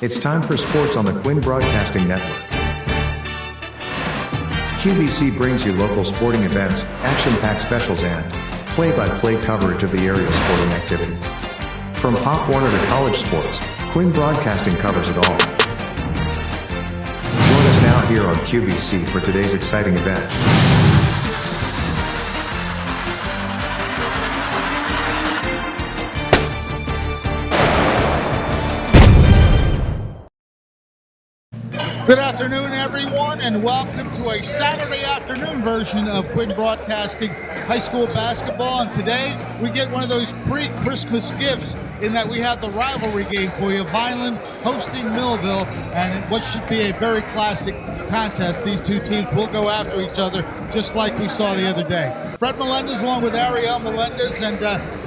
It's time for sports on the Quinn Broadcasting Network. QBC brings you local sporting events, action-packed specials, and play-by-play coverage of the area's sporting activities. From Pop Warner to college sports, Quinn Broadcasting covers it all. Join us now here on QBC for today's exciting event. Good afternoon, everyone, and welcome to a Saturday afternoon version of Quinn Broadcasting High School Basketball. And today, we get one of those pre-Christmas gifts in that we have the rivalry game for you. Vineland hosting Millville, and what should be a very classic contest. These two teams will go after each other, just like we saw the other day. Fred Melendez along with Ariel Melendez, and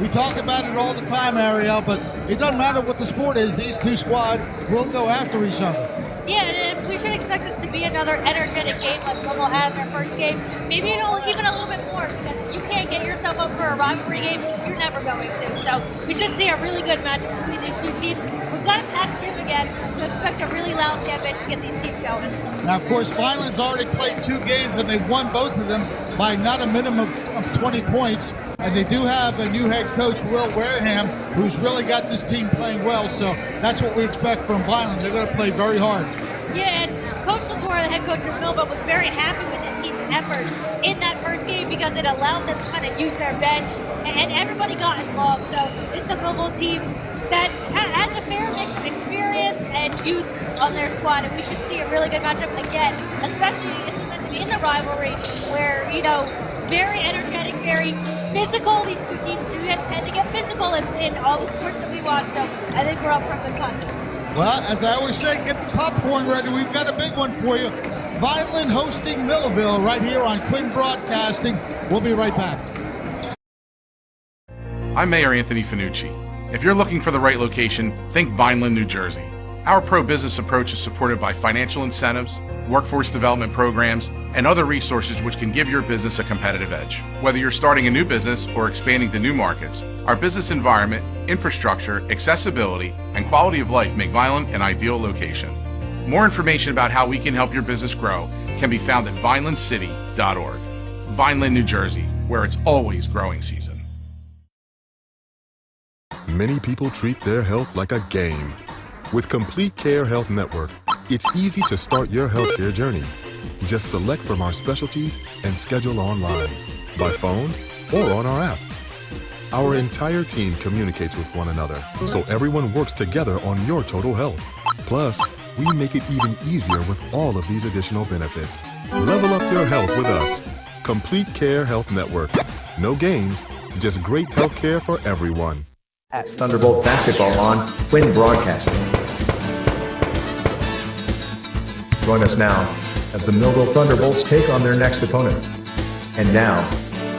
we talk about it all the time, Ariel, but it doesn't matter what the sport is. These two squads will go after each other. Yeah, and we should expect this to be another energetic game like Millville had in their first game. Maybe even a little bit more, because you can't get yourself up for a rivalry game. You're never going to. So we should see a really good matchup between these two teams. We've got a packed gym again, so expect a really loud campaign to get these teams going. Now, of course, Vineland's already played 2 games, and they've won both of them by not a minimum of 20 points. And they do have a new head coach, Will Wareham, who's really got this team playing well. So that's what we expect from Vineland. They're going to play very hard. Yeah, and Coach Latour, the head coach of Millville, was very happy with his team's effort in that first game because it allowed them to kind of use their bench, and everybody got involved. So this is a Millville team that has a fair mix of experience and youth on their squad, and we should see a really good matchup again, especially as you mentioned in the rivalry, where, you know, very energetic, very physical. These two teams do tend to get physical in all the sports that we watch, so I think we're up for a good contest. Well, as I always say, get the popcorn ready. We've got a big one for you. Vineland hosting Millville right here on Quinn Broadcasting. We'll be right back. I'm Mayor Anthony Finucci. If you're looking for the right location, think Vineland, New Jersey. Our pro-business approach is supported by financial incentives, workforce development programs, and other resources which can give your business a competitive edge. Whether you're starting a new business or expanding to new markets, our business environment, infrastructure, accessibility, and quality of life make Vineland an ideal location. More information about how we can help your business grow can be found at vinelandcity.org. Vineland, New Jersey, where it's always growing season. Many people treat their health like a game. With Complete Care Health Network, it's easy to start your healthcare journey. Just select from our specialties and schedule online, by phone, or on our app. Our entire team communicates with one another, so everyone works together on your total health. Plus, we make it even easier with all of these additional benefits. Level up your health with us. Complete Care Health Network. No games, just great health care for everyone. That's Thunderbolt basketball on Quinn Broadcasting. Join us now as the Millville Thunderbolts take on their next opponent. And now,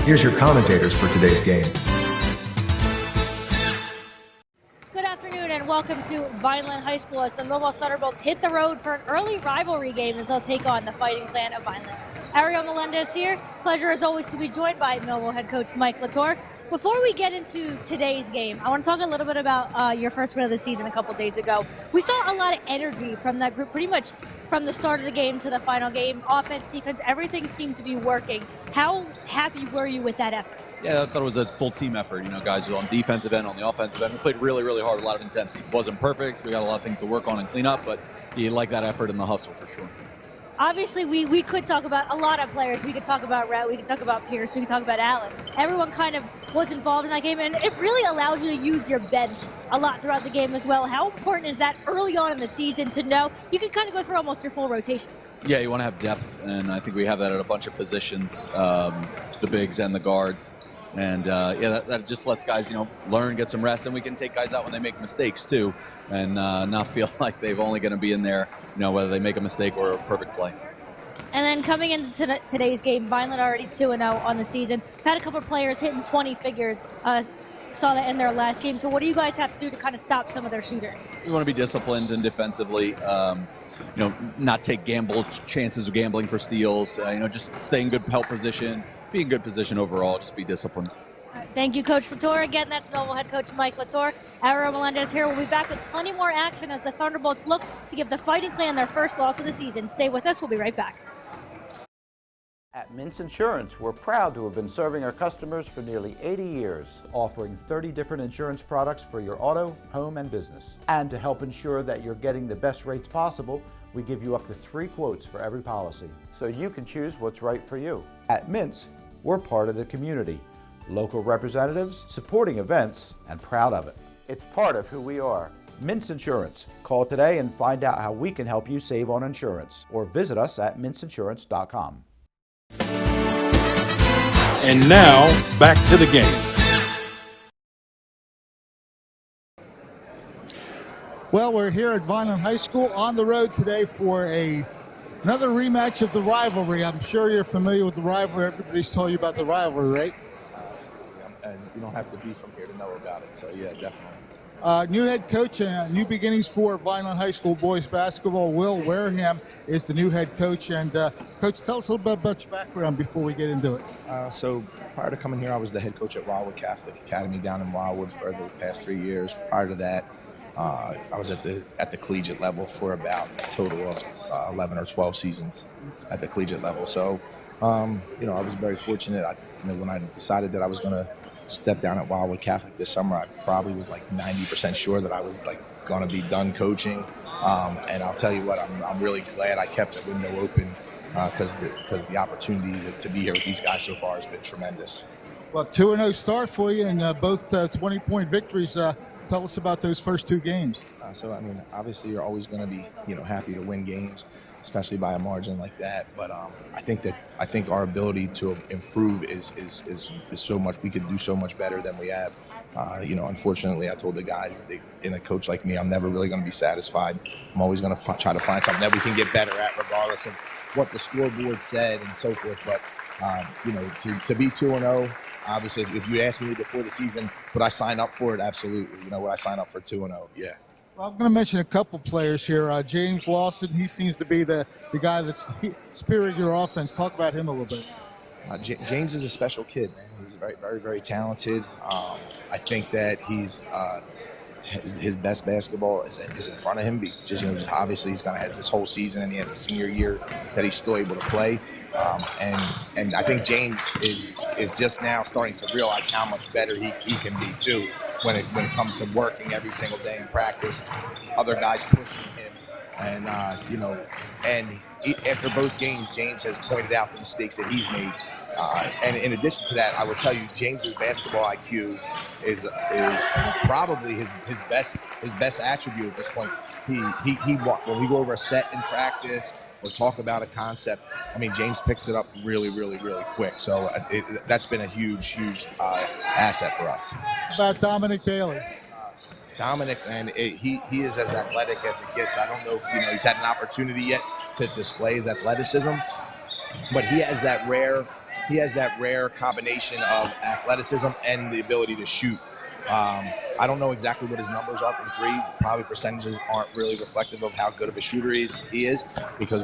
here's your commentators for today's game. Good afternoon and welcome to Vineland High School as the Millville Thunderbolts hit the road for an early rivalry game as they'll take on the Fighting Clan of Vineland. Ariel Melendez here. Pleasure as always to be joined by Millville head coach Mike Latour. Before we get into today's game, I want to talk a little bit about your first win of the season a couple days ago. We saw a lot of energy from that group pretty much from the start of the game to the final game. Offense, defense, everything seemed to be working. How happy were you with that effort? Yeah, I thought it was a full team effort. You know, guys on defensive end, on the offensive end, we played really, really hard, a lot of intensity. It wasn't perfect. We got a lot of things to work on and clean up, but you like that effort and the hustle for sure. Obviously, we could talk about a lot of players. We could talk about Rhett, we could talk about Pierce, we could talk about Allen. Everyone kind of was involved in that game, and it really allows you to use your bench a lot throughout the game as well. How important is that early on in the season to know you can kind of go through almost your full rotation? Yeah, you want to have depth, and I think we have that at a bunch of positions, the bigs and the guards. And yeah, that just lets guys, you know, learn, get some rest, and we can take guys out when they make mistakes too, and not feel like they've only going to be in there, you know, whether they make a mistake or a perfect play. And then coming into today's game, Vineland already 2-0 on the season. We've had a couple of players hitting 20 figures. Saw that in their last game. So what do you guys have to do to kind of stop some of their shooters? We want to be disciplined and defensively, you know, not take chances of gambling for steals, you know, just stay in good help position, be in good position overall, just be disciplined. Thank you, Coach Latour. Again, that's Millville head coach Mike Latour. Aaron Melendez here. We'll be back with plenty more action as the Thunderbolts look to give the Fighting Clan their first loss of the season. Stay with us. We'll be right back. At Mintz Insurance, we're proud to have been serving our customers for nearly 80 years, offering 30 different insurance products for your auto, home, and business. And to help ensure that you're getting the best rates possible, we give you up to 3 quotes for every policy, so you can choose what's right for you. At Mintz, we're part of the community, local representatives, supporting events, and proud of it. It's part of who we are. Mintz Insurance. Call today and find out how we can help you save on insurance, or visit us at mintzinsurance.com. And now, back to the game. Well, we're here at Vineland High School on the road today for another rematch of the rivalry. I'm sure you're familiar with the rivalry. Everybody's told you about the rivalry, right? And you don't have to be from here to know about it. So, yeah, definitely. New head coach and new beginnings for Vineland High School boys basketball. Will Wareham is the new head coach. And, Coach, tell us a little bit about your background before we get into it. So prior to coming here, I was the head coach at Wildwood Catholic Academy down in Wildwood for the past 3 years. Prior to that, I was at the collegiate level for about a total of 11 or 12 seasons at the collegiate level. So, I was very fortunate. When I decided that I was going to step down at Wildwood Catholic this summer, I probably was like 90% sure that I was going to be done coaching. And I'll tell you what, I'm really glad I kept the window open because the opportunity to be here with these guys so far has been tremendous. Well, 2-0 start for you and both 20-point victories. Tell us about those first 2 games. Obviously you're always going to be, happy to win games, especially by a margin like that. But I think our ability to improve is so much. We could do so much better than we have. Unfortunately, I told the guys, in a coach like me, I'm never really going to be satisfied. I'm always going to try to find something that we can get better at, regardless of what the scoreboard said and so forth. But to be 2-0. Obviously, if you asked me before the season, would I sign up for it? Absolutely. Would I sign up for 2-0? Yeah. Well, I'm going to mention a couple players here. James Lawson, he seems to be the guy that's spearheading your offense. Talk about him a little bit. James is a special kid, man. He's very, very, very talented. I think that his best basketball is in front of him. Just obviously he's going to have this whole season, and he has a senior year that he's still able to play. And I think James is just now starting to realize how much better he can be too when it comes to working every single day in practice, other guys pushing him, and after both games, James has pointed out the mistakes that he's made. And in addition to that, I will tell you, James's basketball IQ is probably his best attribute at this point. He when we go over a set in practice or talk about a concept, James picks it up really, really, really quick. So that's been a huge asset for us. About Dominic Bailey. Dominic, and he is as athletic as it gets. I don't know if he's had an opportunity yet to display his athleticism, but he has that rare combination of athleticism and the ability to shoot. I don't know exactly what his numbers are from 3. Probably percentages aren't really reflective of how good of a shooter he is, because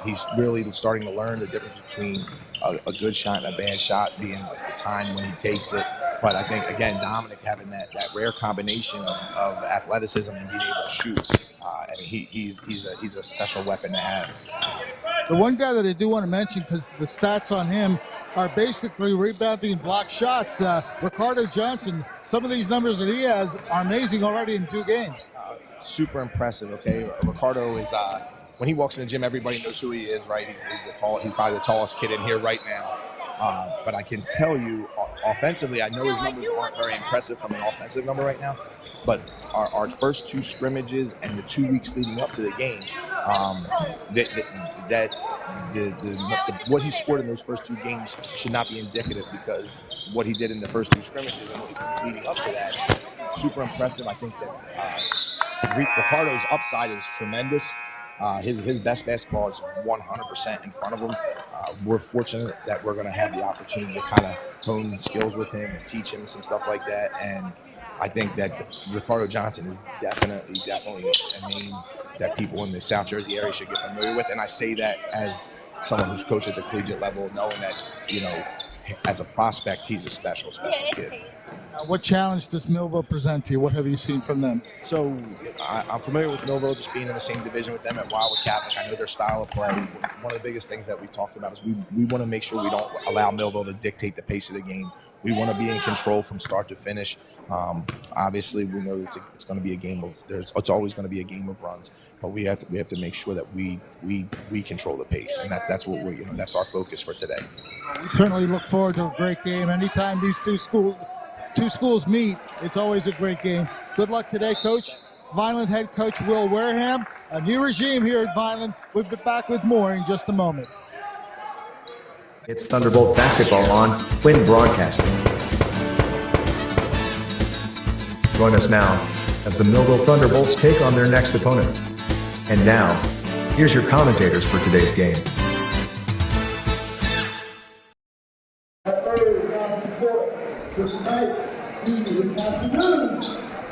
he's really starting to learn the difference between a good shot and a bad shot, being like the time when he takes it. But I think, again, Dominic having that rare combination of athleticism and being able to shoot, he's a special weapon to have. The one guy that I do want to mention, because the stats on him are basically rebounding and block shots, Ricardo Johnson, some of these numbers that he has are amazing already in 2 games. Super impressive, okay? Ricardo is, when he walks in the gym, everybody knows who he is, right? He's probably the tallest kid in here right now. But I can tell you, offensively, I know his numbers aren't very impressive from an offensive number right now, but our first 2 scrimmages and the 2 weeks leading up to the game, what he scored in those first 2 games should not be indicative, because what he did in the first 2 scrimmages and leading up to that, super impressive. I think that Ricardo's upside is tremendous. His best basketball is 100% in front of him. We're fortunate that we're going to have the opportunity to kind of hone skills with him and teach him some stuff like that. And I think that Ricardo Johnson is definitely a name that people in the South Jersey area should get familiar with. And I say that as someone who's coached at the collegiate level, knowing that, as a prospect, he's a special kid. What challenge does Millville present to you? What have you seen from them? So I'm familiar with Millville, just being in the same division with them at Wildwood Catholic. I know their style of play. One of the biggest things that we talked about is we want to make sure we don't allow Millville to dictate the pace of the game. We want to be in control from start to finish. Obviously, we know it's going to be a game of it's always going to be a game of runs, but we have to make sure that we control the pace, and that's what that's our focus for today. We certainly look forward to a great game. Anytime these two schools meet, it's always a great game. Good luck today, Coach. Vineland head coach Will Wareham. A new regime here at Vineland. We'll be back with more in just a moment. It's Thunderbolt basketball on Quinn Broadcasting. Join us now as the Millville Thunderbolts take on their next opponent. And now, here's your commentators for today's game.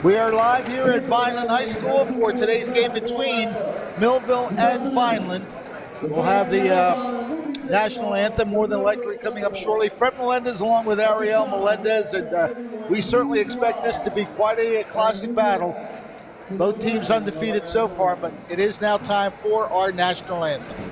We are live here at Vineland High School for today's game between Millville and Vineland. We'll have the national anthem more than likely coming up shortly. Fred Melendez along with Ariel Melendez, and we certainly expect this to be quite a classic battle. Both teams undefeated so far, but it is now time for our national anthem.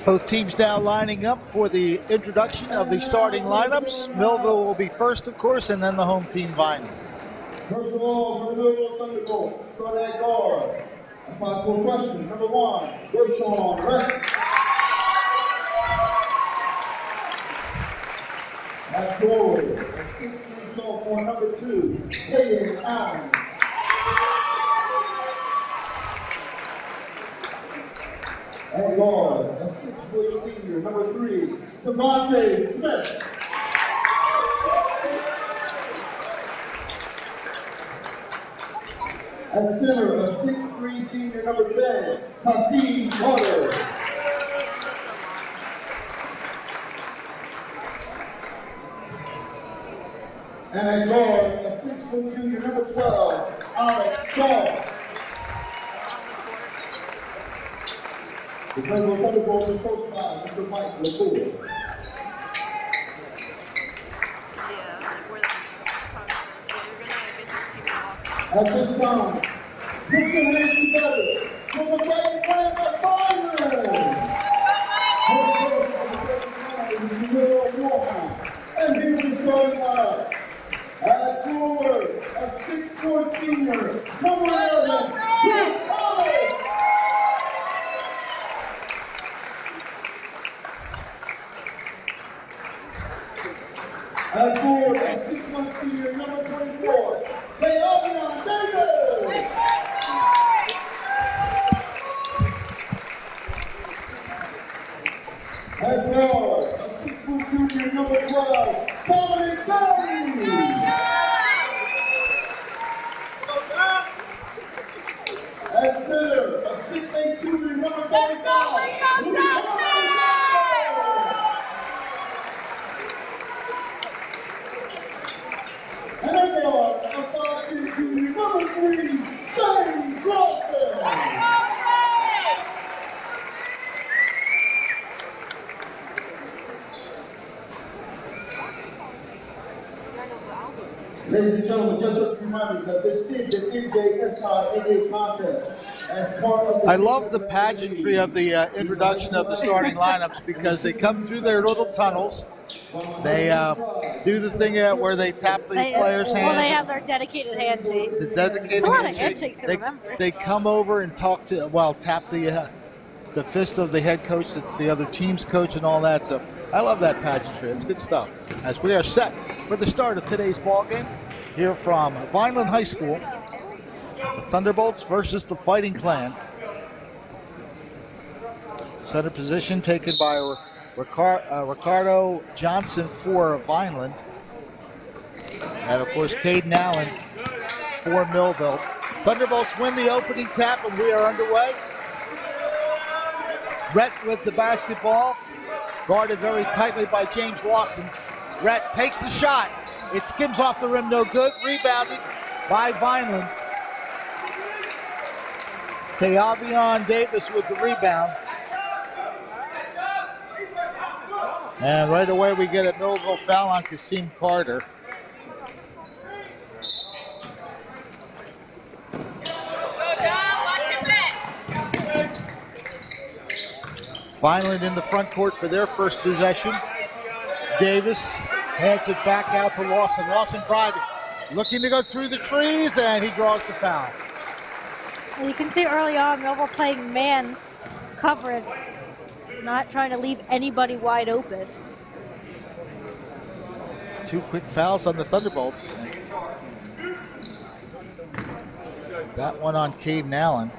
Both teams now lining up for the introduction of the starting lineups. Millville will be first, of course, and then the home team, Vineland. First of all, for the Millville Thunderbolts, starting at guard. A 5'4" freshman, number 1, Deshaun Rex. At forward, a 6'3" sophomore, number 2, Hayden Allen. At guard, a 6' senior, number 3, Devontae Smith. At center, a 6'3" senior, number 10, Hassim Carter. And at guard, a 6' junior, number 12, Alex Shaw. The Millville Thunderbolts is coached by Mr. Mike LaFleur. At this time, put your hands together for the great friend of Vineland. And here's the starting lineup. At forward, a 6'4" senior, number 11, Chris Collins. At forward, a 6'1" senior, number 24, Taylor Davis. At guard, a 6' junior, number 12, Dominic Bowley. At center, a 6'8" junior, number 35, and at guard, a 5'2" junior, number 3, James Lawson. Ladies and gentlemen, just as a reminder that this is the NJSI contest. As part of I love the pageantry of the introduction of the starting lineups because they come through their little tunnels. They do the thing where they tap the players' hands. Well, they have their dedicated handshakes. The dedicated It's a lot of handshakes to remember. They come over and tap the fist of the head coach. That's the other team's coach and all that. So I love that pageantry. It's good stuff. As we are set for the start of today's ball game here from Vineland High School, the Thunderbolts versus the Fighting Clan. Center position taken by Ricardo Johnson for Vineland. And, of course, Caden Allen for Millville. Thunderbolts win the opening tap, and we are underway. Rhett with the basketball, guarded very tightly by James Lawson. Rhett takes the shot. It skims off the rim, no good. Rebounded by Vineland. Tayavion Davis with the rebound. And right away we get a Millville foul on Kasim Carter. Vineland in the front court for their first possession. Davis hands it back out to Lawson. Lawson driving, looking to go through the trees, and he draws the foul. Well, you can see early on Millville playing man coverage, not trying to leave anybody wide open. 2 quick fouls on the Thunderbolts. Got one on Caden Allen.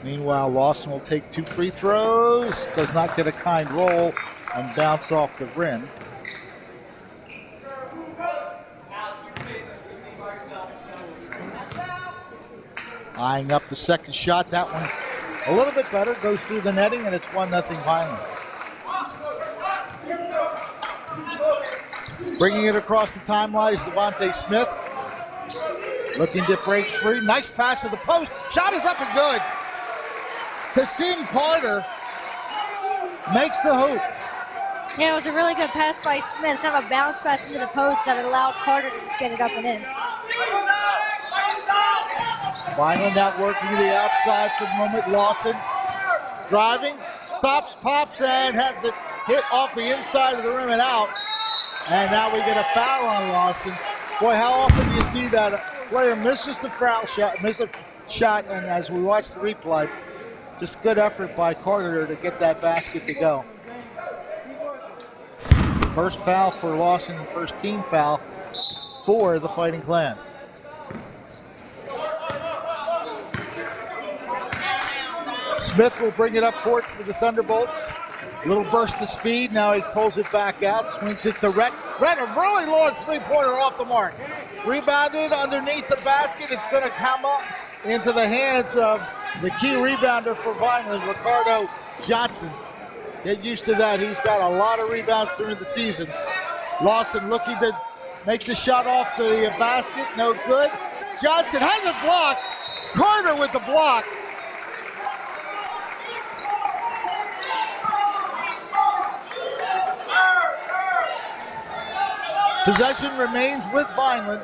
Meanwhile, Lawson will take 2 free throws, does not get a kind roll, and bounce off the rim. Eyeing up the second shot, that one a little bit better, goes through the netting, and it's 1-0 Vineland. Bringing it across the timeline is Devontae Smith. Looking to break free, nice pass to the post, shot is up and good. Kasim Carter makes the hoop. Yeah, it was a really good pass by Smith, kind of a bounce pass into the post that allowed Carter to just get it up and in. Vineland out working to the outside for the moment. Lawson driving, stops, pops, and had the hit off the inside of the rim and out. And now we get a foul on Lawson. Boy, how often do you see that a player misses the foul shot, and as we watch the replay, just good effort by Carter to get that basket to go. First foul for Lawson and first team foul for the Fighting Clan. Smith will bring it up court for the Thunderbolts. Little burst of speed. Now he pulls it back out, swings it to Rhett. Rhett, a really long three-pointer off the mark. Rebounded underneath the basket. It's going to come up into the hands of the key rebounder for Vineland, Ricardo Johnson. Get used to that. He's got a lot of rebounds during the season. Lawson looking to make the shot off the basket. No good. Johnson has it blocked. Carter with the block. Possession remains with Vineland.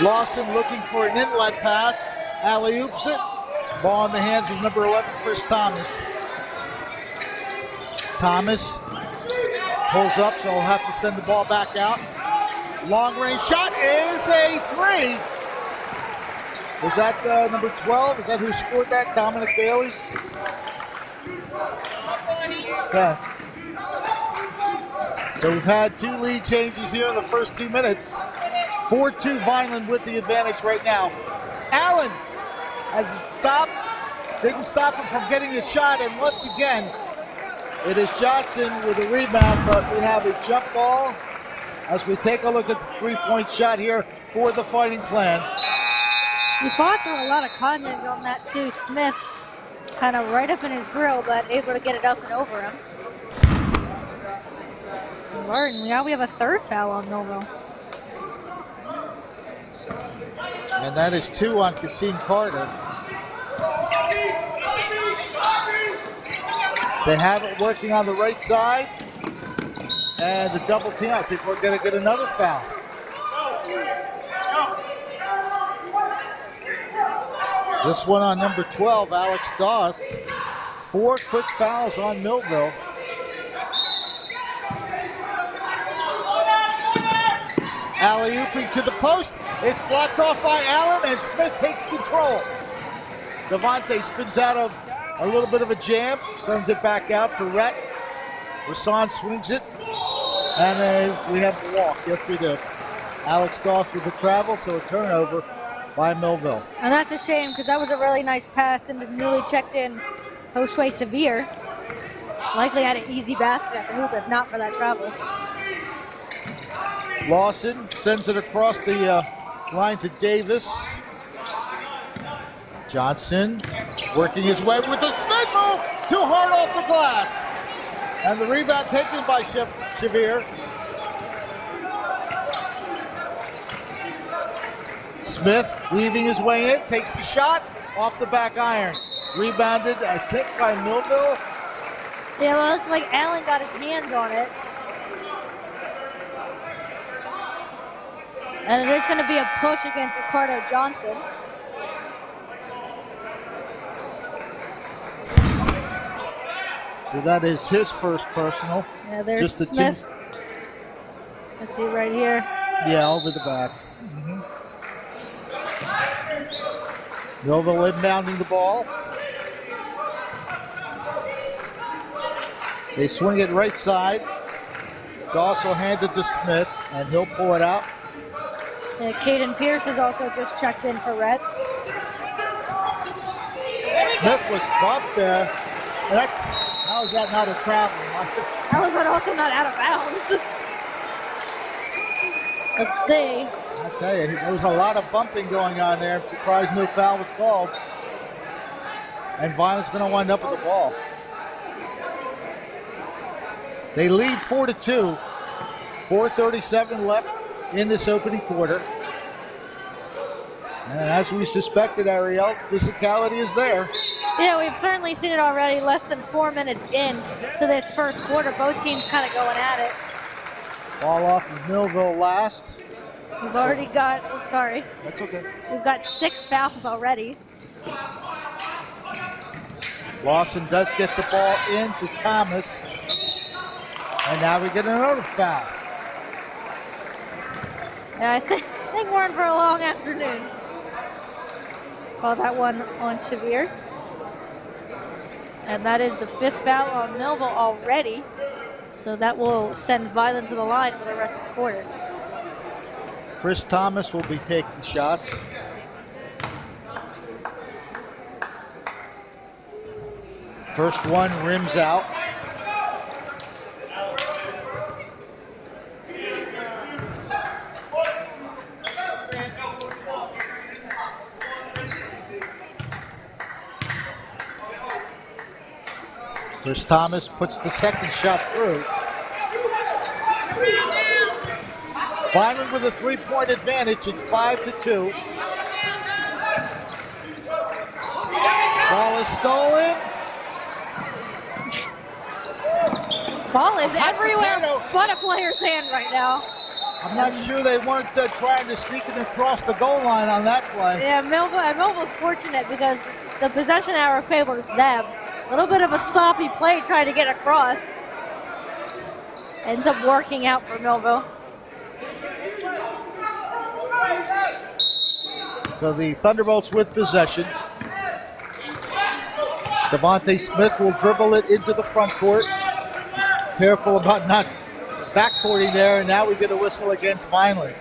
Lawson looking for an inlet pass. Alley-oops it. Ball in the hands of number 11, Chris Thomas. Thomas pulls up, so he'll have to send the ball back out. Long-range shot is a 3. Was that number 12? Is that who scored that? Dominic Bailey? Okay. So we've had 2 lead changes here in the first 2 minutes. 4-2 Vineland with the advantage right now. Allen has stopped, didn't stop him from getting his shot, and once again, it is Johnson with a rebound, but we have a jump ball as we take a look at the 3-point shot here for the Fighting Clan. He fought through a lot of contact on that too. Smith kind of right up in his grill, but able to get it up and over him. Martin, now we have a 3rd foul on Millville. And that is 2 on Kasim Carter. They have it working on the right side. And the double team, I think we're going to get another foul. This one on number 12, Alex Doss. 4 quick fouls on Millville. Alley-ooping to the post. It's blocked off by Allen, and Smith takes control. Devontae spins out of a little bit of a jam, sends it back out to Rhett. Rasan swings it, and we have a walk. Yes, we do. Alex Doss with the travel, so a turnover by Millville. And that's a shame because that was a really nice pass into the newly checked in Josué Sevier. Likely had an easy basket at the hoop if not for that travel. Lawson sends it across the line to Davis. Johnson working his way with the spin move. Too hard off the glass. And the rebound taken by Sevier. Smith weaving his way in, takes the shot off the back iron. Rebounded, I think, by Millville. Yeah, it looked like Allen got his hands on it. And it is going to be a push against Ricardo Johnson. So that is his first personal. Yeah, there's Smith. Let's see right here. Yeah, over the back. Millville inbounding the ball. They swing it right side. Doss will hand it to Smith, and he'll pull it out. Yeah, Caden Pierce has also just checked in for Red. Smith was bumped there. How is that not a travel? How is that also not out of bounds? Let's see. I tell you, there was a lot of bumping going on there. I'm surprised no foul was called. And Vineland's going to wind up with the ball. They lead 4-2. 4:37 left in this opening quarter. And as we suspected, Ariel, physicality is there. Yeah, we've certainly seen it already. Less than 4 minutes in to this first quarter. Both teams kind of going at it. Ball off of Millville last. We've already got, sorry. That's okay. We've got 6 fouls already. Lawson does get the ball into Thomas. And now we get another foul. Yeah, I think we're in for a long afternoon. Call that one on Sevier. And that is the 5th foul on Millville already. So that will send Vineland to the line for the rest of the quarter. Chris Thomas will be taking shots. First one rims out. Chris Thomas puts the second shot through. Vineland with a 3-point advantage. It's 5-2. Ball is stolen. Ball is everywhere but a player's hand right now. I'm not sure they weren't trying to sneak it across the goal line on that play. Yeah, Millville's fortunate because the possession arrow favors them. A little bit of a sloppy play trying to get across. Ends up working out for Millville. So the Thunderbolts with possession. Devontae Smith will dribble it into the front court. He's careful about not backcourting there, and now we get a whistle against Vineland.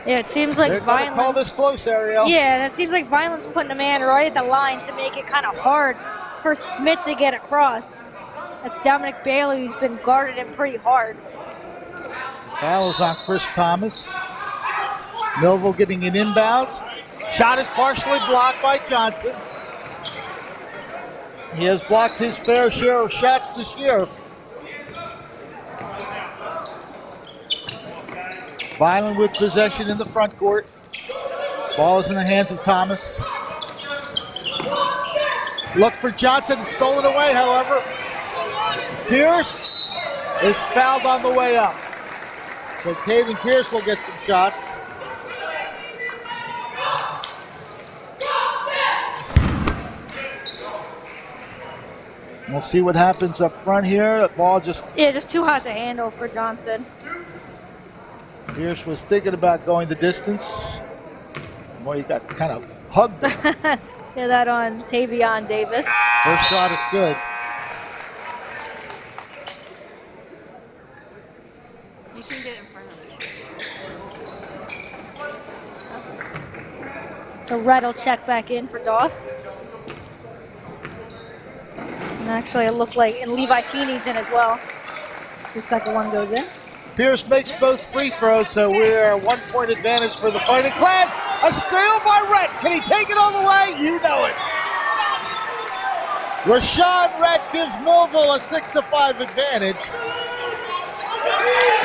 Yeah, it seems like They're going to call this close, Ariel. Yeah, and it seems like Vineland's putting a man right at the line to make it kind of hard for Smith to get across. That's Dominic Bailey, who's been guarded him pretty hard. Foul is on Chris Thomas. Millville getting an inbounds. Shot is partially blocked by Johnson. He has blocked his fair share of shots this year. Vineland with possession in the front court. Ball is in the hands of Thomas. Look for Johnson. It's stolen away, however. Pierce is fouled on the way up. So Caden Pierce will get some shots. We'll see what happens up front here. The ball just too hot to handle for Johnson. Pierce was thinking about going the distance. Boy, you got kind of hugged him. Yeah, that on Tavion Davis. First shot is good. You can get in front of it. So Red will check back in for Doss. And actually, it looked like, and Levi Feeney's in as well. The second one goes in. Pierce makes both free throws, so we're 1 point advantage for the Fighting Clan. A steal by Rhett. Can he take it all the way? You know it. Rashawn Rhett gives Millville a 6-5 advantage.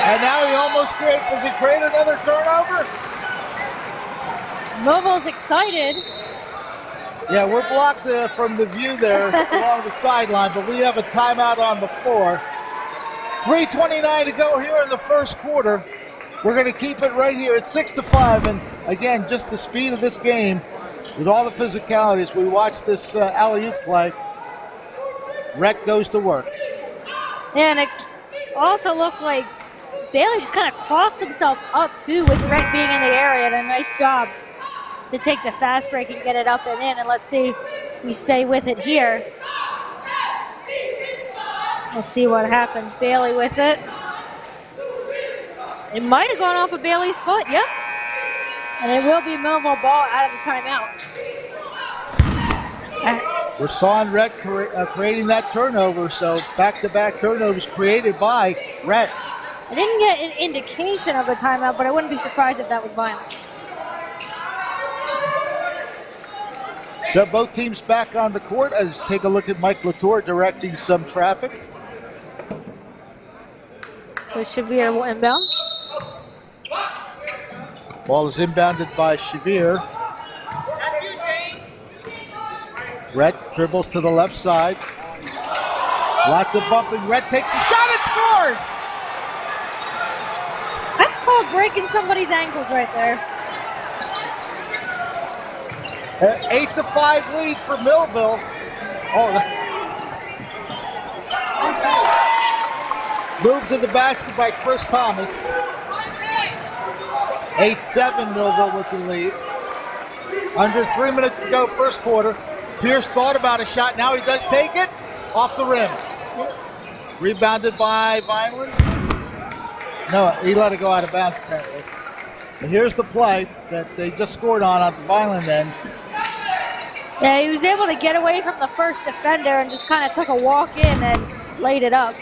And now he almost creates, does he create another turnover? Millville's excited. Yeah, we're blocked from the view there along the sideline, but we have a timeout on the floor. 3:29 to go here in the first quarter. We're going to keep it right here at 6-5. And again, just the speed of this game with all the physicalities. We watch this alley-oop play. Rhett goes to work. And it also looked like Bailey just kind of crossed himself up too with Rhett being in the area. And a nice job to take the fast break and get it up and in. And let's see if we stay with it here. We'll see what happens. Bailey with it. It might have gone off of Bailey's foot, yep. And it will be Millville ball out of the timeout. Rashawn Rhett creating that turnover, so back-to-back turnovers created by Rhett. I didn't get an indication of the timeout, but I wouldn't be surprised if that was Vineland. So both teams back on the court. Let's take a look at Mike Latour directing some traffic. So Shavir will inbound. Ball is inbounded by Shavir. Rhett dribbles to the left side. Lots of bumping. Rhett takes a shot and scores! That's called breaking somebody's ankles right there. 8-5 lead for Millville. Moved to the basket by Chris Thomas. 8-7 Millville with the lead. Under 3 minutes to go, first quarter. Pierce thought about a shot. Now he does take it. Off the rim. Rebounded by Vineland. No, he let it go out of bounds apparently. And here's the play that they just scored on the Vineland end. Yeah, he was able to get away from the first defender and just kind of took a walk in and laid it up.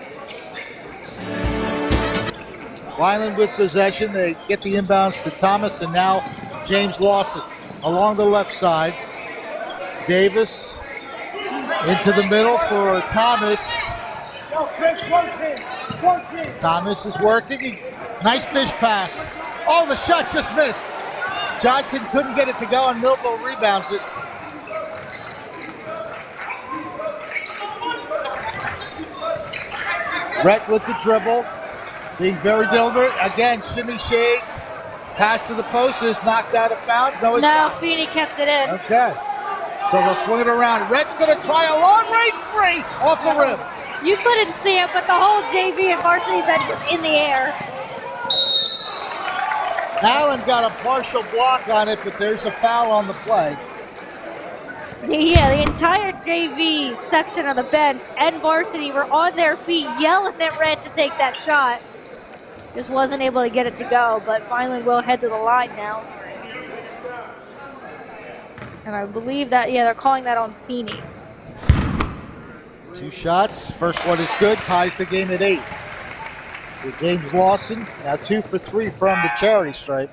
Vineland with possession. They get the inbounds to Thomas, and now James Lawson along the left side. Davis into the middle for Thomas. Thomas is working. Nice dish pass. Oh, the shot just missed. Johnson couldn't get it to go, and Millville rebounds it. Rhett with the dribble. Being very deliberate. Again, shimmy shakes. Pass to the post is knocked out of bounds. No, it's not. Feeney kept it in. Okay. So they'll swing it around. Rhett's going to try a long-range three off the rim. You couldn't see it, but the whole JV and varsity bench was in the air. Allen got a partial block on it, but there's a foul on the play. Yeah, the entire JV section of the bench and varsity were on their feet yelling at Red to take that shot. Just wasn't able to get it to go, but Vineland will head to the line now. And I believe that, yeah, they're calling that on Feeney. 2 shots. First one is good. Ties the game at 8. With James Lawson, now 2 for 3 from the charity stripe.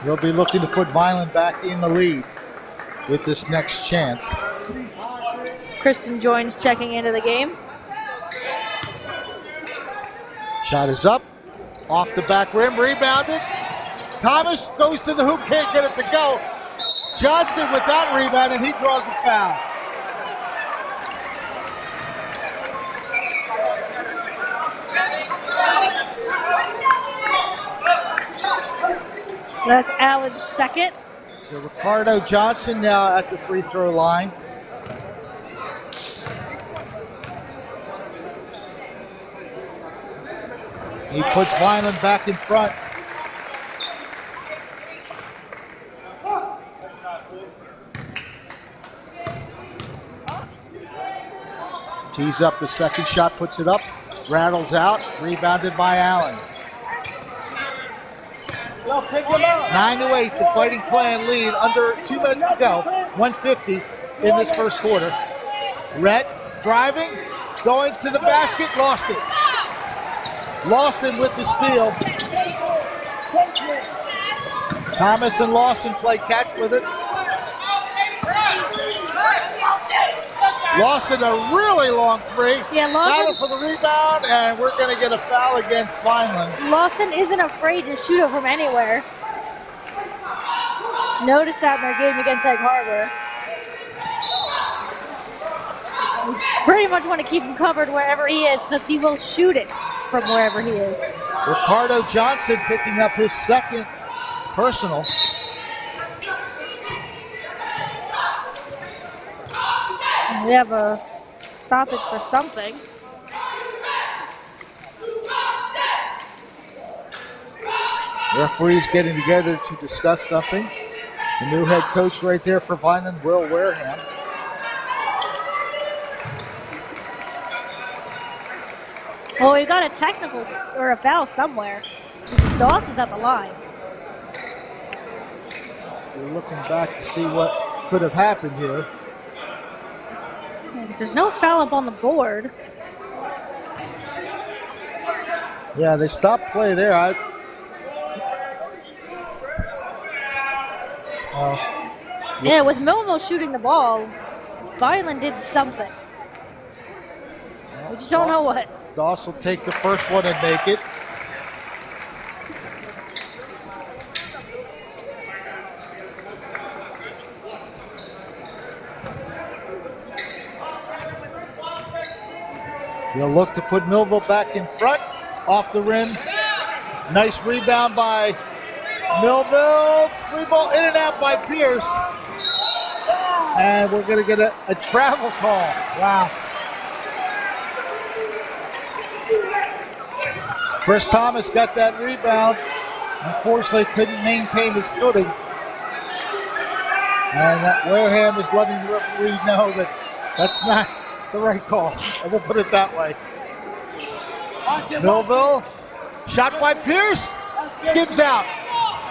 He'll be looking to put Vineland back in the lead with this next chance. Kristen Joins checking into the game. Shot is up. Off the back rim, rebounded. Thomas goes to the hoop, can't get it to go. Johnson with that rebound, and he draws a foul. That's Allen's second. So Ricardo Johnson now at the free throw line. He puts Vineland back in front. Tees up the second shot, puts it up, rattles out, rebounded by Allen. 9-8, the Fighting Clan lead, under 2 minutes to go, 150 in this first quarter. Rhett driving, going to the basket, lost it. Lawson with the steal. Thomas and Lawson play catch with it. Lawson a really long three. Yeah, Battle for the rebound, and we're going to get a foul against Vineland. Lawson isn't afraid to shoot it from anywhere. Noticed that in their game against Egg Harbor. Pretty much want to keep him covered wherever he is because he will shoot it from wherever he is. Ricardo Johnson picking up his second personal. We have a stoppage for something. Referees getting together to discuss something. The new head coach right there for Vineland, Will Wareham. Well, we got a technical or a foul somewhere because Doss is at the line. So we're looking back to see what could have happened here. Because there's no foul up on the board. Yeah, they stopped play there. Yeah, with Millville shooting the ball, Vineland did something. We just don't know what. Doss will take the first one and make it. He'll look to put Millville back in front, off the rim. Nice rebound by Millville. Three ball in and out by Pierce. And we're going to get a travel call. Wow. Chris Thomas got that rebound. Unfortunately, couldn't maintain his footing. And Wareham is letting the referee know that that's not the right call. I will put it that way. Millville, shot by Pierce, skims out.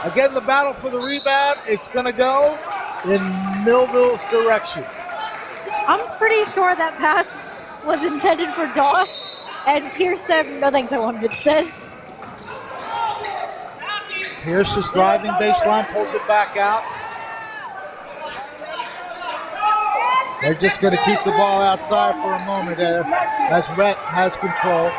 Again, the battle for the rebound. It's going to go in Millville's direction. I'm pretty sure that pass was intended for Doss, and Pierce said, no thanks, I want it instead. Pierce is driving baseline, pulls it back out. They're just going to keep the ball outside for a moment there as Rhett has control.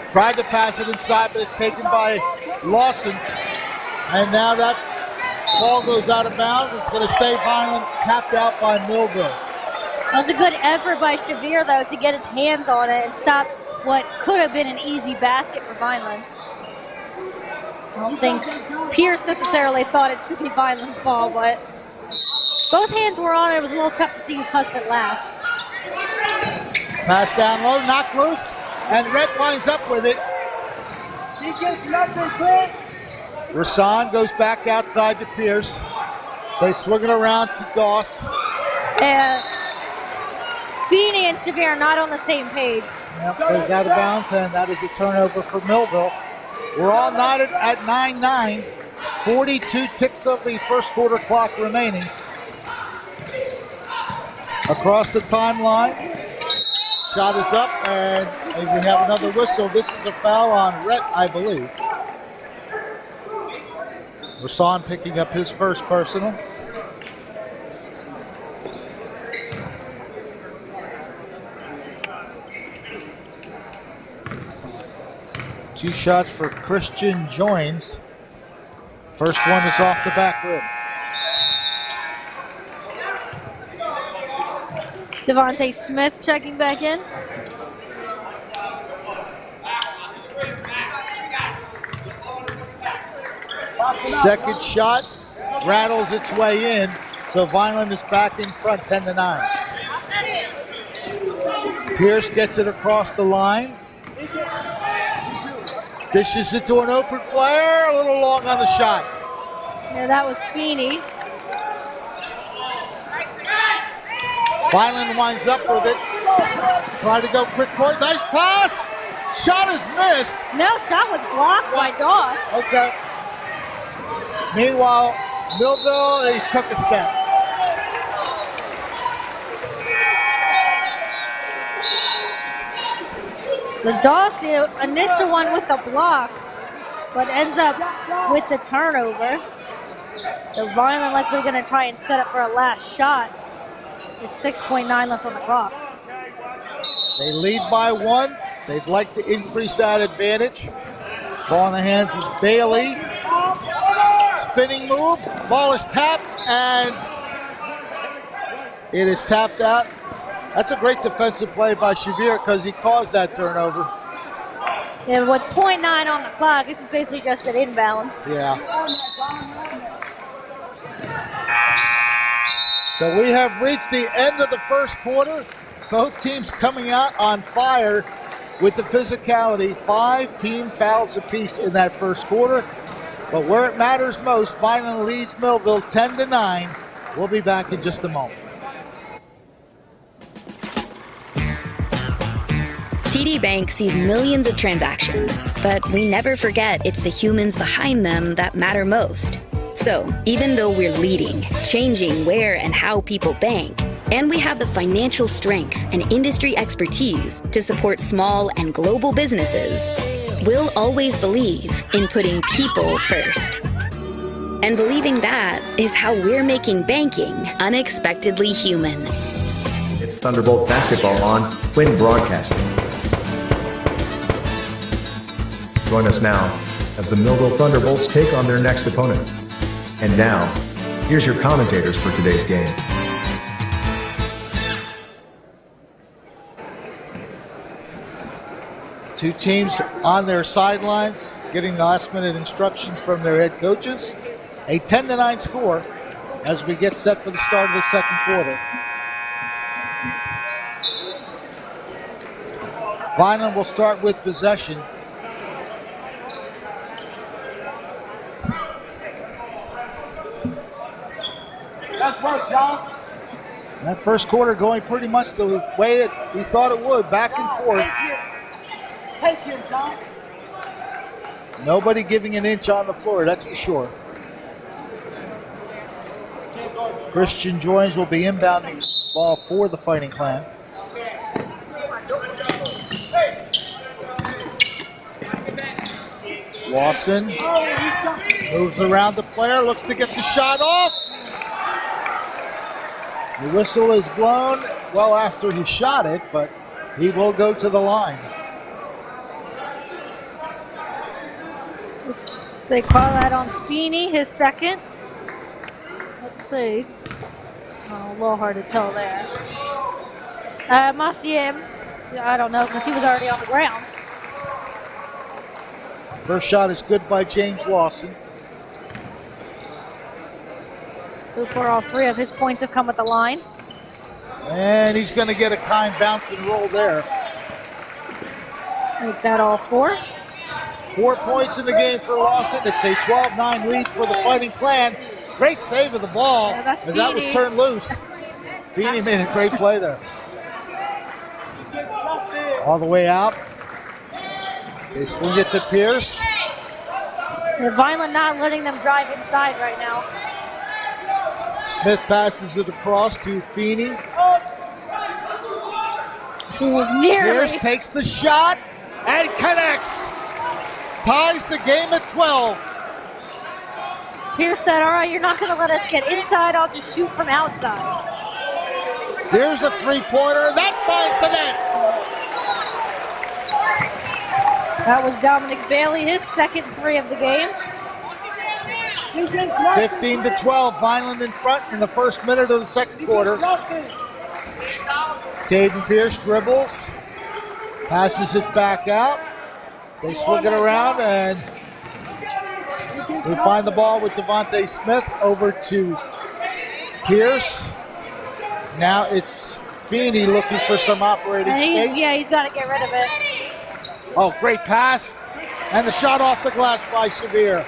Tried to pass it inside, but it's taken by Lawson. And now that ball goes out of bounds. It's going to stay Vineland, tapped out by Millville. That was a good effort by Shavir, though, to get his hands on it and stop what could have been an easy basket for Vineland. I don't think Pierce necessarily thought it should be Vineland's ball, but both hands were on it. It was a little tough to see who touched it last. Pass down low, knocked loose, and Rhett winds up with it. He gets nothing quick. Rasan goes back outside to Pierce. They swing it around to Doss. And Feeney and Shavir are not on the same page. Yep, goes out of bounds, and that is a turnover for Millville. We're all knotted at 9-9. 42 ticks of the first quarter clock remaining. Across the timeline. Shot is up, and we have another whistle. This is a foul on Rhett, I believe. Rasan picking up his first personal. Two shots for Christian Joins. First one is off the back rim. Devontae Smith checking back in. Second shot rattles its way in, so Vineland is back in front 10-9. Pierce gets it across the line. Dishes it to an open player, a little long on the shot. Yeah, that was Feeney. Vineland winds up with it. Trying to go quick court. Nice pass. Shot is missed. No, shot was blocked by Doss. Okay. Meanwhile, Millville, he took a step. So Doss, the initial one with the block, but ends up with the turnover. So Vineland likely going to try and set up for a last shot. With 6.9 left on the clock. They lead by 1. They'd like to increase that advantage. Ball in the hands of Bailey. Spinning move. Ball is tapped, and it is tapped out. That's a great defensive play by Shavir because he caused that turnover. Yeah, with 0.9 on the clock, this is basically just an inbound. Yeah. So we have reached the end of the first quarter. Both teams coming out on fire with the physicality. 5 team fouls apiece in that first quarter. But where it matters most, Vineland leads Millville 10-9. We'll be back in just a moment. TD Bank sees millions of transactions, but we never forget it's the humans behind them that matter most. So, even though we're leading, changing where and how people bank, and we have the financial strength and industry expertise to support small and global businesses, we'll always believe in putting people first. And believing that is how we're making banking unexpectedly human. It's Thunderbolt basketball on Quinn Broadcasting. Join us now as the Millville Thunderbolts take on their next opponent. And now, here's your commentators for today's game. Two teams on their sidelines getting last-minute instructions from their head coaches. A 10-9 score as we get set for the start of the second quarter. Vineland will start with possession. That's work, John. That first quarter going pretty much the way that we thought it would, back and forth. Take him, John. Nobody giving an inch on the floor, that's for sure. Christian Joins will be inbounding the ball for the Fighting Clan. Lawson moves around the player, looks to get the shot off. The whistle is blown well after he shot it, but he will go to the line. They call that on Feeney, his second. Let's see. Oh, a little hard to tell there. Maciem, I don't know, because he was already on the ground. First shot is good by James Lawson. So far, all 3 of his points have come at the line. And he's going to get a kind bounce and roll there. Make that all 4. 4 points in the game for Lawson. It's a 12-9 lead for the Fighting Clan. Great save of the ball as that was turned loose. Feeney made a great play there. All the way out. They swing it to Pierce. Yeah, Vineland not letting them drive inside right now. Smith passes it across to Feeney. Pierce takes the shot and connects. Ties the game at 12. Pierce said, all right, you're not going to let us get inside. I'll just shoot from outside. There's a three-pointer. That finds the net. That was Dominic Bailey, his second 3 of the game. 15-12, Vineland in front in the first minute of the second quarter. Caden Pierce dribbles, passes it back out. They swing it around, and We find the ball with Devontae Smith over to Pierce. Now it's Feeney looking for some operating space. Yeah, he's got to get rid of it. Oh, great pass. And the shot off the glass by Sevier.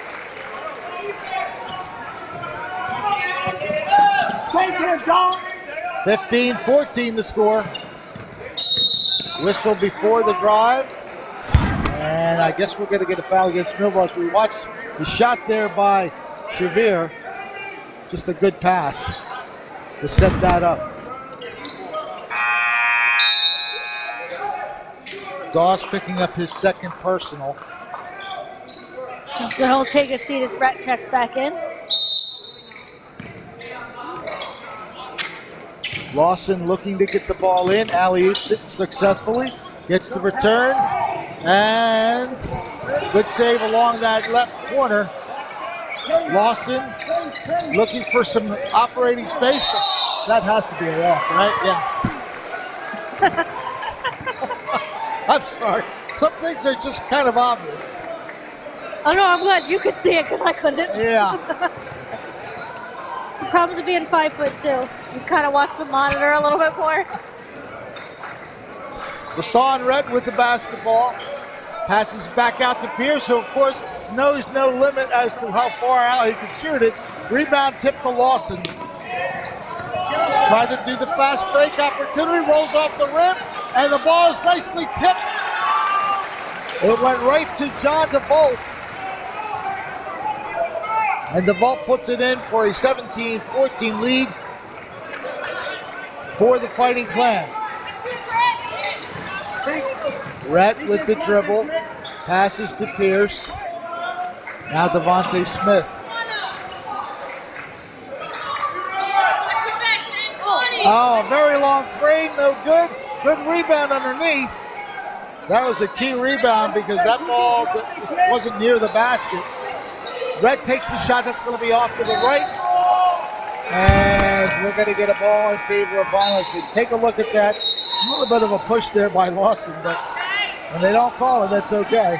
15-14 the score. Whistle before the drive. And I guess we're going to get a foul against Millville as we watch the shot there by Sevier. Just a good pass to set that up. Doss picking up his second personal. So he'll take a seat as Brett checks back in. Lawson looking to get the ball in. Alley-oops it successfully. Gets the return. And good save along that left corner. Lawson looking for some operating space. That has to be a walk, right? Yeah. I'm sorry. Some things are just kind of obvious. Oh no, I'm glad you could see it because I couldn't. Yeah. The problems of being 5'2". You kind of watch the monitor a little bit more. Rasan Red with the basketball. Passes back out to Pierce, who of course knows no limit as to how far out he can shoot it. Rebound tip to Lawson. Trying to do the fast break opportunity, rolls off the rim, and the ball is nicely tipped. It went right to John DeVault. And DeVault puts it in for a 17-14 lead for the Fighting Clan. Rhett with the dribble, passes to Pierce. Now Devontae Smith. Oh, very long three, no good. Good rebound underneath. That was a key rebound because that ball just wasn't near the basket. Rhett takes the shot, that's going to be off to the right. And we're going to get a ball in favor of Vineland. We take a look at that. A little bit of a push there by Lawson, but when they don't call it, that's okay.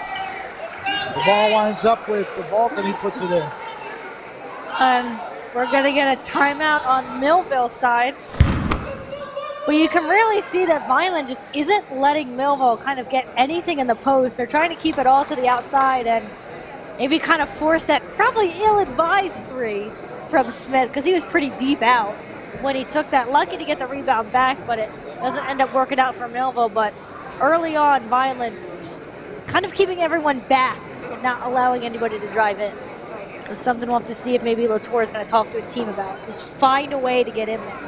The ball winds up with DeVault and he puts it in. We're going to get a timeout on Millville's side. But you can really see that Vineland just isn't letting Millville kind of get anything in the post. They're trying to keep it all to the outside and maybe kind of force that probably ill-advised three from Smith because he was pretty deep out when he took that. Lucky to get the rebound back, but it doesn't end up working out for Millville. But early on, Vineland just kind of keeping everyone back and not allowing anybody to drive in. It's something we'll have to see if maybe Latour is going to talk to his team about. Just find a way to get in there.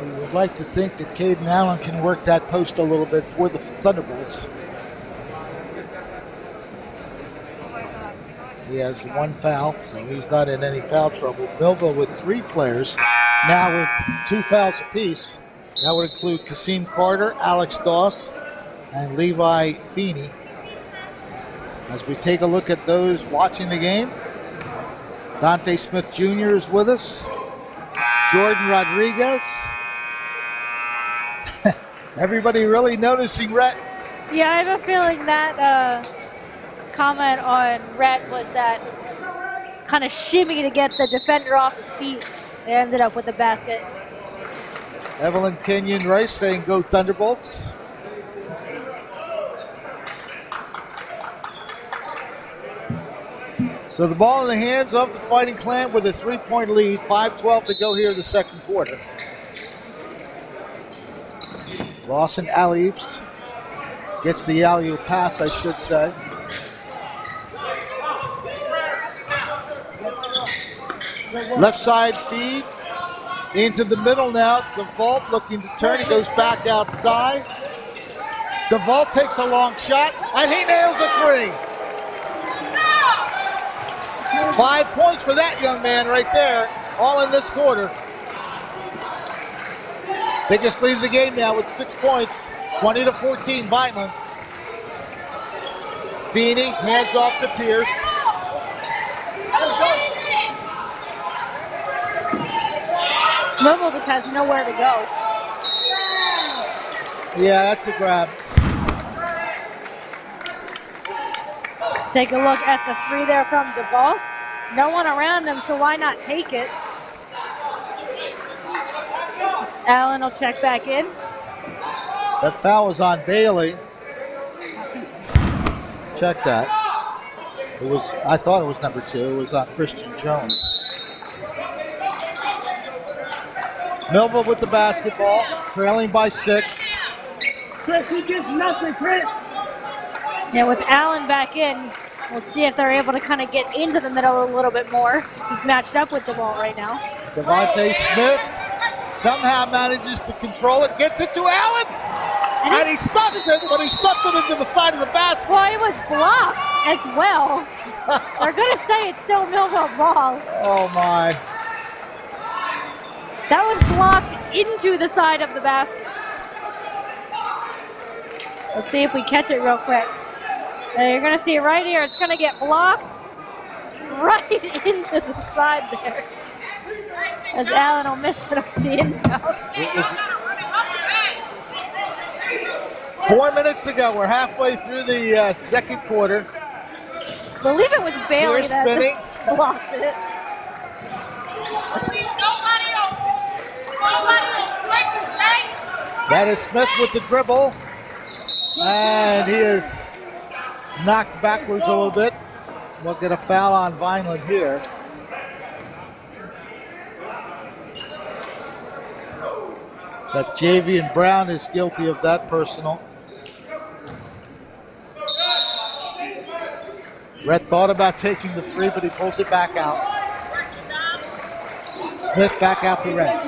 We would like to think that Caden Allen can work that post a little bit for the Thunderbolts. He has one foul, so he's not in any foul trouble. Millville with three players, now with 2 fouls apiece. That would include Kasim Carter, Alex Doss, and Levi Feeney. As we take a look at those watching the game, Dante Smith Jr. is with us. Jordan Rodriguez. Everybody really noticing Rhett. Yeah, I have a feeling that comment on Rhett was that kind of shimmy to get the defender off his feet. They ended up with the basket. Evelyn Kenyon Rice saying go Thunderbolts. So the ball in the hands of the Fighting Clan with a 3-point lead. 5:12 to go here in the second quarter. Lawson alley-oops. Gets the alley-oop pass, I should say. Left side feed. Into the middle now. DeVault looking to turn. He goes back outside. DeVault takes a long shot, and he nails a three. 5 points for that young man right there, all in this quarter. Biggest lead of the game now with 6 points, 20-14 Vineland. Feeney hands off to Pierce. Millville just has nowhere to go. Yeah, that's a grab. Take a look at the three there from DeVault. No one around him, so why not take it? Allen will check back in. That foul was on Bailey. Check that. I thought it was number 2. It was on Christian Jones. Millville with the basketball, trailing by 6. Chris, he gets nothing, Chris. Yeah, with Allen back in, we'll see if they're able to kind of get into the middle a little bit more. He's matched up with DeVault right now. Devontae Smith somehow manages to control it, gets it to Allen, and he stuffs it, but he stuffed it into the side of the basket. Well, it was blocked as well. They're going to say it's still Millville ball. Oh, my. That was blocked into the side of the basket. Let's see if we catch it real quick. You're going to see it right here. It's going to get blocked right into the side there. As Allen will miss it up the inbound. 4 minutes to go. We're halfway through the second quarter. I believe it was Bailey that blocked it. That is Smith with the dribble. And he is knocked backwards a little bit. We'll get a foul on Vineland here. So that Javian Brown is guilty of that personal. Rhett thought about taking the 3, but he pulls it back out. Smith back out to Rhett.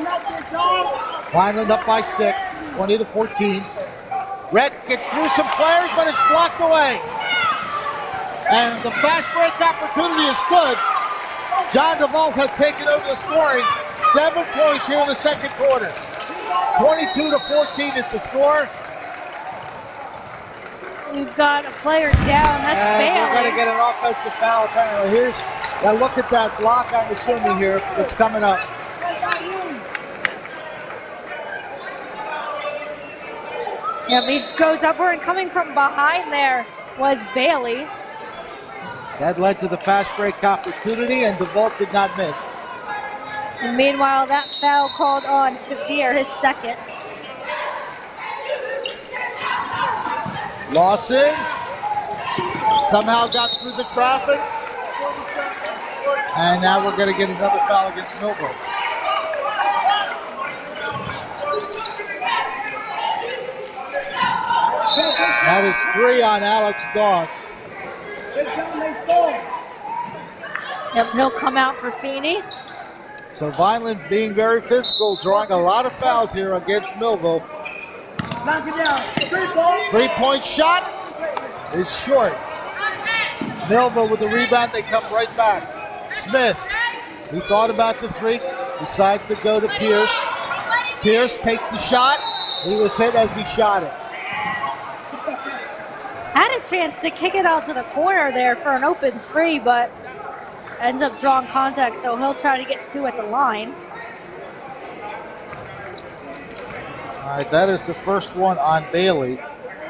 Vineland up by 6, 20-14. Rhett gets through some players, but it's blocked away. And the fast break opportunity is good. John DeVault has taken over the scoring. 7 points here in the second quarter. 22-14 is the score. We've got a player down. That's Bailey. We're going to get an offensive foul apparently. Now look at that block, I'm assuming here, that's coming up. Yeah, he goes upward, and coming from behind there was Bailey. That led to the fast break opportunity, and DeVault did not miss. And meanwhile, that foul called on Shafir, his second. Lawson somehow got through the traffic. And now we're going to get another foul against Millville. That is 3 on Alex Doss. Yep, he'll come out for Feeney. So Vineland being very physical, drawing a lot of fouls here against Millville. Knock it down. 3-point shot is short. Millville with the rebound, they come right back. Smith, he thought about the 3, decides to go to Pierce. Pierce takes the shot. He was hit as he shot it. Had a chance to kick it out to the corner there for an open 3, but ends up drawing contact, so he'll try to get 2 at the line. All right, that is the first one on Bailey.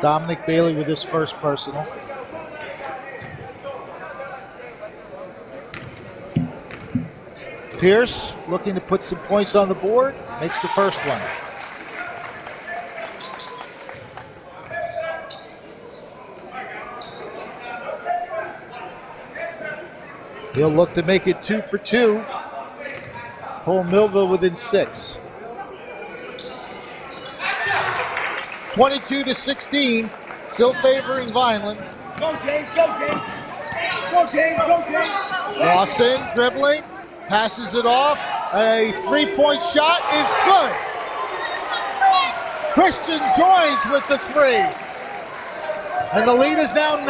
Dominic Bailey with his first personal. Pierce looking to put some points on the board, makes the first one. He'll look to make it 2 for 2. Pull Millville within 6. 22-16, still favoring Vineland. Go, James, go, James. Go, James, go, James. Lawson dribbling, passes it off. A 3-point shot is good. Christian joins with the 3. And the lead is now 9.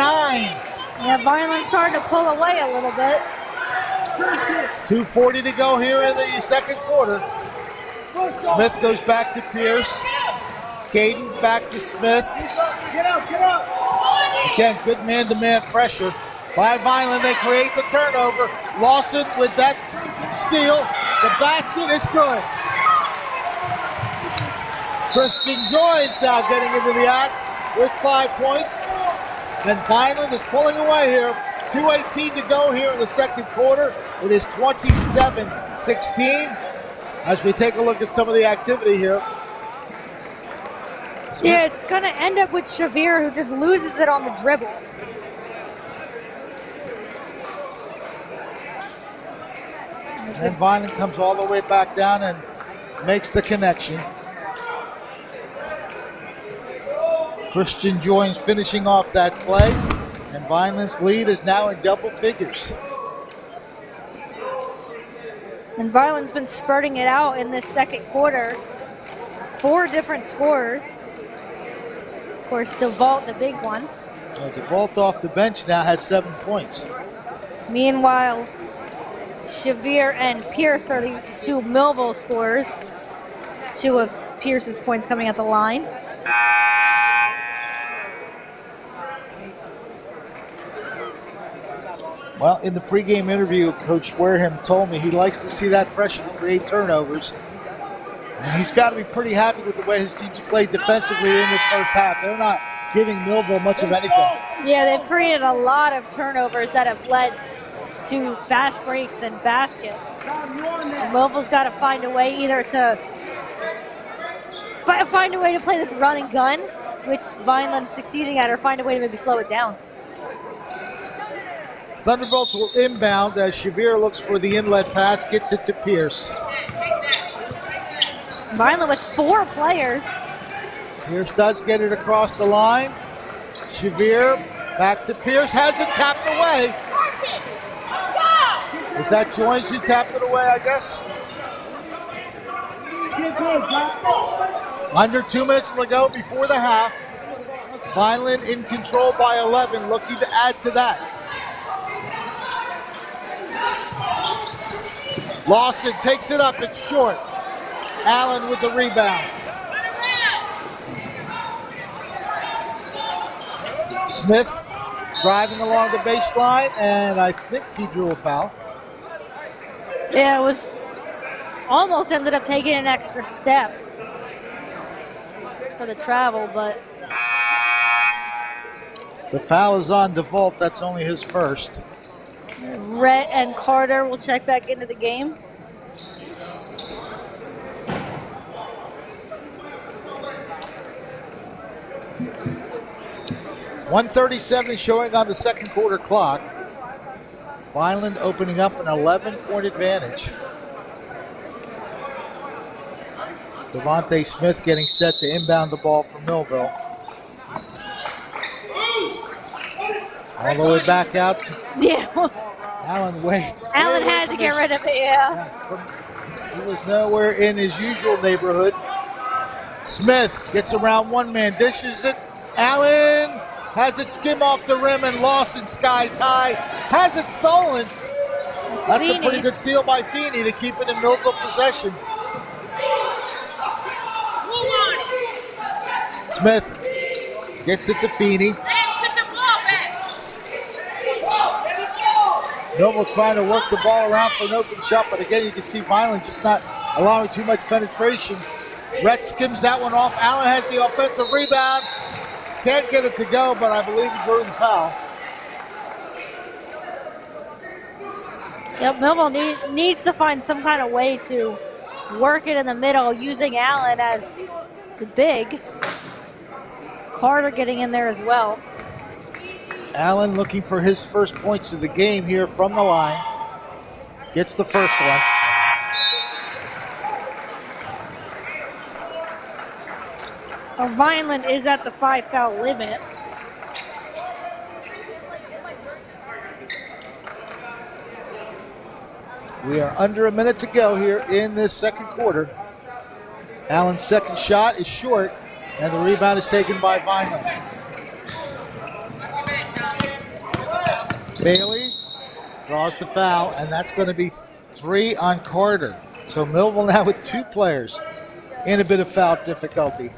Yeah, Vineland's starting to pull away a little bit. 2:40 to go here in the second quarter. Smith goes back to Pierce. Caden back to Smith. Get up, get up. Again, good man-to-man pressure by Vineland. They create the turnover. Lawson with that steal. The basket is good. Christian Joy's now getting into the act with 5 points. And Vineland is pulling away here 2:18 to go here in the second quarter. It is 27-16. As we take a look at some of the activity here. Yeah, it's going to end up with Shavir, who just loses it on the dribble. And Vineland comes all the way back down and makes the connection. Christian joins finishing off that play. And Vineland's lead is now in double figures. And Vineland's been spurting it out in this second quarter. 4 different scorers. Of course, DeVault, the big one. DeVault off the bench now has 7 points. Meanwhile, Shavir and Pierce are the 2 Millville scorers. 2 of Pierce's points coming at the line. Well, in the pregame interview, Coach Wareham told me he likes to see that pressure create turnovers. And he's got to be pretty happy with the way his team's played defensively in this first half. They're not giving Millville much of anything. Yeah, they've created a lot of turnovers that have led to fast breaks and baskets. And Millville's got to find a way either to find a way to play this run and gun, which Vineland's succeeding at, or find a way to maybe slow it down. Thunderbolts will inbound as Shavir looks for the inlet pass, gets it to Pierce. Vineland with 4 players. Pierce does get it across the line. Shavir back to Pierce, has it tapped away. Is that Joins who tapped it away, I guess? Under 2 minutes to go before the half. Vineland in control by 11, looking to add to that. Lawson takes it up, it's short. Allen with the rebound. Smith driving along the baseline, and I think he drew a foul. Yeah, it was almost ended up taking an extra step for the travel, but the foul is on DeVault. That's only his first. Rhett and Carter will check back into the game. .137 showing on the second quarter clock. Vineland opening up an 11-point advantage. Devontae Smith getting set to inbound the ball from Millville. All the way back out to Allen Allen had to get rid of it, yeah. He was nowhere in his usual neighborhood. Smith gets around one man, dishes it. Allen has it skim off the rim, and Lawson skies high. Has it stolen. That's a pretty good steal by Feeney to keep it in Millville possession. Smith gets it to Feeney. Millville trying to work the ball around for an open shot, but again, you can see Vineland just not allowing too much penetration. Rhett skims that one off. Allen has the offensive rebound. Can't get it to go, but I believe he drew the foul. Yep, Millville needs to find some kind of way to work it in the middle, using Allen as the big. Carter getting in there as well. Allen looking for his first points of the game here from the line. Gets the first one. Vineland is at the 5-foul limit. We are under a minute to go here in this second quarter. Allen's second shot is short, and the rebound is taken by Vineland. Bailey draws the foul, and that's going to be 3 on Carter. So Millville now with 2 players in a bit of foul difficulty.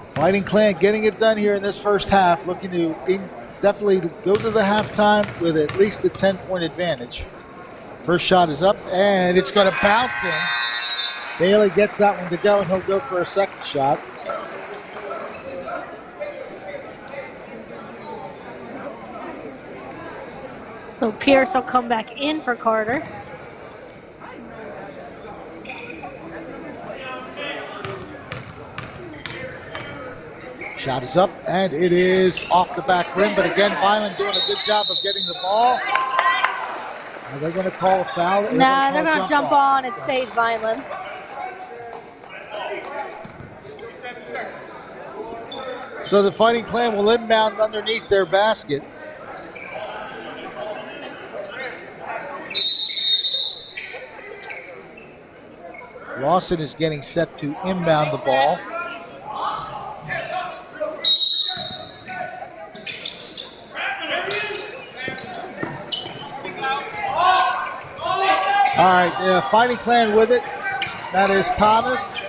Fighting Clan getting it done here in this first half, looking to definitely go to the halftime with at least a 10-point advantage. First shot is up, and it's going to bounce in. Bailey gets that one to go, and he'll go for a second shot. So Pierce will come back in for Carter. Shot is up, and it is off the back rim. But again, Vineland doing a good job of getting the ball. Are they going to call a foul? Nah, they're going to jump on. It stays Vineland. So the Fighting Clan will inbound underneath their basket. Lawson is getting set to inbound the ball. All right, Fighting Clan with it. That is Thomas.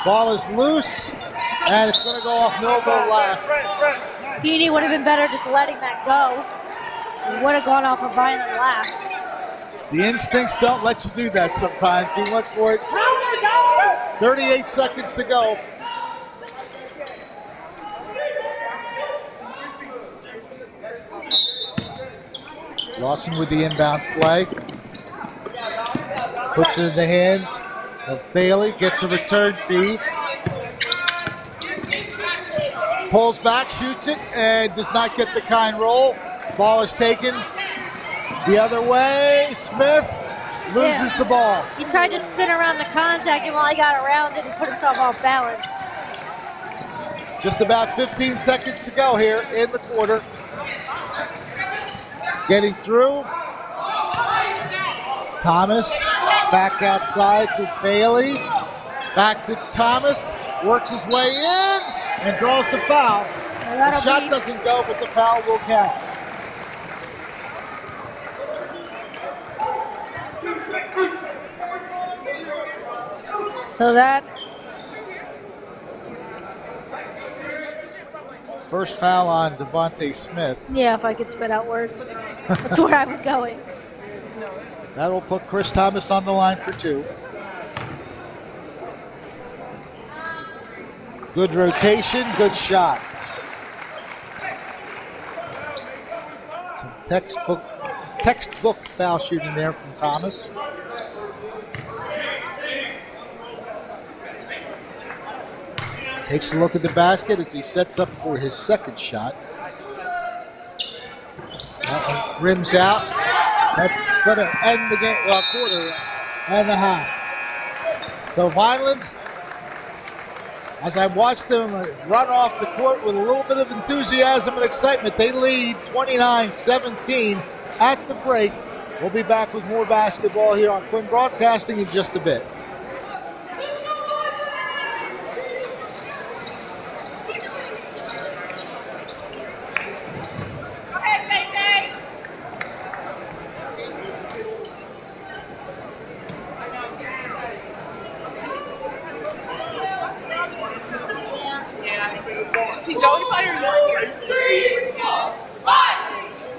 Ball is loose, and it's going to go off Millville last. Feeney would have been better just letting that go. He would have gone off of Vineland last. The instincts don't let you do that sometimes. He went for it. 38 seconds to go. Lawson with the inbounds play. Puts it in the hands of Bailey. Gets a return feed. Pulls back, shoots it, and does not get the kind roll. Ball is taken the other way. Smith loses the ball. He tried to spin around the contact, and while he got around it, he put himself off balance. Just about 15 seconds to go here in the quarter. Getting through. Thomas back outside to Bailey. Back to Thomas. Works his way in and draws the foul. The shot doesn't go, but the foul will count. So that first foul on Devontae Smith. Yeah, if I could spit out words. That's where I was going. That'll put Chris Thomas on the line for two. Good rotation, good shot. Some textbook foul shooting there from Thomas. Takes a look at the basket as he sets up for his second shot. That one rims out. That's going to end the game, well, quarter and a half. So Vineland, as I watched them run off the court with a little bit of enthusiasm and excitement, they lead 29-17 at the break. We'll be back with more basketball here on Quinn Broadcasting in just a bit. See Joey Fire here. 3, 4, 5.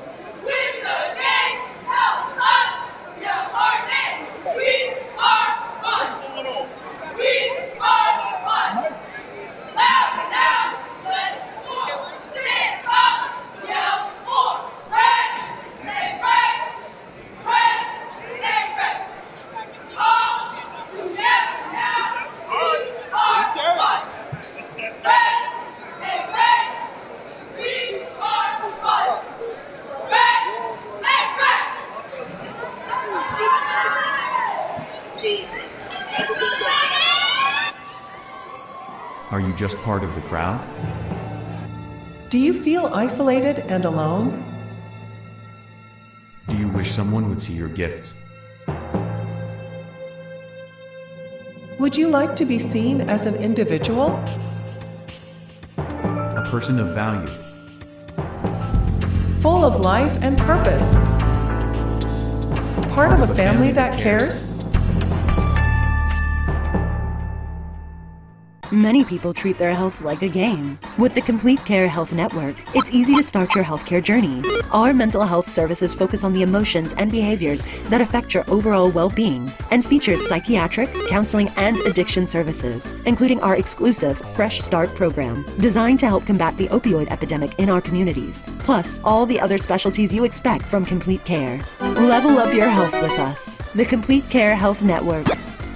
Win the game. Help us. Your partner. We are one. We are one. Loud now. Let's score. Stand up. Yell more. Red. Stay red. Red. Stay red. All together now. We are one. Red. Are you just part of the crowd? Do you feel isolated and alone? Do you wish someone would see your gifts? Would you like to be seen as an individual? A person of value. Full of life and purpose. Part of a family that cares? Many people treat their health like a game. With the Complete Care Health Network, it's easy to start your healthcare journey. Our mental health services focus on the emotions and behaviors that affect your overall well-being and features psychiatric, counseling, and addiction services, including our exclusive Fresh Start program, designed to help combat the opioid epidemic in our communities, plus all the other specialties you expect from Complete Care. Level up your health with us. The Complete Care Health Network.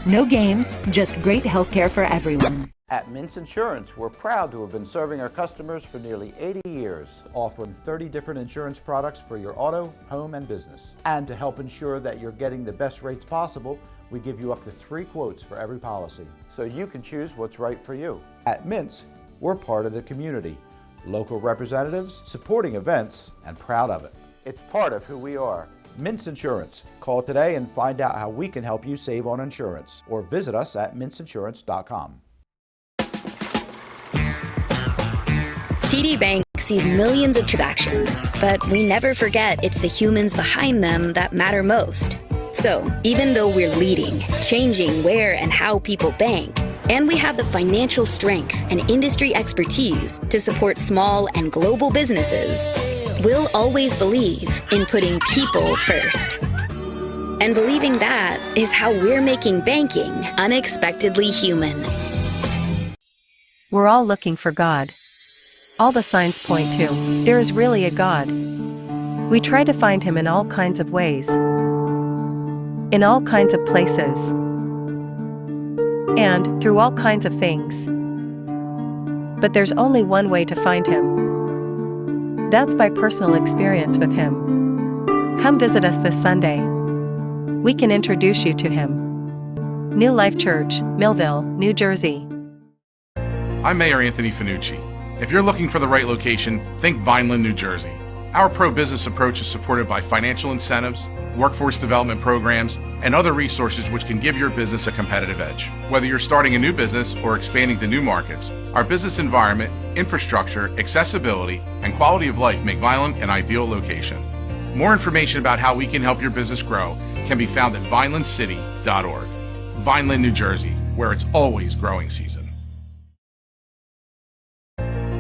No games, just great healthcare for everyone. At Mintz Insurance, we're proud to have been serving our customers for nearly 80 years, offering 30 different insurance products for your auto, home, and business. And to help ensure that you're getting the best rates possible, we give you up to 3 quotes for every policy, so you can choose what's right for you. At Mintz, we're part of the community, local representatives, supporting events, and proud of it. It's part of who we are. Mintz Insurance. Call today and find out how we can help you save on insurance, or visit us at mintzinsurance.com. TD Bank sees millions of transactions, but we never forget it's the humans behind them that matter most. So, even though we're leading, changing where and how people bank, and we have the financial strength and industry expertise to support small and global businesses, we'll always believe in putting people first. And believing that is how we're making banking unexpectedly human. We're all looking for God. All the signs point to, there is really a God. We try to find him in all kinds of ways, in all kinds of places, and through all kinds of things. But there's only one way to find him. That's by personal experience with him. Come visit us this Sunday. We can introduce you to him. New Life Church, Millville, New Jersey. I'm Mayor Anthony Finucci. If you're looking for the right location, think Vineland, New Jersey. Our pro-business approach is supported by financial incentives, workforce development programs, and other resources which can give your business a competitive edge. Whether you're starting a new business or expanding to new markets, our business environment, infrastructure, accessibility, and quality of life make Vineland an ideal location. More information about how we can help your business grow can be found at vinelandcity.org. Vineland, New Jersey, where it's always growing season.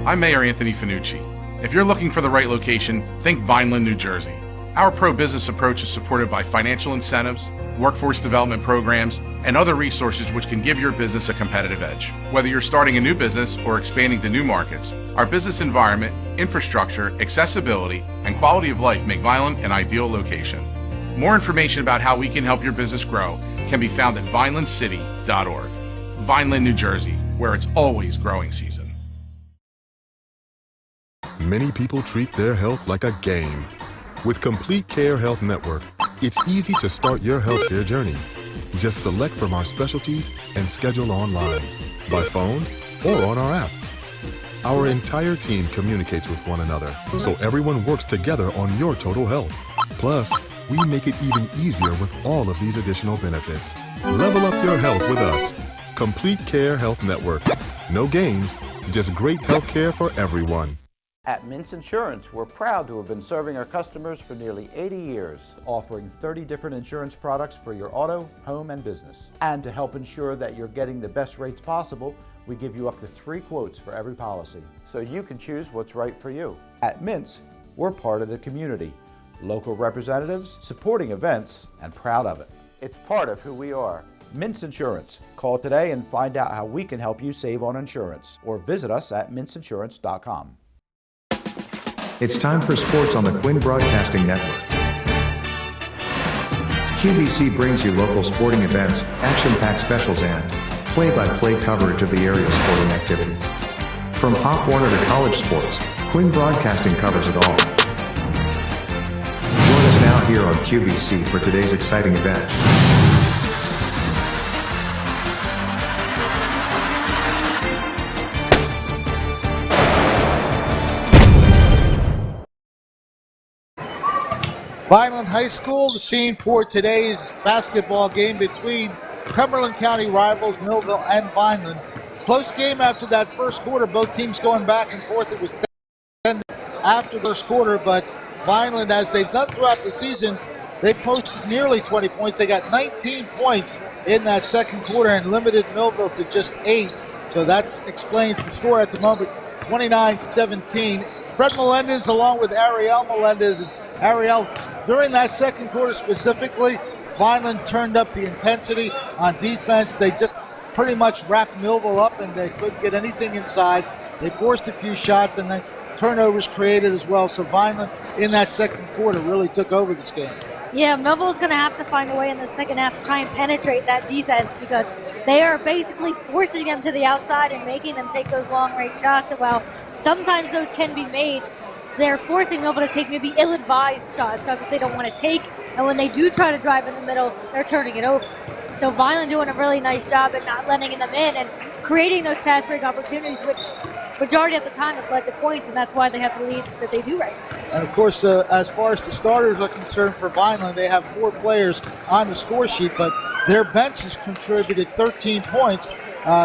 I'm Mayor Anthony Finucci. If you're looking for the right location, think Vineland, New Jersey. Our pro-business approach is supported by financial incentives, workforce development programs, and other resources which can give your business a competitive edge. Whether you're starting a new business or expanding to new markets, our business environment, infrastructure, accessibility, and quality of life make Vineland an ideal location. More information about how we can help your business grow can be found at vinelandcity.org. Vineland, New Jersey, where it's always growing season. Many people treat their health like a game. With Complete Care Health Network, it's easy to start your healthcare journey. Just select from our specialties and schedule online, by phone, or on our app. Our entire team communicates with one another, so everyone works together on your total health. Plus, we make it even easier with all of these additional benefits. Level up your health with us. Complete Care Health Network. No games, just great healthcare for everyone. At Mintz Insurance, we're proud to have been serving our customers for nearly 80 years, offering 30 different insurance products for your auto, home, and business. And to help ensure that you're getting the best rates possible, we give you up to 3 quotes for every policy, so you can choose what's right for you. At Mintz, we're part of the community, local representatives, supporting events, and proud of it. It's part of who we are. Mintz Insurance. Call today and find out how we can help you save on insurance, or visit us at mintzinsurance.com. It's time for sports on the Quinn Broadcasting Network. QVC brings you local sporting events, action-packed specials, and play-by-play coverage of the area sporting activities. From Pop Warner to college sports, Quinn Broadcasting covers it all. Join us now here on QVC for today's exciting event. Vineland High School, the scene for today's basketball game between Cumberland County rivals Millville and Vineland. Close game after that first quarter, both teams going back and forth. It was 10 after the first quarter, but Vineland, as they've done throughout the season, they posted nearly 20 points. They got 19 points in that second quarter and limited Millville to just 8. So that explains the score at the moment, 29-17. Fred Melendez along with Ariel Melendez. And Ariel, during that second quarter specifically, Vineland turned up the intensity on defense. They just pretty much wrapped Millville up and they couldn't get anything inside. They forced a few shots and then turnovers created as well. So Vineland in that second quarter really took over this game. Yeah, Millville's going to have to find a way in the second half to try and penetrate that defense because they are basically forcing them to the outside and making them take those long-range shots. And while sometimes those can be made, they're forcing Millville to take maybe ill-advised shots that they don't want to take. And when they do try to drive in the middle, they're turning it over. So Vineland doing a really nice job at not letting them in and creating those fast break opportunities, which majority of the time have led to points, and that's why they have the lead that they do right now. And of course, as far as the starters are concerned for Vineland, they have 4 players on the score sheet, but their bench has contributed 13 points.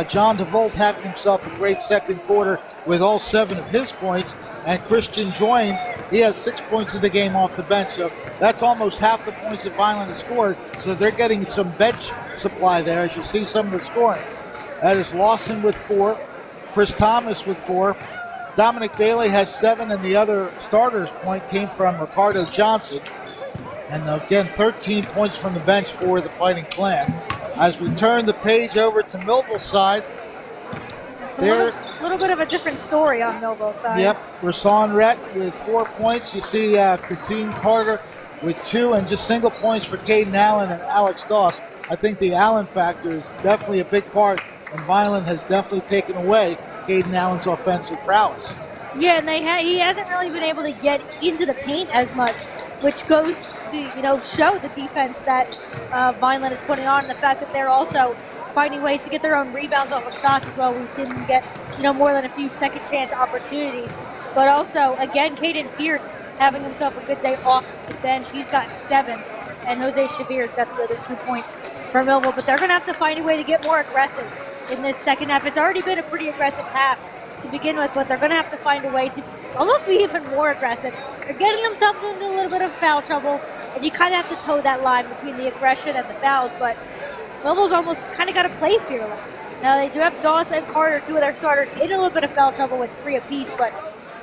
John DeVolt having himself a great second quarter with all 7 of his points, and Christian Joins, he has 6 points of the game off the bench, so that's almost half the points that Vineland has scored, so they're getting some bench supply there as you see some of the scoring. That is Lawson with 4, Chris Thomas with 4, Dominic Bailey has 7, and the other starter's point came from Ricardo Johnson. And again, 13 points from the bench for the Fighting Clan. As we turn the page over to Millville's side, it's a little bit of a different story on Millville's side. Yep, Rasan Rhett with 4 points. You see Kasim Carter with 2, and just single points for Caden Allen and Alex Doss. I think the Allen factor is definitely a big part, and Vineland has definitely taken away Caden Allen's offensive prowess. Yeah, and he hasn't really been able to get into the paint as much, which goes to show the defense that Vineland is putting on, and the fact that they're also finding ways to get their own rebounds off of shots as well. We've seen them get more than a few second chance opportunities, but also again, Caden Pierce having himself a good day off the bench. He's got 7, and Jose Shavir's got the other 2 points for Millville. But they're going to have to find a way to get more aggressive in this second half. It's already been a pretty aggressive half to begin with, but they're going to have to find a way to almost be even more aggressive. They're getting themselves into a little bit of foul trouble, and you kind of have to toe that line between the aggression and the fouls, but Millville's almost kind of got to play fearless. Now, they do have Doss and Carter, 2 of their starters, in a little bit of foul trouble with 3 apiece, but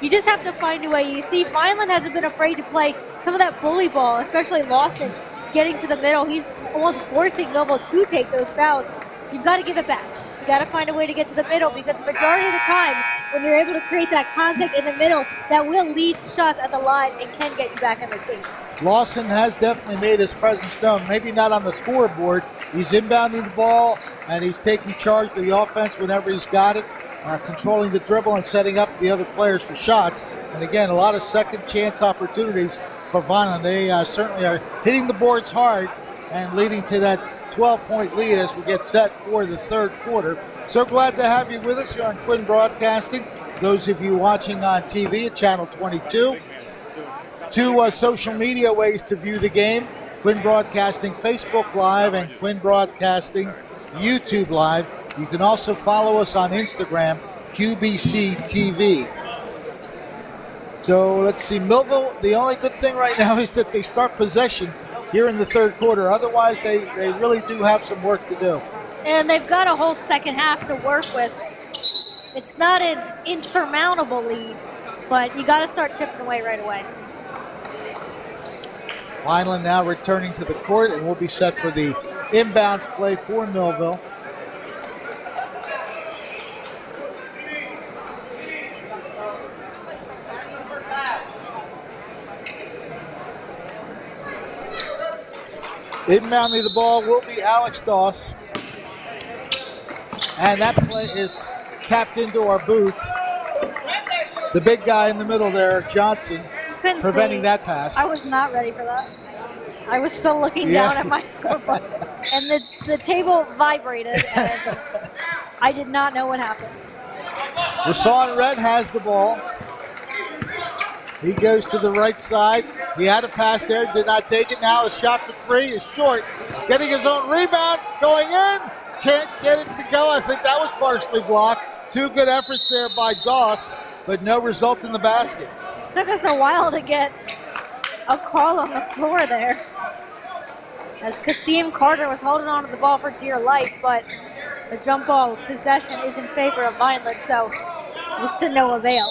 you just have to find a way. You see, Vineland hasn't been afraid to play some of that bully ball, especially Lawson getting to the middle. He's almost forcing Millville to take those fouls. You've got to give it back. You got to find a way to get to the middle, because the majority of the time, when you're able to create that contact in the middle, that will lead to shots at the line and can get you back in this game. Lawson has definitely made his presence known. Maybe not on the scoreboard. He's inbounding the ball, and he's taking charge of the offense whenever he's got it, controlling the dribble and setting up the other players for shots. And again, a lot of second chance opportunities for Vineland. They certainly are hitting the boards hard and leading to that 12-point lead as we get set for the third quarter. So glad to have you with us here on Quinn Broadcasting. Those of you watching on TV at Channel 22. 2 social media ways to view the game: Quinn Broadcasting Facebook Live and Quinn Broadcasting YouTube Live. You can also follow us on Instagram, QBC TV. So let's see, Millville, the only good thing right now is that they start possession here in the third quarter. Otherwise, they really do have some work to do. And they've got a whole second half to work with. It's not an insurmountable lead, but you got to start chipping away right away. Vineland now returning to the court, and we'll be set for the inbounds play for Millville. Inbounding the ball will be Alex Doss. And that play is tapped into our booth. The big guy in the middle there, Johnson, preventing that pass. I was not ready for that. I was still looking down at my scoreboard. And the table vibrated, and I did not know what happened. Rasan Rhett has the ball. He goes to the right side. He had a pass there, did not take it. Now a shot for 3 is short. Getting his own rebound, going in. Can't get it to go. I think that was partially blocked. 2 good efforts there by Doss, but no result in the basket. It took us a while to get a call on the floor there, as Kasim Carter was holding on to the ball for dear life, but the jump ball possession is in favor of Vineland, so it was to no avail.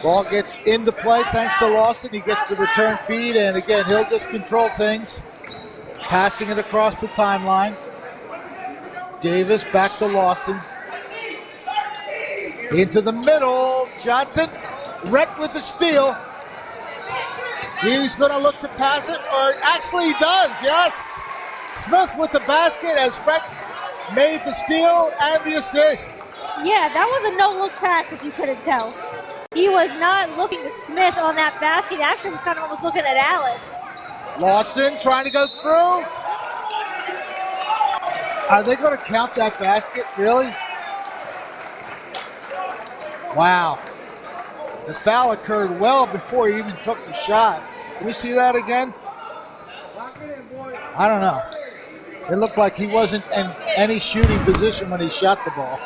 Ball gets into play thanks to Lawson. He gets the return feed, and again, he'll just control things. Passing it across the timeline. Davis back to Lawson. Into the middle. Johnson. Rhett with the steal. He's going to look to pass it, or actually he does, yes. Smith with the basket as Rhett made the steal and the assist. Yeah, that was a no-look pass if you couldn't tell. He was not looking to Smith on that basket. He actually was kind of almost looking at Allen. Lawson trying to go through. Are they going to count that basket? Really? Wow. The foul occurred well before he even took the shot. Can we see that again? I don't know. It looked like he wasn't in any shooting position when he shot the ball,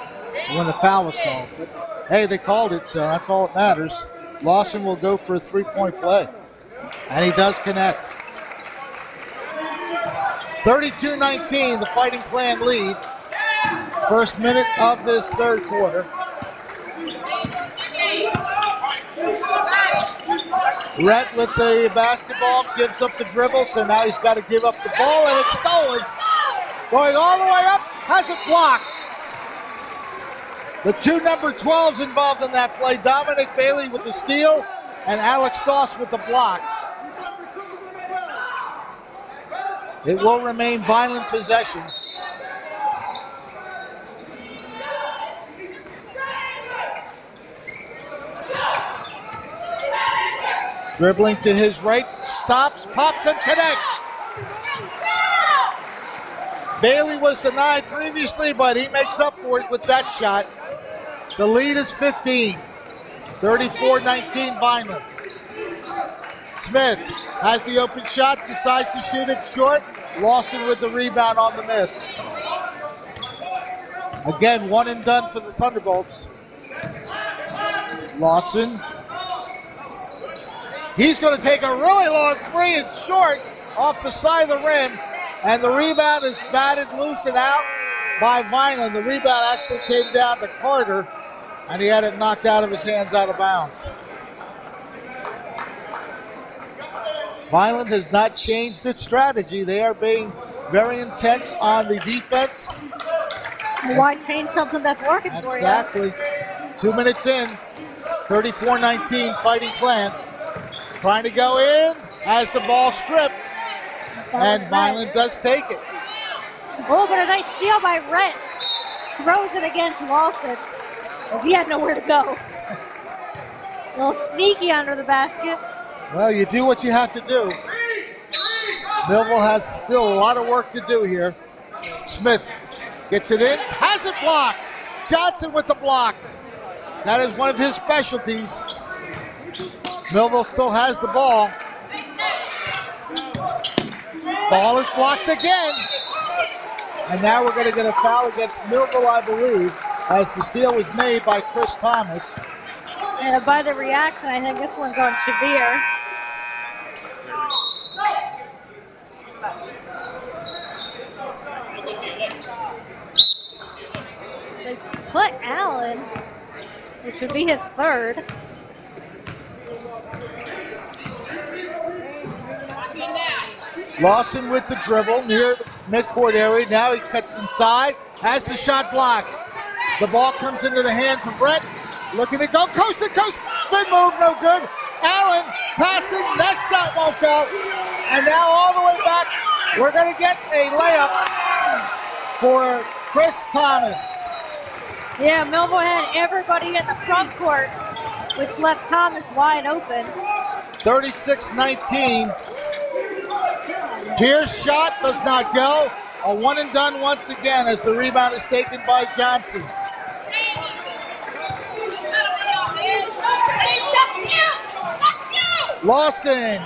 when the foul was called. But hey, they called it, so that's all that matters. Lawson will go for a three-point play. And he does connect. 32-19, the Fighting Clan lead. First minute of this third quarter. Rhett with the basketball gives up the dribble, so now he's got to give up the ball, and it's stolen. Going all the way up, has it blocked. The two number 12s involved in that play, Dominic Bailey with the steal and Alex Doss with the block. It will remain Vineland possession. Dribbling to his right, stops, pops, and connects. Bailey was denied previously, but he makes up for it with that shot. The lead is 15. 34-19 Vineland. Smith has the open shot, decides to shoot it short. Lawson with the rebound on the miss. Again, one and done for the Thunderbolts. Lawson. He's going to take a really long three and short off the side of the rim. And the rebound is batted loose and out by Vineland. The rebound actually came down to Carter, and he had it knocked out of his hands out of bounds. Vineland has not changed its strategy. They are being very intense on the defense. Why change something that's working for you? Exactly. 2 minutes in, 34-19 Fighting Clan. Trying to go in, has the ball stripped, and Vineland does take it. Oh, but a nice steal by Rhett. Throws it against Lawson, as he had nowhere to go. A little sneaky under the basket. Well, you do what you have to do. Millville has still a lot of work to do here. Smith gets it in, has it blocked. Johnson with the block. That is one of his specialties. Millville still has the ball. Ball is blocked again. And now we're going to get a foul against Millville, I believe, as the steal was made by Chris Thomas. And by the reaction, I think this one's on Shavir. They put Allen. It should be his third. Lawson with the dribble near the midcourt area. Now he cuts inside, has the shot blocked. The ball comes into the hands of Brett. Looking to go coast to coast. Spin move, no good. Allen passing, that shot won't go. And now all the way back, we're going to get a layup for Chris Thomas. Yeah, Millville had everybody in the front court, which left Thomas wide open. 36-19. Pierce shot does not go. A one and done once again as the rebound is taken by Johnson. Lawson.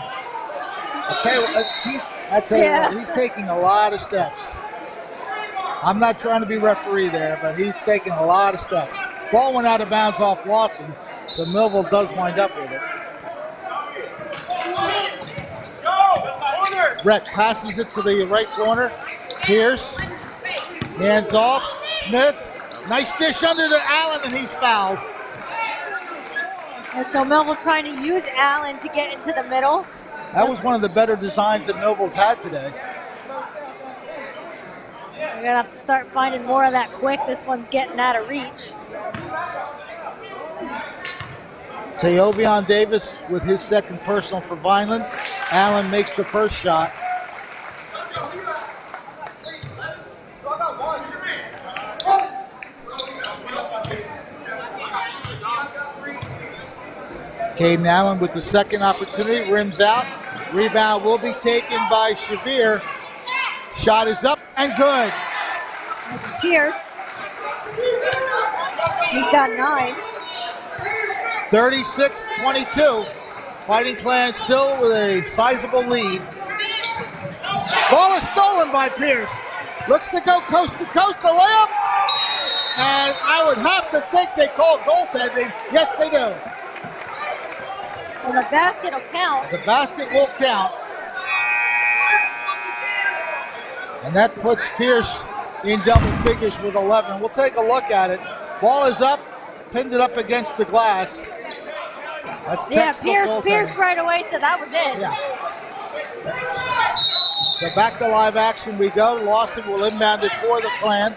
I tell you what, he's taking a lot of steps. I'm not trying to be referee there, but he's taking a lot of steps. Ball went out of bounds off Lawson, so Millville does wind up with it. Brett passes it to the right corner. Pierce Hands off. Smith. Nice dish under to Allen, and he's fouled. And so Millville trying to use Allen to get into the middle. That was one of the better designs that Millville's had today. We're going to have to start finding more of that quick. This one's getting out of reach. Teovion Davis with his second personal for Vineland. Allen makes the first shot. Caden Allen with the second opportunity, rims out. Rebound will be taken by Shavir. Shot is up and good. That's Pierce. He's got 9. 36-22. Fighting Clan still with a sizable lead. Ball is stolen by Pierce. Looks to go coast to coast, the layup. And I would have to think they call goaltending. Yes, they do. Well, the basket will count. The basket will count. And that puts Pierce in double figures with 11. We'll take a look at it. Ball is up, pinned it up against the glass. That's Pierce right away said that was it. Yeah. So back to live action we go. Lawson will inbound it for the Clan.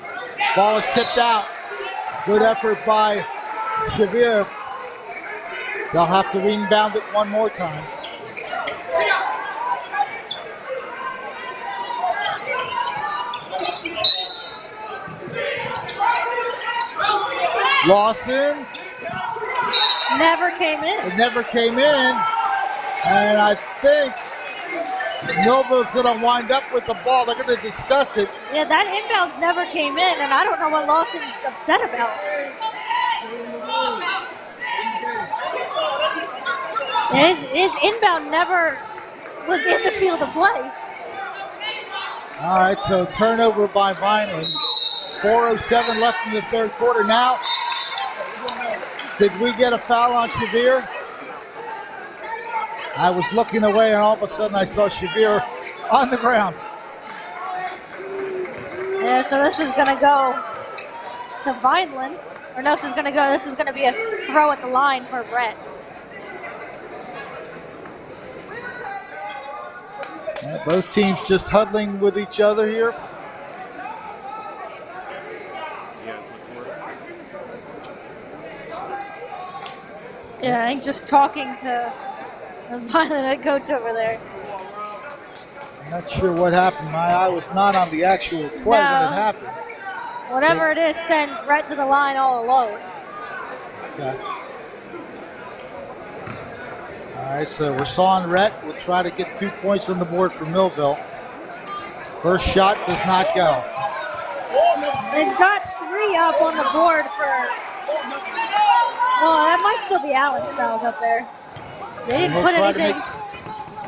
Ball is tipped out. Good effort by Shavir. They'll have to rebound it one more time. Lawson. Never came in. It never came in. And I think Millville's going to wind up with the ball. They're going to discuss it. Yeah, that inbounds never came in, and I don't know what Lawson's upset about. His inbound never was in the field of play. All right, so turnover by Vineland. 4:07 left in the third quarter. Now, did we get a foul on Shavir? I was looking away, and all of a sudden I saw Shavir on the ground. Yeah, so this is going to go to Vineland. Or no, this is going to be a throw at the line for Brett. Yeah, both teams just huddling with each other here. Yeah, I think just talking to the Vineland head coach over there. I'm not sure what happened. My eye was not on the actual play when it happened. Whatever it is sends Rhett to the line all alone. Okay. All right, so Rasan Rhett will try to get 2 points on the board for Millville. First shot does not go. They've got 3 up on the board for... Well, that might still be Allen's fouls up there. They didn't put anything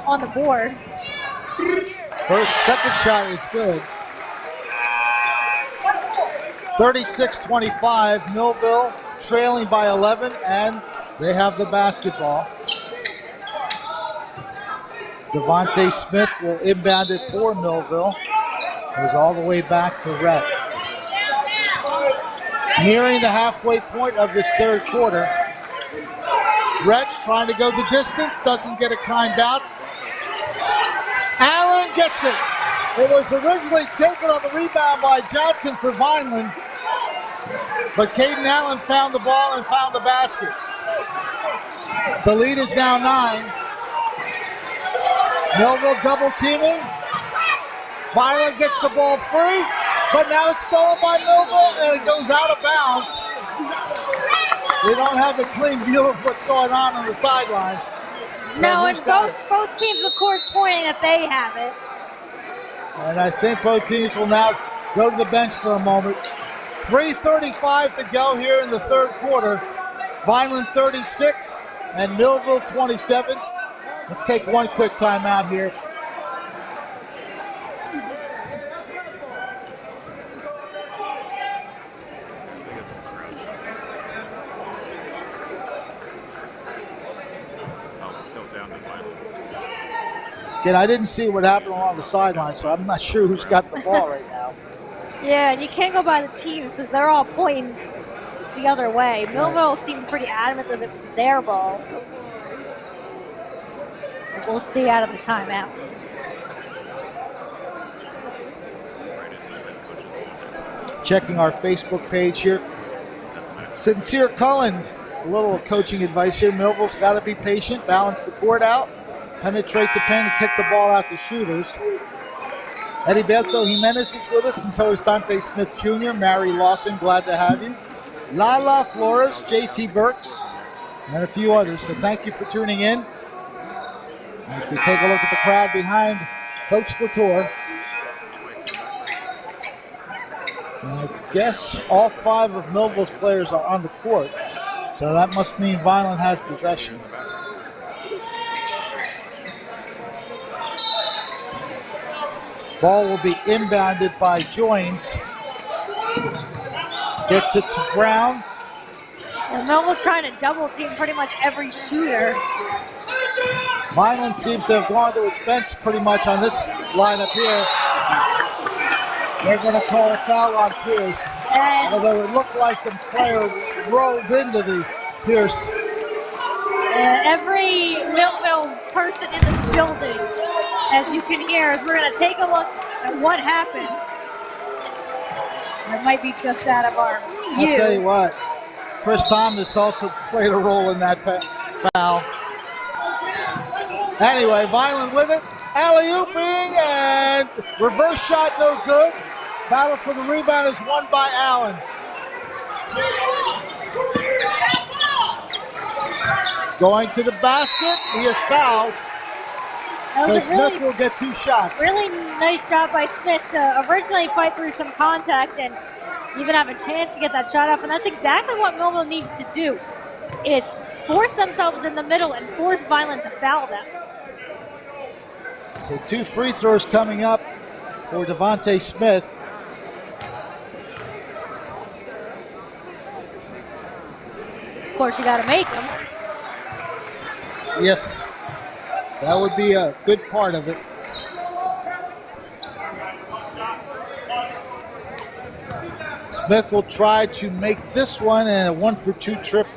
on the board. Second shot is good. 36-25, Millville trailing by 11, and they have the basketball. Devontae Smith will inbound it for Millville. Goes all the way back to Rhett. Nearing the halfway point of this third quarter. Rhett trying to go the distance, doesn't get a kind bounce. Allen gets it. It was originally taken on the rebound by Johnson for Vineland, but Caden Allen found the ball and found the basket. The lead is now 9. Millville double teaming. Vineland gets the ball free, but now it's stolen by Millville and it goes out of bounds. We don't have a clean view of what's going on the sideline. So no, and both teams, of course, pointing that they have it. And I think both teams will now go to the bench for a moment. 3:35 to go here in the third quarter. Vineland 36 and Millville 27. Let's take one quick timeout here. Again, I didn't see what happened along the sideline, so I'm not sure who's got the ball right now. Yeah, and you can't go by the teams because they're all pointing the other way. Millville seemed pretty adamant that it was their ball. But we'll see out of the timeout. Checking our Facebook page here. Sincere Cullen, a little coaching advice here. Millville's got to be patient, balance the court out, penetrate the pin, and kick the ball out to shooters. Heriberto Jimenez is with us, and so is Dante Smith Jr., Mary Lawson, glad to have you. Lala Flores, JT Burks, and a few others. So thank you for tuning in. As we take a look at the crowd behind Coach Latour. And I guess all 5 of Millville's players are on the court, so that must mean Vineland has possession. Ball will be inbounded by Joins. Gets it to Brown. And Millville trying to double team pretty much every shooter. Vineland seems to have gone to its bench pretty much on this lineup here. They're going to call a foul on Pierce. Although it looked like the player rolled into the Pierce. Every Millville person in this building, as you can hear, is we're going to take a look at what happens. It might be just out of our view. I'll tell you what, Chris Thomas also played a role in that foul. Anyway, Vineland with it. Alley-ooping and reverse shot no good. Battle for the rebound is won by Allen. Going to the basket, he is fouled. So Smith will get 2 shots. Really nice job by Smith to originally fight through some contact and even have a chance to get that shot up. And that's exactly what Millville needs to do, is force themselves in the middle and force Vineland to foul them. So 2 free throws coming up for Devontae Smith. Of course, you got to make them. Yes, that would be a good part of it. Smith will try to make this one and a 1-for-2 trip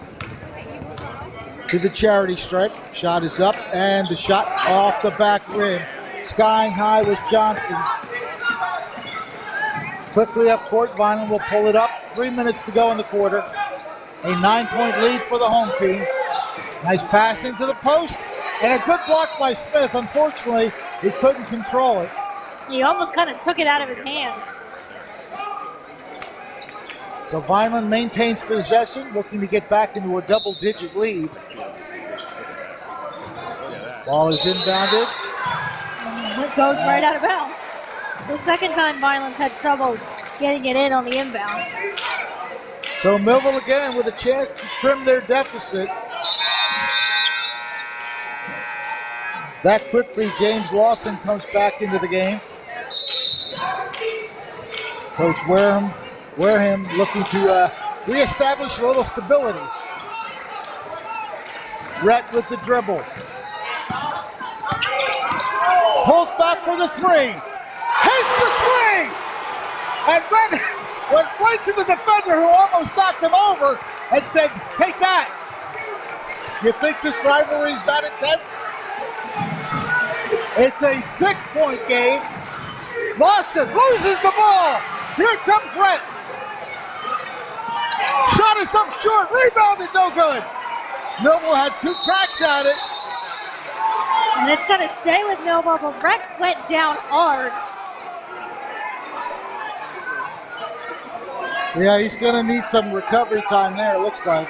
to the charity stripe. Shot is up, and the shot off the back rim. Skying high was Johnson. Quickly up court, Vineland will pull it up. 3 minutes to go in the quarter. A 9-point lead for the home team. Nice pass into the post, and a good block by Smith. Unfortunately, he couldn't control it. He almost kind of took it out of his hands. So Vineland maintains possession, looking to get back into a double-digit lead. Ball is inbounded. It goes right out of bounds. It's the second time Vineland's had trouble getting it in on the inbound. So Millville again with a chance to trim their deficit. That quickly, James Lawson comes back into the game. Coach Wareham looking to reestablish a little stability. Rhett with the dribble. Pulls back for the 3. Hits the 3! And Rhett went right to the defender who almost knocked him over and said, "Take that." You think this rivalry is that intense? It's a 6-point game. Lawson loses the ball. Here comes Rhett. Shot is up short. Rebounded, no good. Millville had 2 cracks at it. And it's going to stay with Millville, but Rhett went down hard. Yeah, he's going to need some recovery time there, it looks like.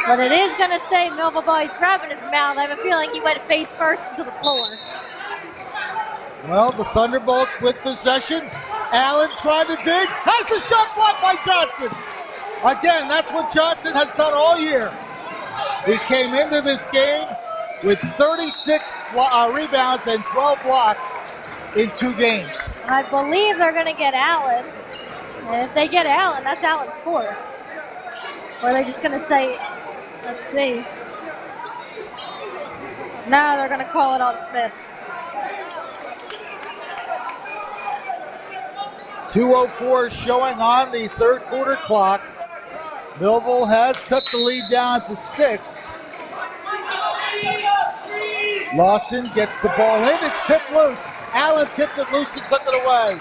But it is going to stay Millville ball. He's grabbing his mouth. I have a feeling he went face first into the floor. Well, the Thunderbolts with possession. Allen trying to dig. Has the shot blocked by Johnson. Again, that's what Johnson has done all year. He came into this game with 36 rebounds and 12 blocks in 2 games. I believe they're going to get Allen. And if they get Allen, that's Allen's 4th. Or are they just going to say, let's see. No, they're going to call it on Smith. 2:04 showing on the third quarter clock. Millville has cut the lead down to 6. Lawson gets the ball in. It's tipped loose. Allen tipped it loose and took it away.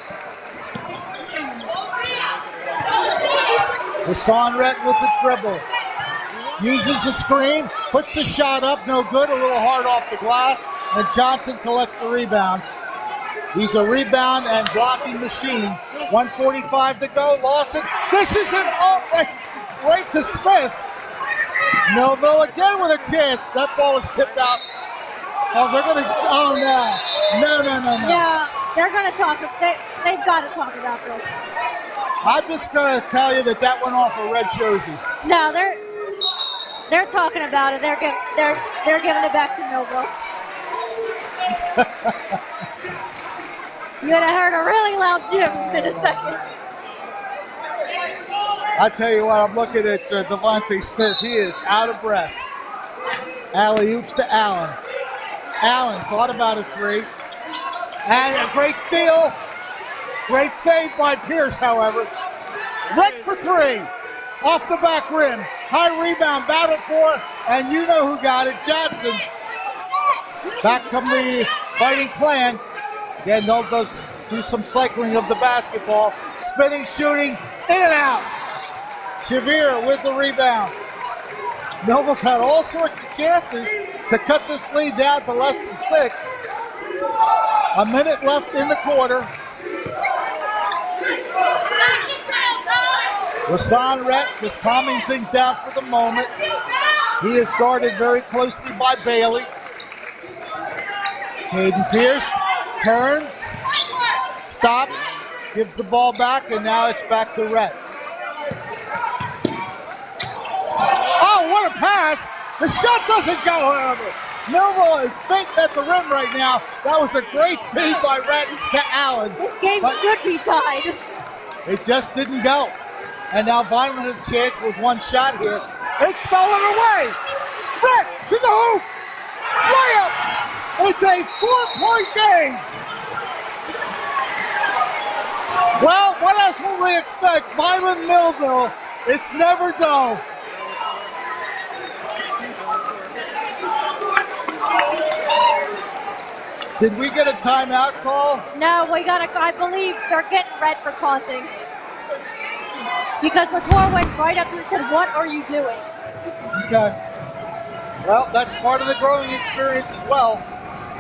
Hassan Rett with the dribble. Uses the screen. Puts the shot up. No good. A little hard off the glass. And Johnson collects the rebound. He's a rebound and blocking machine. 1:45 to go. Lawson. This is an right to Smith. Millville again with a chance. That ball is tipped out. Oh, they're going to. Oh, no. No. Yeah, they're going to talk. They've got to talk about this. I'm just going to tell you that went off a red jersey. No, they're talking about it. They're giving it back to Millville. You'd have heard a really loud Jim in a second. I tell you what, I'm looking at Devontae Smith. He is out of breath. Alley-oops to Allen. Allen thought about a three. And a great steal. Great save by Pierce, however. Rett for three. Off the back rim. High rebound, battle for, and you know who got it, Johnson. Back from the Fighting Clan. Again, they'll just do some cycling of the basketball. Spinning, shooting, in and out. Shavir with the rebound. Millville's had all sorts of chances to cut this lead down to less than 6. A minute left in the quarter. Hassan Rett just calming things down for the moment. He is guarded very closely by Bailey. Caden Pierce turns, stops, gives the ball back, and now it's back to Rett. Oh, what a pass! The shot doesn't go, however. Millville is bent at the rim right now. That was a great feed by Rett to Allen. This game should be tied. It just didn't go. And now Vineland has a chance with one shot here. It's stolen away. Rett to the hoop. Layup. It's a 4-point game. Well, what else would we expect? Vineland Millville. It's never dull. Did we get a timeout call? No, I believe they're getting red for taunting. Because Latour went right up to it and said, "What are you doing?" Okay. Well, that's part of the growing experience as well.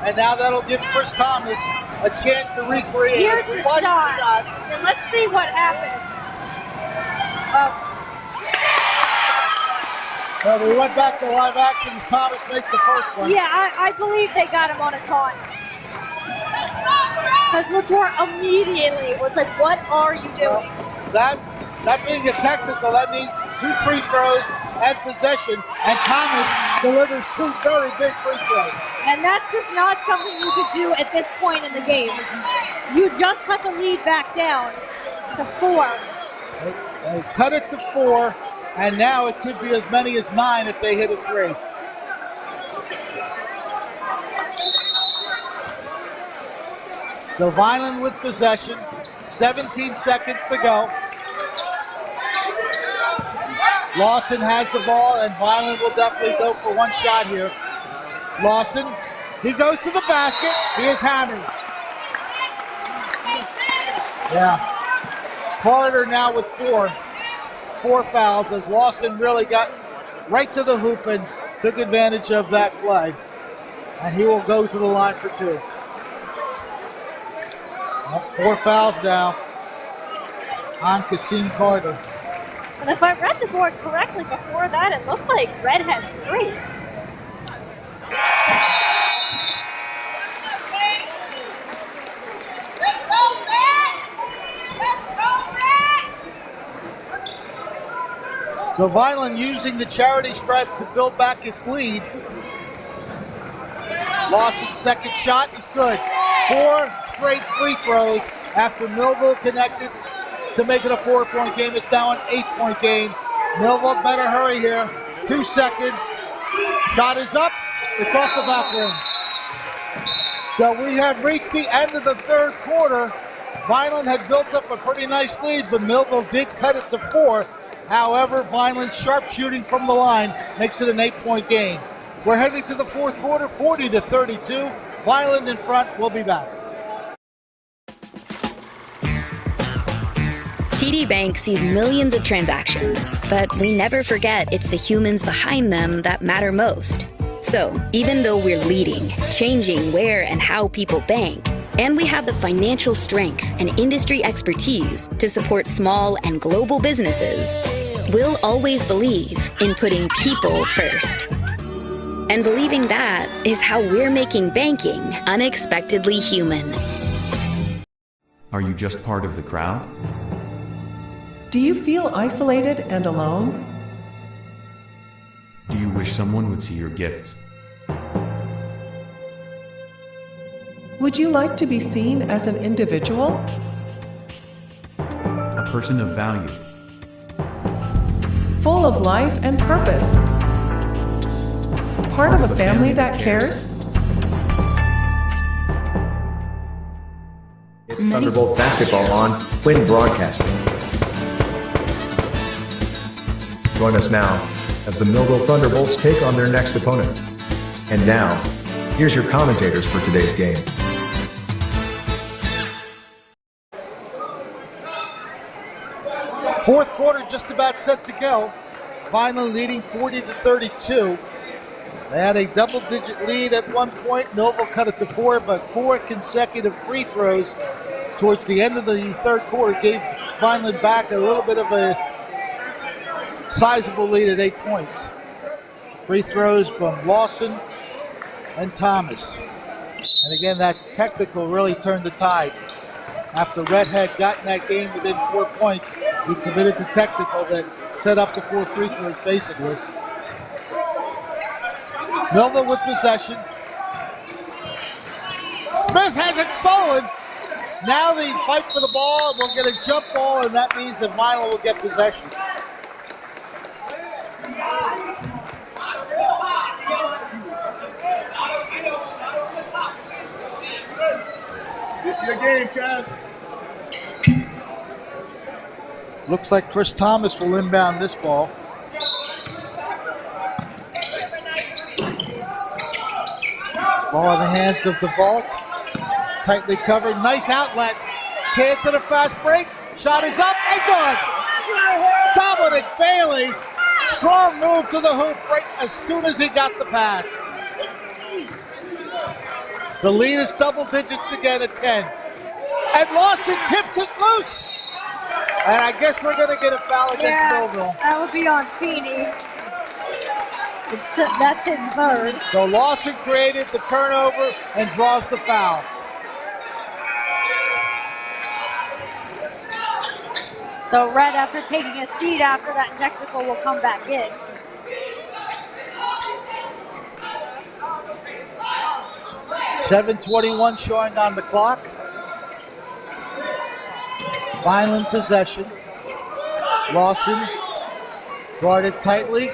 And now that'll give Chris Thomas a chance to recreate. Here's the shot. And let's see what happens. Well, we went back to live action as Thomas makes the first one. Yeah, I believe they got him on a taunt. Because Latour immediately was like, "What are you doing?" That being a technical, that means 2 free throws and possession, and Thomas delivers 2 very big free throws. And that's just not something you could do at this point in the game. You just cut the lead back down to 4. They cut it to 4, and now it could be as many as 9 if they hit a 3. So Vineland with possession, 17 seconds to go. Lawson has the ball, and Vineland will definitely go for one shot here. Lawson, he goes to the basket. He is hammered. Yeah. Carter now with 4 fouls, as Lawson really got right to the hoop and took advantage of that play. And he will go to the line for 2. 4 fouls now on Kasim Carter. And if I read the board correctly before that, it looked like Red has 3. So Vineland using the charity stripe to build back its lead. Lawson's second shot is good. 4 straight free throws after Millville connected to make it a 4-point game. It's now an 8-point game. Millville better hurry here. 2 seconds. Shot is up. It's off the back rim. So we have reached the end of the third quarter. Vineland had built up a pretty nice lead, but Millville did cut it to 4. However, Vineland's sharp shooting from the line makes it an 8-point game. We're heading to the fourth quarter, 40-32. Vineland in front. We'll be back. TD Bank sees millions of transactions, but we never forget it's the humans behind them that matter most. So, even though we're leading, changing where and how people bank, and we have the financial strength and industry expertise to support small and global businesses, we'll always believe in putting people first. And believing that is how we're making banking unexpectedly human. Are you just part of the crowd? Do you feel isolated and alone? Do you wish someone would see your gifts? Would you like to be seen as an individual? A person of value. Full of life and purpose. Part of a family that cares? It's Thunderbolt basketball on Quinn Broadcasting. Join us now as the Millville Thunderbolts take on their next opponent. And now, here's your commentators for today's game. Fourth quarter just about set to go. Vineland leading 40-32. They had a double-digit lead at one point. Millville cut it to 4, but 4 consecutive free throws towards the end of the third quarter gave Vineland back a little bit of a sizable lead at 8 points. Free throws from Lawson and Thomas. And again, that technical really turned the tide. After Red had gotten that game within 4 points, he committed the technical that set up the 4 free throws, basically. Millville with possession. Smith has it stolen. Now the fight for the ball. We'll get a jump ball, and that means that Vineland will get possession. This is your game, Cass. Looks like Chris Thomas will inbound this ball. Ball in the hands of DeVault. Tightly covered. Nice outlet. Chance at a fast break. Shot is up and good. Dominic Bailey. Strong move to the hoop right as soon as he got the pass. The lead is double digits again at 10. And Lawson tips it loose. And I guess we're going to get a foul against Millville. That would be on Feeney. That's his third. So Lawson created the turnover and draws the foul. So Red, after taking a seat after that technical, will come back in. .7:21 showing on the clock. Vineland possession. Lawson guarded tightly.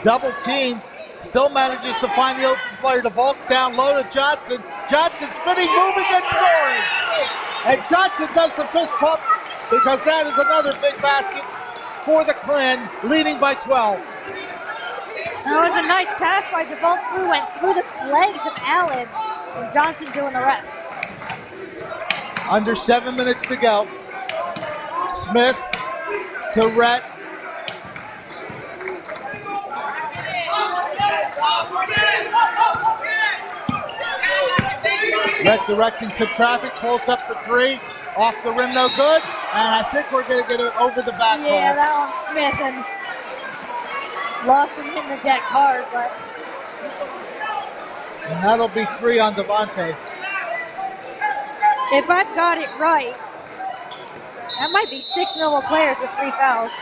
Double teamed. Still manages to find the open player. DeVault down low to Johnson. Johnson spinning, moving, and scoring. And Johnson does the fist pump because that is another big basket for the Clan, leading by 12. That was a nice pass by DeVault went through the legs of Allen, and Johnson doing the rest. Under 7 minutes to go. Smith to Rhett. Rhett directing some traffic, pulls up for 3. Off the rim, no good. And I think we're going to get it over the backboard. Yeah, that one's Smith, and Lawson hitting the deck hard, but. And that'll be 3 on Devontae. If I've got it right, that might be 6 Millville players with 3 fouls.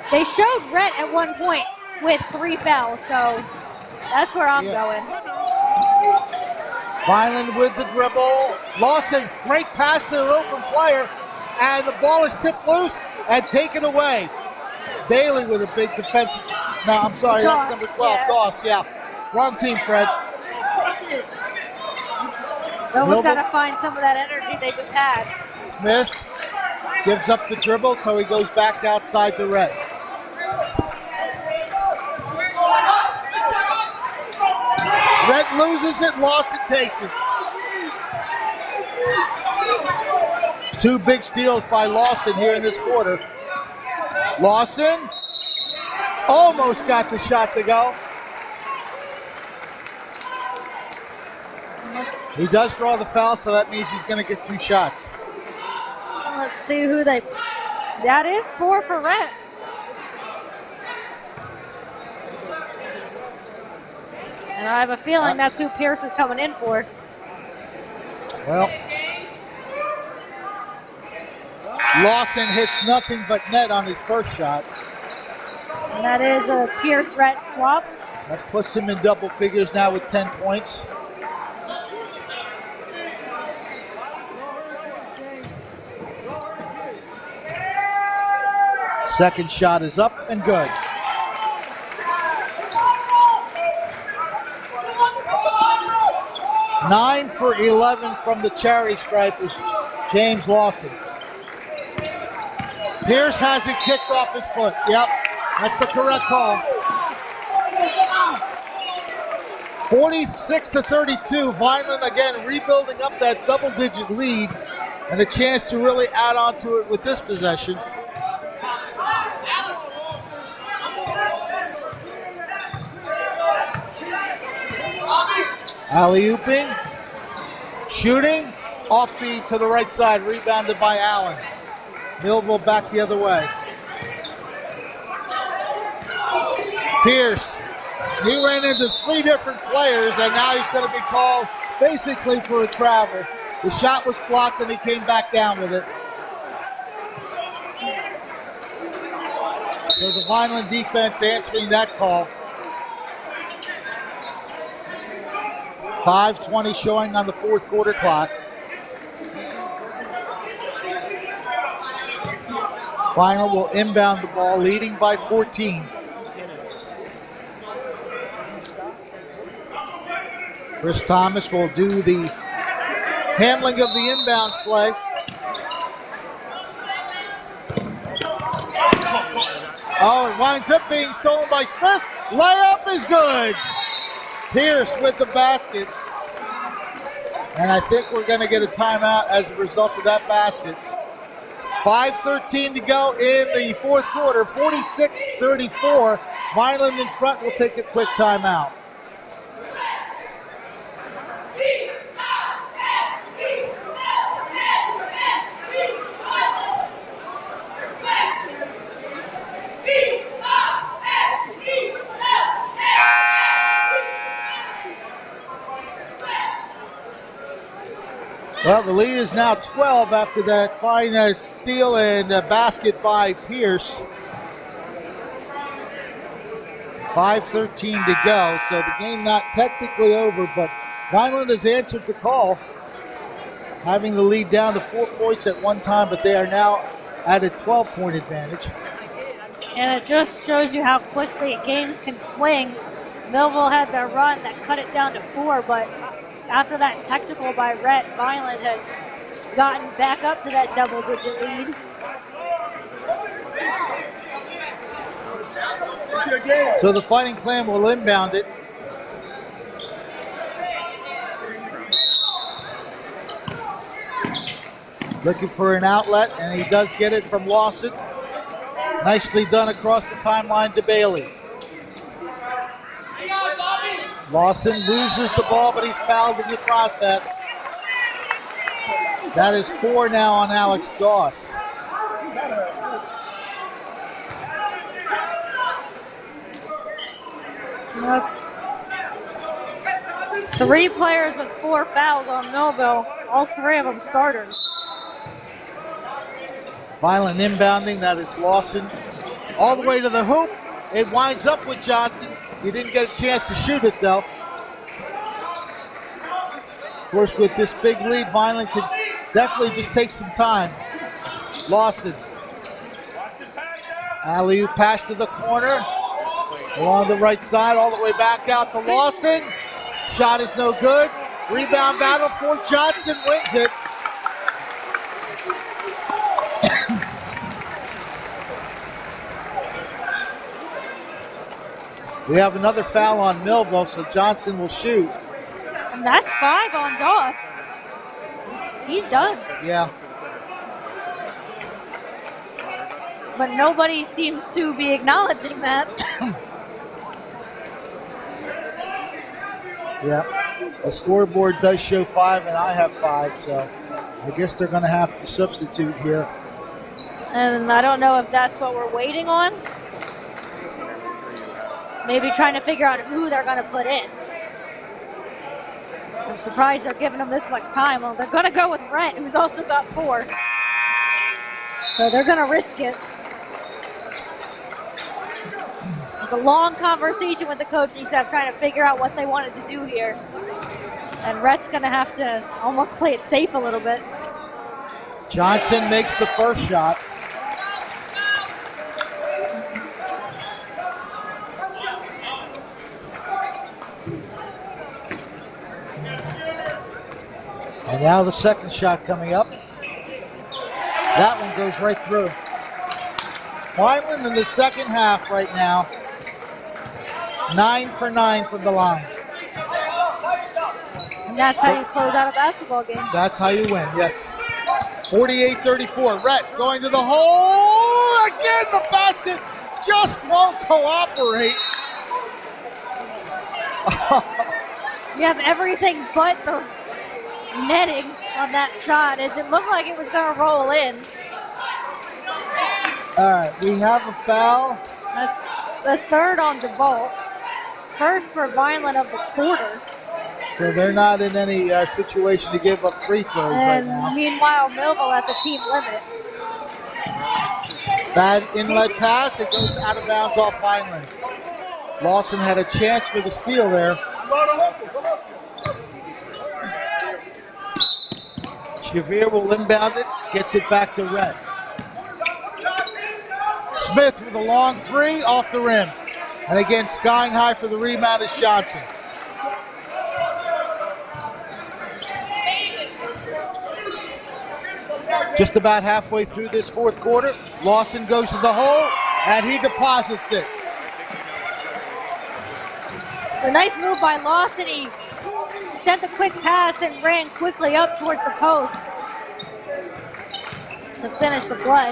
They showed Rhett at one point with 3 fouls, so that's where I'm going. Vineland with the dribble. Lawson, great pass to an open player, and the ball is tipped loose and taken away. Bailey with a big defense. No, I'm sorry, Doss, that's number 12. yeah. Doss, yeah. Wrong team, Fred. Millville's got to find some of that energy they just had. Smith gives up the dribble, so he goes back outside to Rhett. Rhett loses it, Lawson takes it. 2 big steals by Lawson here in this quarter. Lawson almost got the shot to go. He does draw the foul, so that means he's going to get 2 shots. Let's see who they... That is 4 for Rhett. And I have a feeling that's who Pierce is coming in for. Well, Lawson hits nothing but net on his first shot. And that is a Pierce-Rhett swap. That puts him in double figures now with 10 points. Second shot is up and good. Nine for 11 from the charity stripe is James Lawson. Pierce has it kicked off his foot. Yep, that's the correct call. 46-32. Vineland again rebuilding up that double-digit lead and a chance to really add on to it with this possession. Alley-ooping, shooting, to the right side, rebounded by Allen. Millville back the other way. Pierce, he ran into 3 different players, and now he's going to be called basically for a travel. The shot was blocked, and he came back down with it. So the Vineland defense answering that call. 5:20 showing on the 4th quarter clock. Vineland will inbound the ball, leading by 14. Chris Thomas will do the handling of the inbounds play. Oh, it winds up being stolen by Smith. Layup is good. Pierce with the basket. And I think we're going to get a timeout as a result of that basket. 5:13 to go in the 4th quarter. 46-34. Vineland in front will take a quick timeout. Well, the lead is now 12 after that fine steal and basket by Pierce. 5:13 to go, so the game not technically over, but Vineland has answered the call, having the lead down to 4 points at one time, but they are now at a 12-point advantage. And it just shows you how quickly games can swing. Millville had their run that cut it down to 4, but after that technical by Rhett, Vineland has gotten back up to that double-digit lead. So the Fighting Clan will inbound it. Looking for an outlet, and he does get it from Lawson. Nicely done across the timeline to Bailey. Lawson loses the ball, but he's fouled in the process. That is 4 now on Alex Doss. That's 3 players with 4 fouls on Millville, all 3 of them starters. Vineland inbounding, that is Lawson. All the way to the hoop. It winds up with Johnson. He didn't get a chance to shoot it, though. Of course, with this big lead, Vineland could definitely just take some time. Lawson. Alley-oop pass to the corner. Along the right side, all the way back out to Lawson. Shot is no good. Rebound battle for Johnson, wins it. We have another foul on Millville, so Johnson will shoot. And that's 5 on Doss. He's done. Yeah. But nobody seems to be acknowledging that. Yeah. The scoreboard does show 5, and I have 5, so I guess they're going to have to substitute here. And I don't know if that's what we're waiting on. Maybe trying to figure out who they're going to put in. I'm surprised they're giving them this much time. Well, they're going to go with Rhett, who's also got 4. So they're going to risk it. It was a long conversation with the coaching staff trying to figure out what they wanted to do here. And Rhett's going to have to almost play it safe a little bit. Johnson makes the first shot. And now the second shot coming up. That one goes right through. Vineland in the second half right now. 9 for 9 from the line. And that's how you close out a basketball game. That's how you win, yes. 48-34. Rhett going to the hole. Again, the basket just won't cooperate. You have everything but the netting on that shot, as it looked like it was going to roll in. All right, we have a foul. That's the third on DeVault. First for Vineland of the quarter. So they're not in any situation to give up free throws right now. Meanwhile, Millville at the team limit. Bad inlet pass. It goes out of bounds off Vineland. Lawson had a chance for the steal there. Shavir will inbound it, gets it back to Rhett. Smith with a long 3 off the rim. And again, skying high for the rebound is Johnson. Just about halfway through this fourth quarter, Lawson goes to the hole, and he deposits it. A nice move by Lawson. He sent the quick pass and ran quickly up towards the post to finish the play.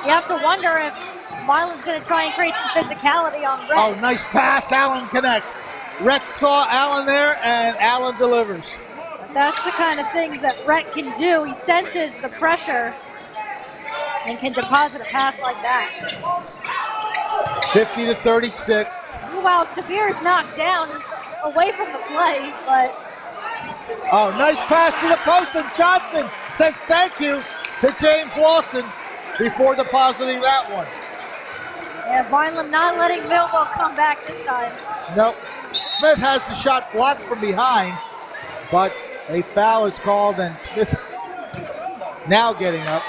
You have to wonder if Vineland's going to try and create some physicality on Rhett. Oh, nice pass. Allen connects. Rhett saw Allen there, and Allen delivers. That's the kind of things that Rhett can do. He senses the pressure and can deposit a pass like that. 50-36. Meanwhile, Shavir's knocked down away from the play, but... Oh, nice pass to the post, and Johnson says thank you to James Lawson before depositing that one. Yeah, Vineland not letting Millville come back this time. Nope. Smith has the shot blocked from behind, but a foul is called, and Smith now getting up.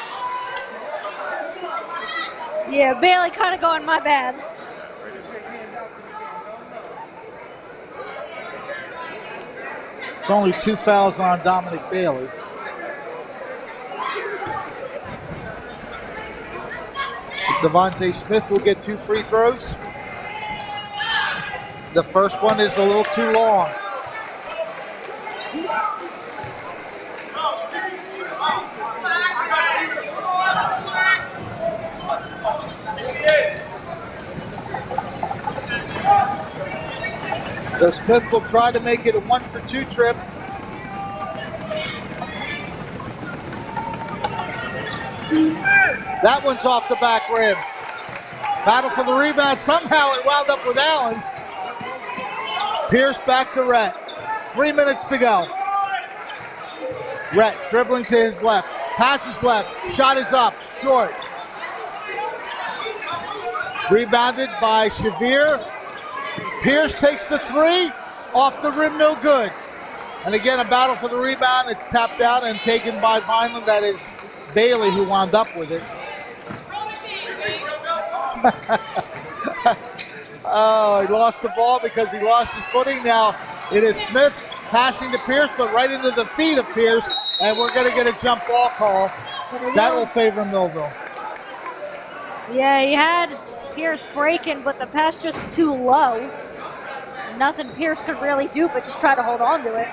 Yeah, Bailey kind of going, my bad. It's only 2 fouls on Dominic Bailey. Devontae Smith will get 2 free throws. The first one is a little too long. So Smith will try to make it a 1-for-2 trip. That one's off the back rim. Battle for the rebound. Somehow it wound up with Allen. Pierce back to Rhett. 3 minutes to go. Rhett dribbling to his left. Passes left. Shot is up. Short. Rebounded by Shavir. Pierce takes the 3. Off the rim, no good. And again, a battle for the rebound. It's tapped out and taken by Vineland. That is Bailey who wound up with it. Oh, he lost the ball because he lost his footing. Now it is Smith passing to Pierce, but right into the feet of Pierce, and we're going to get a jump ball call. That will favor Millville. Yeah, he had Pierce breaking, but the pass just too low. Nothing Pierce could really do but just try to hold on to it.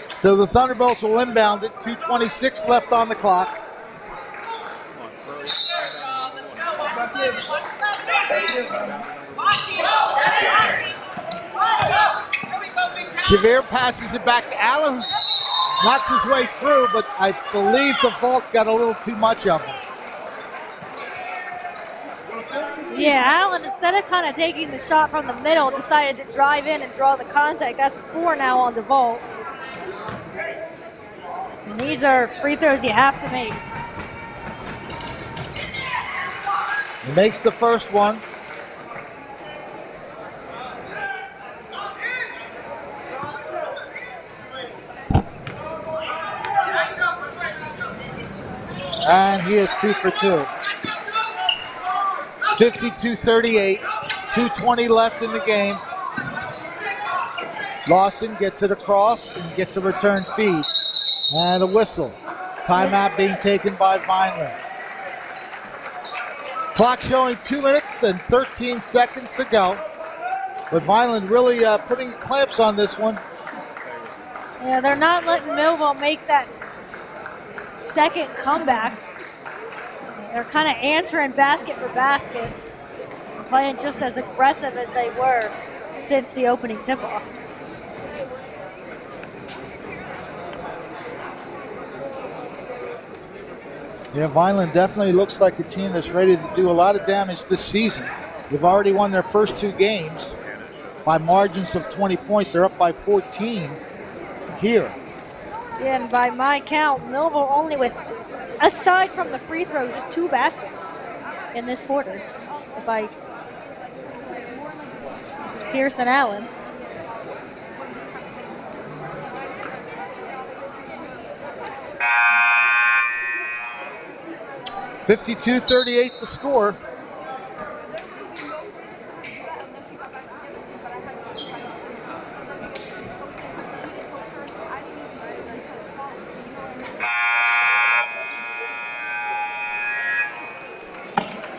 So the Thunderbolts will inbound it. 2:26 left on the clock. Xavier passes it back to Allen. Knocks his way through, but I believe the vault got a little too much of him. Yeah, Allen, instead of kind of taking the shot from the middle, decided to drive in and draw the contact. That's 4 now on the vault. And these are free throws you have to make. He makes the first one. And he is 2 for 2. 52-38, 2:20 left in the game. Lawson gets it across and gets a return feed. And a whistle. Timeout being taken by Vineland. Clock showing 2 minutes and 13 seconds to go. But Vineland really putting clamps on this one. Yeah, they're not letting Millville make that second comeback. They're kind of answering basket for basket, playing just as aggressive as they were since the opening tip-off. Yeah, Vineland definitely looks like a team that's ready to do a lot of damage this season. They've already won their first 2 games by margins of 20 points. They're up by 14 here. Yeah, and by my count, Millville only with, aside from the free throw, just 2 baskets in this quarter. If I Pierce and Allen. (52-38) the score.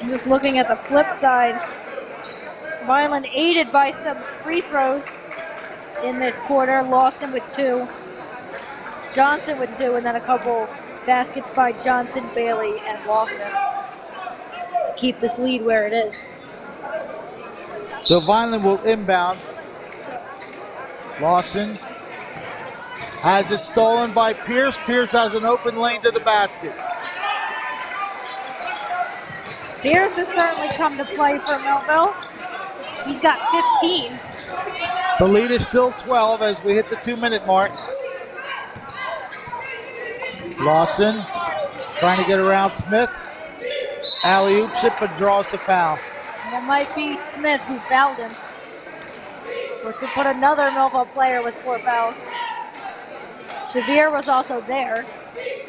I'm just looking at the flip side. Vineland aided by some free throws in this quarter. Lawson with 2, Johnson with 2, and then a couple baskets by Johnson, Bailey, and Lawson to keep this lead where it is. So Vineland will inbound. Lawson has it stolen by Pierce. Pierce has an open lane to the basket. Pierce has certainly come to play for Millville. He's got 15. The lead is still 12 as we hit the 2-minute mark. Lawson trying to get around Smith. Alley-oops it, but draws the foul. And it might be Smith who fouled him, which would put another Millville player with 4 fouls. Xavier was also there,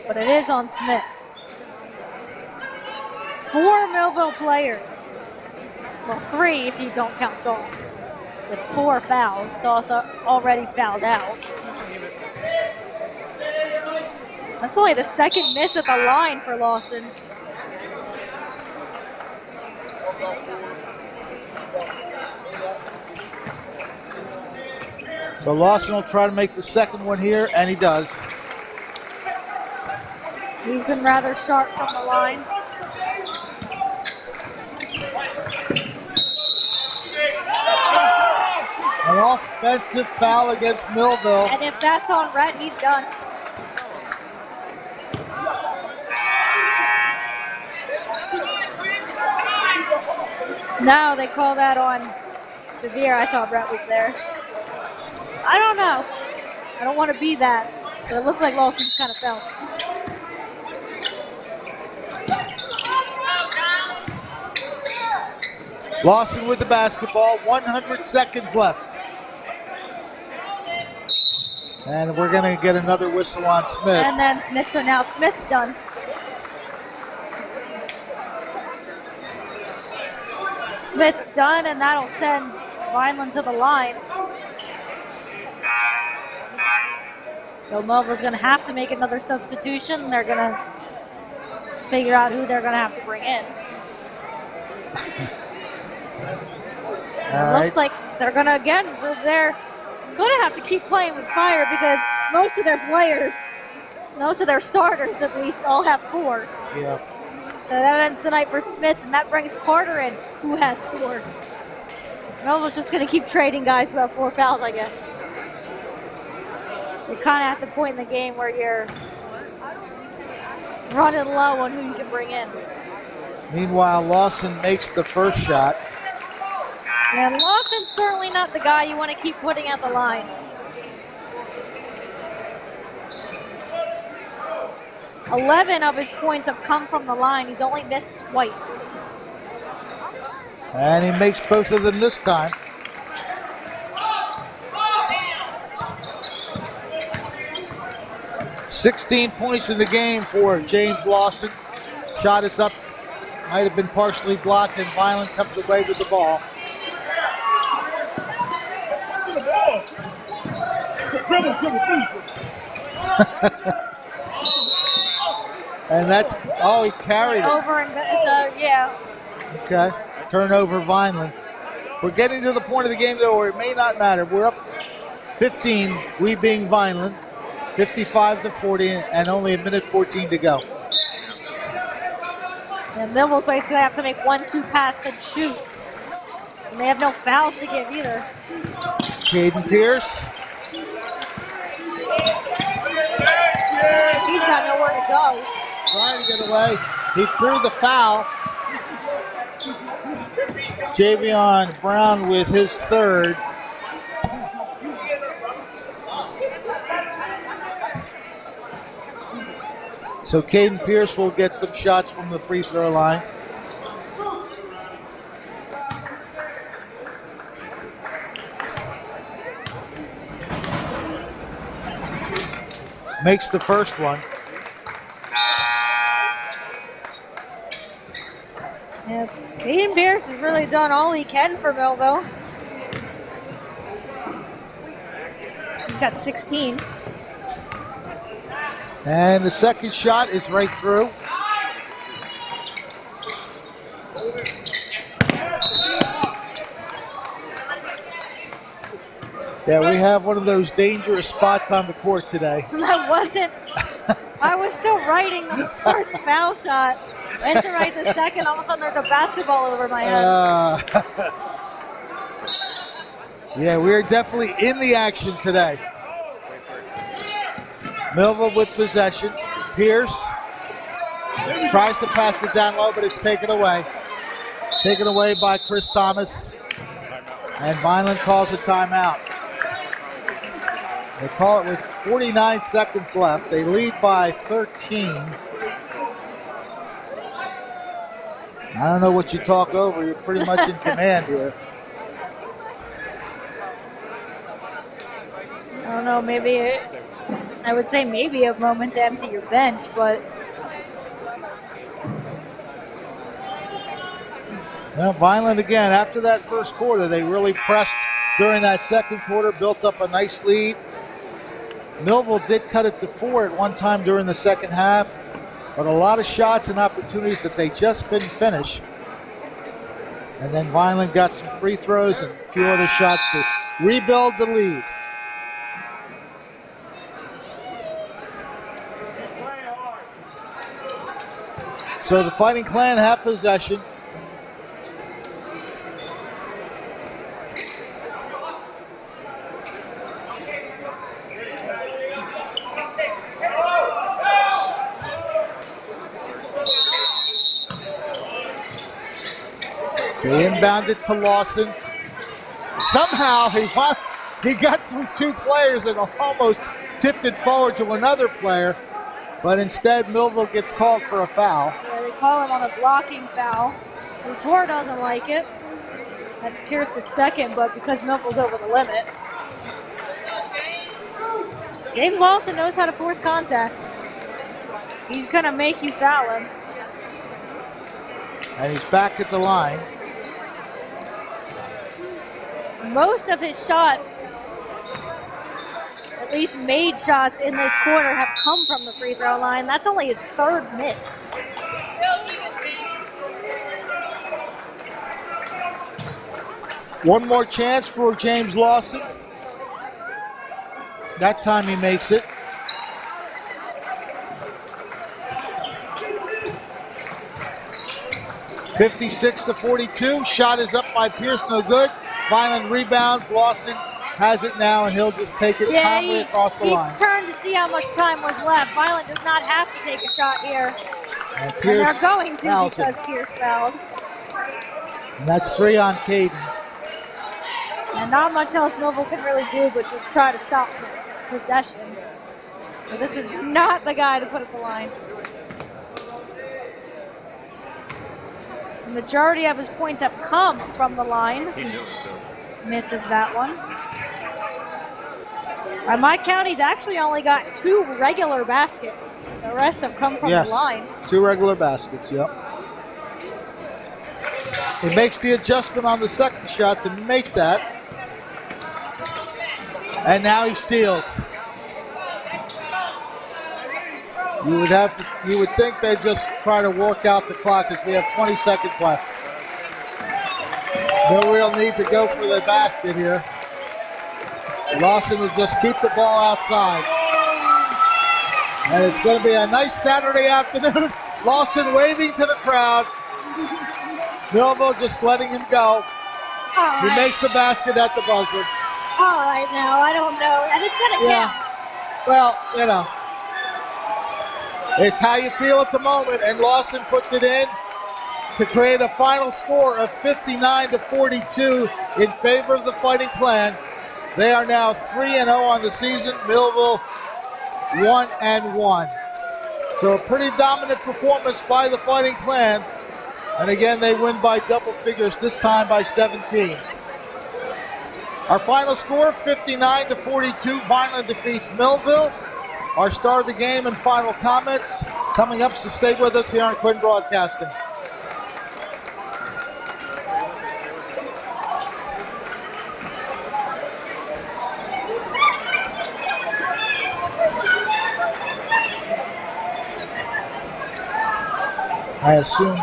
but it is on Smith. 4 Millville players. Well, 3 if you don't count Doss. With 4 fouls. Doss already fouled out. That's only the second miss at the line for Lawson. So Lawson will try to make the second one here, and he does. He's been rather sharp from the line. An offensive foul against Millville. And if that's on Rhett, he's done. No, they call that on Xavier. I thought Rhett was there. I don't know. I don't want to be that, but it looks like Lawson just kind of fell. Lawson with the basketball, 100 seconds left. And we're going to get another whistle on Smith. And then, so now Smith's done. Smith's done, and that'll send Vineland to the line. So Millville's going to have to make another substitution. They're going to figure out who they're going to have to bring in. Looks like they're going to, they're going to have to keep playing with fire because most of their players, most of their starters at least, all have 4. Yeah. So that ends tonight for Smith, and that brings Carter in, who has 4. Millville's just going to keep trading guys who have 4 fouls, I guess. You're kind of at the point in the game where you're running low on who you can bring in. Meanwhile, Lawson makes the first shot. And Lawson's certainly not the guy you want to keep putting at the line. 11 of his points have come from the line. He's only missed twice. And he makes both of them this time. $16 points in the game for James Lawson. Shot is up. Might have been partially blocked, and Vineland comes away with the ball. And that's, he carried it. Over and so, yeah. Okay, turnover Vineland. We're getting to the point of the game, though, where it may not matter. We're up 15, we being Vineland, 55-40, and only a minute 14 to go. And Millville's basically going to have to make 1-2 pass and shoot. And they have no fouls to give either. Caden Pierce. He's got nowhere to go. Trying to get away. He threw the foul. Javion Brown with his 3rd. So Caden Pierce will get some shots from the free throw line. Makes the first one. Yeah, Caden Pierce has really done all he can for Millville. He's got 16. And the second shot is right through. Yeah, we have one of those dangerous spots on the court today. That wasn't. I was still writing the first foul shot. Went to write the second. All of a sudden, there's a basketball over my head. Yeah, we're definitely in the action today. Millville with possession. Pierce tries to pass it down low, but it's taken away. Taken away by Chris Thomas. And Vineland calls a timeout. They call it with 49 seconds left. They lead by 13. I don't know what you talk over. You're pretty much in command here. I don't know, I would say maybe a moment to empty your bench, but. Well, Vineland again, after that first quarter, they really pressed during that second quarter, built up a nice lead. Millville did cut it to 4 at one time during the second half, but a lot of shots and opportunities that they just couldn't finish. And then Vineland got some free throws and a few other shots to rebuild the lead. So the Fighting Clan have possession. They inbound it to Lawson. Somehow he got through 2 players and almost tipped it forward to another player, but instead Millville gets called for a foul. Yeah, they call him on a blocking foul. Latour doesn't like it. That's Pierce's second, but because Millville's over the limit. James Lawson knows how to force contact. He's going to make you foul him. And he's back at the line. Most of his shots, at least made shots in this quarter, have come from the free throw line. That's only his 3rd miss. One more chance for James Lawson. That time he makes it. (56-42). Shot is up by Pierce, no good. Vineland rebounds. Lawson has it now, and he'll just take it calmly across the line. He turned to see how much time was left. Vineland does not have to take a shot here. And they're going to because Pierce fouled. And that's 3 on Caden. And not much else Millville can really do but just try to stop possession. But this is not the guy to put at the line. The majority of his points have come from the line. He misses that one. By my count, he's actually only got 2 regular baskets. The rest have come from the line. 2 regular baskets, yep. He makes the adjustment on the second shot to make that. And now he steals. You would think they'd just try to work out the clock as we have 20 seconds left. No real need to go for the basket here. Lawson will just keep the ball outside. And it's going to be a nice Saturday afternoon. Lawson waving to the crowd. Millville just letting him go. He makes the basket at the buzzer. All right now, I don't know. And it's going to count. Well, you know. It's how you feel at the moment, and Lawson puts it in to create a final score of 59-42 in favor of the Fighting Clan. They are now 3-0 on the season. Millville 1-1. So a pretty dominant performance by the Fighting Clan. And again, they win by double figures, this time by 17. Our final score, 59-42. Vineland defeats Millville. Our star of the game and final comments coming up, so stay with us here on Quinn Broadcasting. I assume.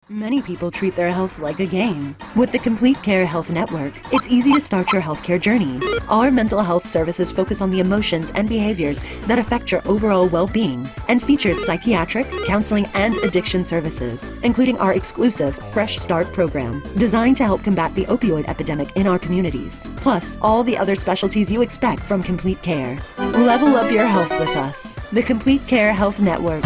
Many people treat their health like a game. With the Complete Care Health Network, it's easy to start your healthcare journey. Our mental health services focus on the emotions and behaviors that affect your overall well-being and features psychiatric, counseling, and addiction services, including our exclusive Fresh Start program, designed to help combat the opioid epidemic in our communities, plus all the other specialties you expect from Complete Care. Level up your health with us. The Complete Care Health Network.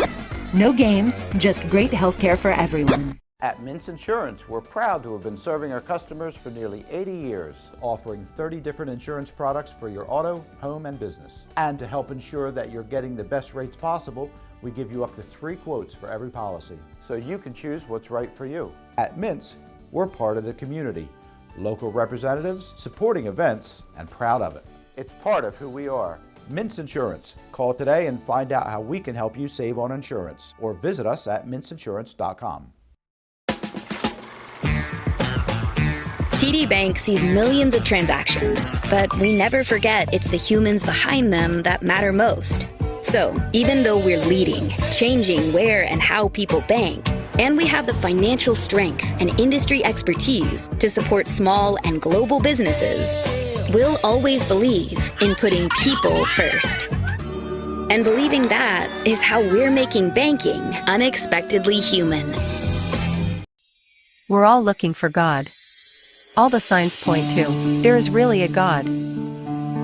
No games, just great healthcare for everyone. At Mintz Insurance, we're proud to have been serving our customers for nearly 80 years, offering 30 different insurance products for your auto, home, and business. And to help ensure that you're getting the best rates possible, we give you up to 3 quotes for every policy, so you can choose what's right for you. At Mintz, we're part of the community, local representatives, supporting events, and proud of it. It's part of who we are. Mintz Insurance. Call today and find out how we can help you save on insurance, or visit us at mintzinsurance.com. TD Bank sees millions of transactions, but we never forget it's the humans behind them that matter most. So, even though we're leading, changing where and how people bank, and we have the financial strength and industry expertise to support small and global businesses, we'll always believe in putting people first. And believing that is how we're making banking unexpectedly human. We're all looking for God. All the signs point to, there is really a God.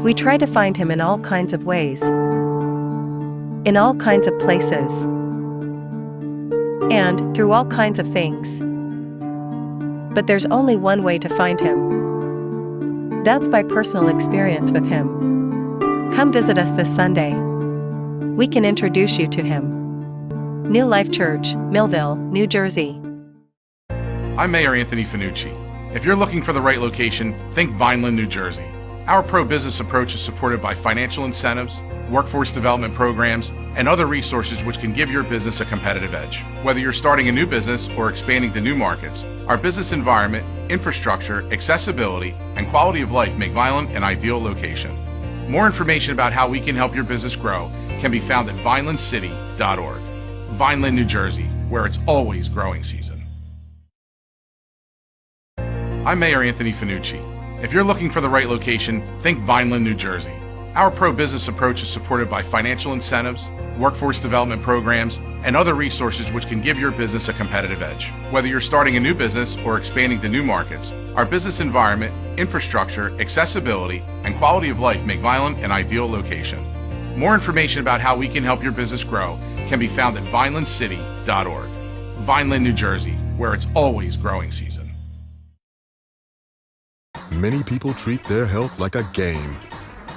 We try to find him in all kinds of ways, in all kinds of places, and through all kinds of things. But there's only one way to find him. That's by personal experience with him. Come visit us this Sunday. We can introduce you to him. New Life Church, Millville, New Jersey. I'm Mayor Anthony Finucci. If you're looking for the right location, think Vineland, New Jersey. Our pro-business approach is supported by financial incentives, workforce development programs, and other resources which can give your business a competitive edge. Whether you're starting a new business or expanding to new markets, our business environment, infrastructure, accessibility, and quality of life make Vineland an ideal location. More information about how we can help your business grow can be found at vinelandcity.org. Vineland, New Jersey, where it's always growing season. I'm Mayor Anthony Finucci. If you're looking for the right location, think Vineland, New Jersey. Our pro-business approach is supported by financial incentives, workforce development programs, and other resources which can give your business a competitive edge. Whether you're starting a new business or expanding to new markets, our business environment, infrastructure, accessibility, and quality of life make Vineland an ideal location. More information about how we can help your business grow can be found at vinelandcity.org. Vineland, New Jersey, where it's always growing season. Many people treat their health like a game.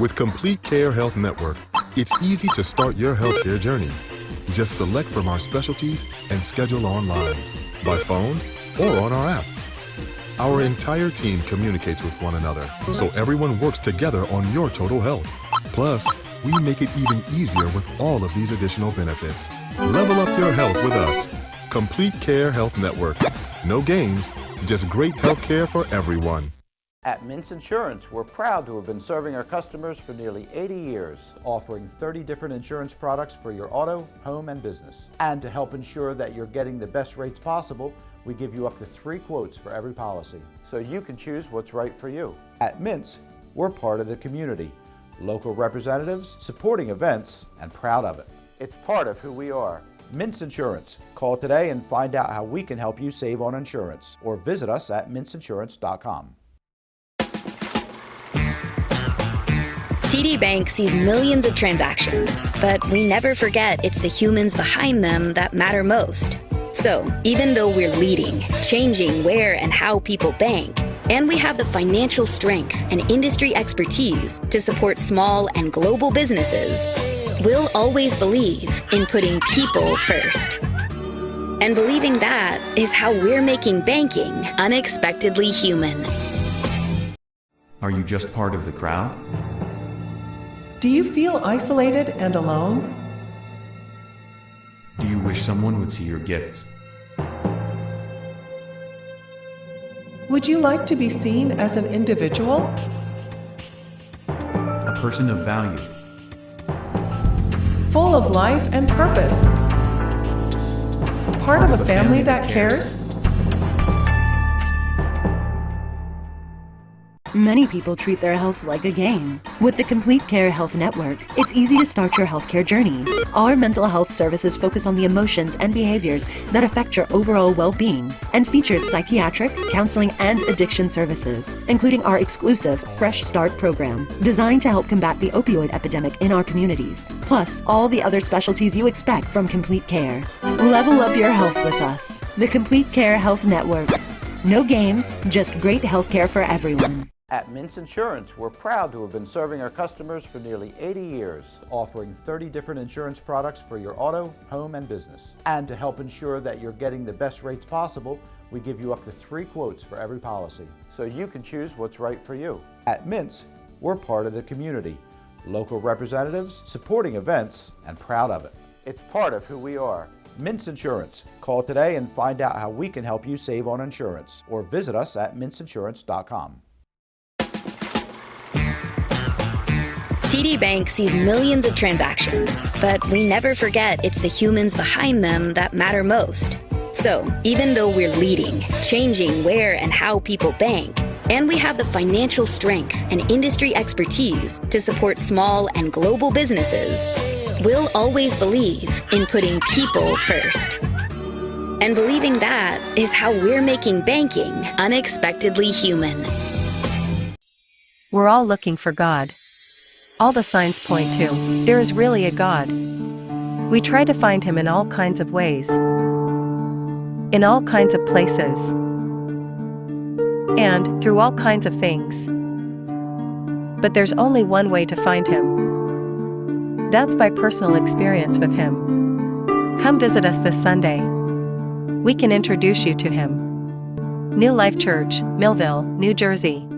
With Complete Care Health Network, it's easy to start your healthcare journey. Just select from our specialties and schedule online, by phone, or on our app. Our entire team communicates with one another, so everyone works together on your total health. Plus, we make it even easier with all of these additional benefits. Level up your health with us. Complete Care Health Network. No games, just great healthcare for everyone. At Mintz Insurance, we're proud to have been serving our customers for nearly 80 years, offering 30 different insurance products for your auto, home, and business. And to help ensure that you're getting the best rates possible, we give you up to 3 quotes for every policy, so you can choose what's right for you. At Mintz, we're part of the community, local representatives, supporting events, and proud of it. It's part of who we are. Mintz Insurance. Call today and find out how we can help you save on insurance, or visit us at mintzinsurance.com. TD Bank sees millions of transactions, but we never forget it's the humans behind them that matter most. So, even though we're leading, changing where and how people bank, and we have the financial strength and industry expertise to support small and global businesses, we'll always believe in putting people first. And believing that is how we're making banking unexpectedly human. Are you just part of the crowd? Do you feel isolated and alone? Do you wish someone would see your gifts? Would you like to be seen as an individual? A person of value. Full of life and purpose? Part of a family that cares? Many people treat their health like a game. With the Complete Care Health Network, it's easy to start your healthcare journey. Our mental health services focus on the emotions and behaviors that affect your overall well-being and features psychiatric, counseling, and addiction services, including our exclusive Fresh Start program, designed to help combat the opioid epidemic in our communities, plus all the other specialties you expect from Complete Care. Level up your health with us. The Complete Care Health Network. No games, just great healthcare for everyone. At Mintz Insurance, we're proud to have been serving our customers for nearly 80 years, offering 30 different insurance products for your auto, home, and business. And to help ensure that you're getting the best rates possible, we give you up to 3 quotes for every policy, so you can choose what's right for you. At Mintz, we're part of the community, local representatives, supporting events, and proud of it. It's part of who we are. Mintz Insurance. Call today and find out how we can help you save on insurance, or visit us at mintzinsurance.com. TD Bank sees millions of transactions, but we never forget it's the humans behind them that matter most. So, even though we're leading, changing where and how people bank, and we have the financial strength and industry expertise to support small and global businesses, we'll always believe in putting people first. And believing that is how we're making banking unexpectedly human. We're all looking for God. All the signs point to, there is really a God. We try to find Him in all kinds of ways, in all kinds of places, and through all kinds of things. But there's only one way to find Him. That's by personal experience with Him. Come visit us this Sunday. We can introduce you to Him. New Life Church, Millville, New Jersey.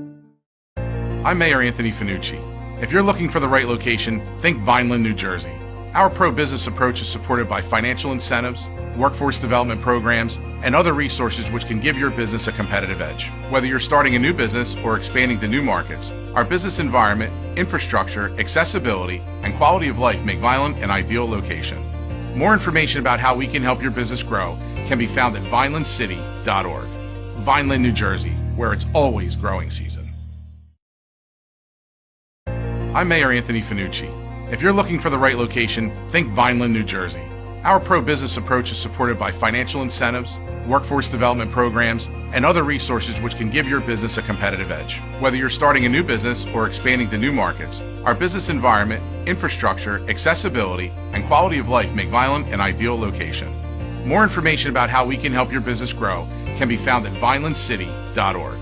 I'm Mayor Anthony Finucci. If you're looking for the right location, think Vineland, New Jersey. Our pro-business approach is supported by financial incentives, workforce development programs, and other resources which can give your business a competitive edge. Whether you're starting a new business or expanding to new markets, our business environment, infrastructure, accessibility, and quality of life make Vineland an ideal location. More information about how we can help your business grow can be found at vinelandcity.org. Vineland, New Jersey, where it's always growing season. I'm Mayor Anthony Finucci. If you're looking for the right location, think Vineland, New Jersey. Our pro-business approach is supported by financial incentives, workforce development programs, and other resources which can give your business a competitive edge. Whether you're starting a new business or expanding to new markets, our business environment, infrastructure, accessibility, and quality of life make Vineland an ideal location. More information about how we can help your business grow can be found at vinelandcity.org.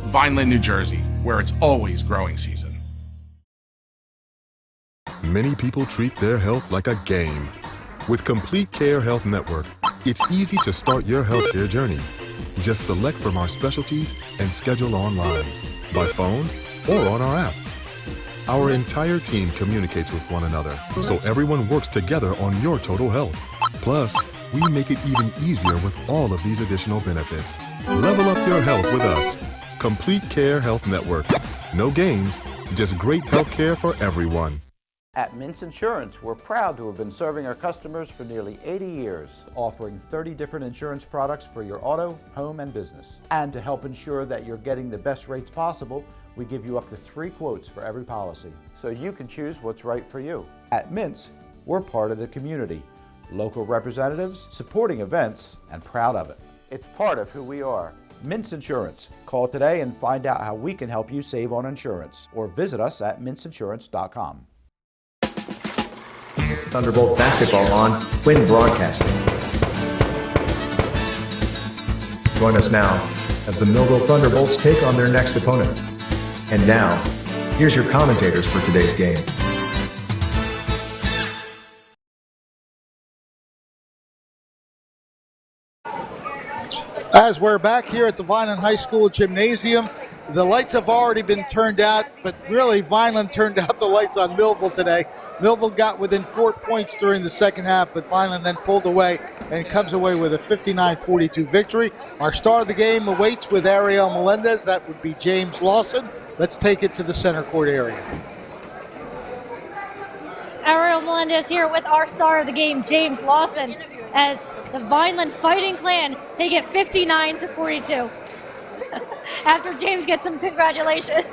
Vineland, New Jersey, where it's always growing season. Many people treat their health like a game. With Complete Care Health Network, it's easy to start your healthcare journey. Just select from our specialties and schedule online, by phone, or on our app. Our entire team communicates with one another, so everyone works together on your total health. Plus, we make it even easier with all of these additional benefits. Level up your health with us. Complete Care Health Network. No games, just great health care for everyone. At Mintz Insurance, we're proud to have been serving our customers for nearly 80 years, offering 30 different insurance products for your auto, home, and business. And to help ensure that you're getting the best rates possible, we give you up to 3 quotes for every policy, so you can choose what's right for you. At Mintz, we're part of the community, local representatives, supporting events, and proud of it. It's part of who we are. Mintz Insurance. Call today and find out how we can help you save on insurance, or visit us at mintzinsurance.com. It's Thunderbolt basketball on Quinn Broadcasting. Join us now as the Millville Thunderbolts take on their next opponent. And now, here's your commentators for today's game. As we're back here at the Vineland High School Gymnasium, the lights have already been turned out, but really Vineland turned out the lights on Millville today. Millville got within 4 points during the second half, but Vineland then pulled away and comes away with a 59-42 victory. Our star of the game awaits with Ariel Melendez. That would be James Lawson. Let's take it to the center court area. Ariel Melendez here with our star of the game, James Lawson, as the Vineland Fighting Clan take it 59-42. After James gets some congratulations.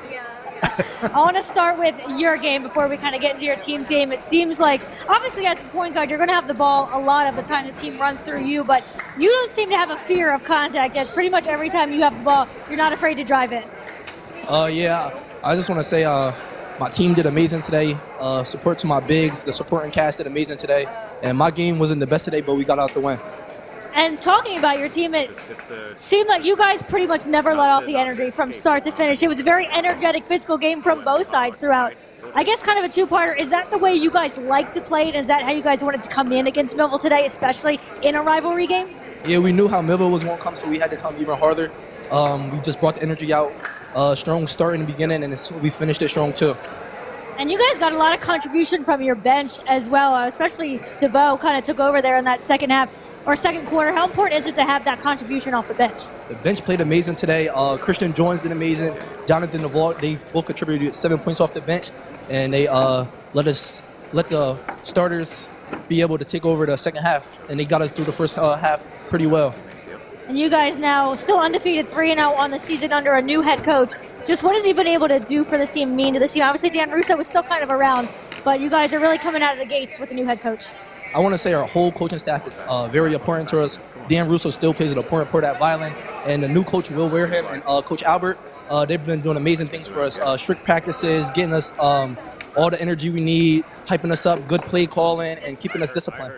I want to start with your game before we kind of get into your team's game. It seems like, obviously as the point guard, you're going to have the ball a lot of the time the team runs through you, but you don't seem to have a fear of contact, as pretty much every time you have the ball, you're not afraid to drive it. Yeah, I just want to say my team did amazing today. Support to my bigs, the supporting cast did amazing today. And my game wasn't the best today, but we got out the win. And talking about your team, it seemed like you guys pretty much never let off the energy from start to finish. It was a very energetic, physical game from both sides throughout. I guess kind of a two-parter. Is that the way you guys like to play it? Is that how you guys wanted to come in against Millville today, especially in a rivalry game? Yeah, we knew how Millville was going to come, so we had to come even harder. We just brought the energy out. Strong start in the beginning, and we finished it strong too. And you guys got a lot of contribution from your bench as well, especially DeVoe kind of took over there in that second half or second quarter. How important is it to have that contribution off the bench? The bench played amazing today. Christian Jones did amazing. Jonathan Navarro, they both contributed 7 points off the bench, and they let the starters be able to take over the second half, and they got us through the first half pretty well. And you guys now still undefeated 3-0 on the season under a new head coach. Just what has he been able to do for this team, mean to this team? Obviously, Dan Russo was still kind of around, but you guys are really coming out of the gates with the new head coach. I want to say our whole coaching staff is very important to us. Dan Russo still plays an important part at Vineland, and the new coach, Will Wareham, and Coach Albert, they've been doing amazing things for us. Strict practices, getting us all the energy we need, hyping us up, good play calling, and keeping us disciplined.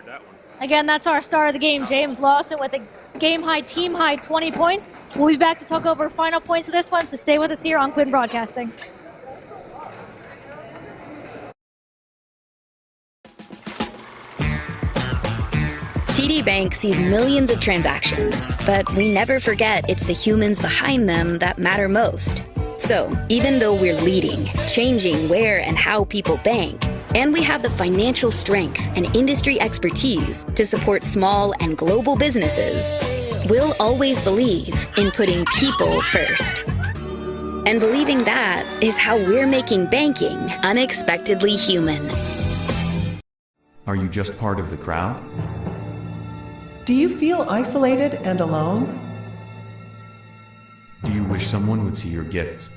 Again, that's our star of the game, James Lawson, with a game-high, team-high 20 points. We'll be back to talk over final points of this one, so stay with us here on Quinn Broadcasting. TD Bank sees millions of transactions, but we never forget it's the humans behind them that matter most. So, even though we're leading, changing where and how people bank, And we have the financial strength and industry expertise to support small and global businesses. We'll always believe in putting people first. And believing that is how we're making banking unexpectedly human. Are you just part of the crowd? Do you feel isolated and alone? Do you wish someone would see your gifts?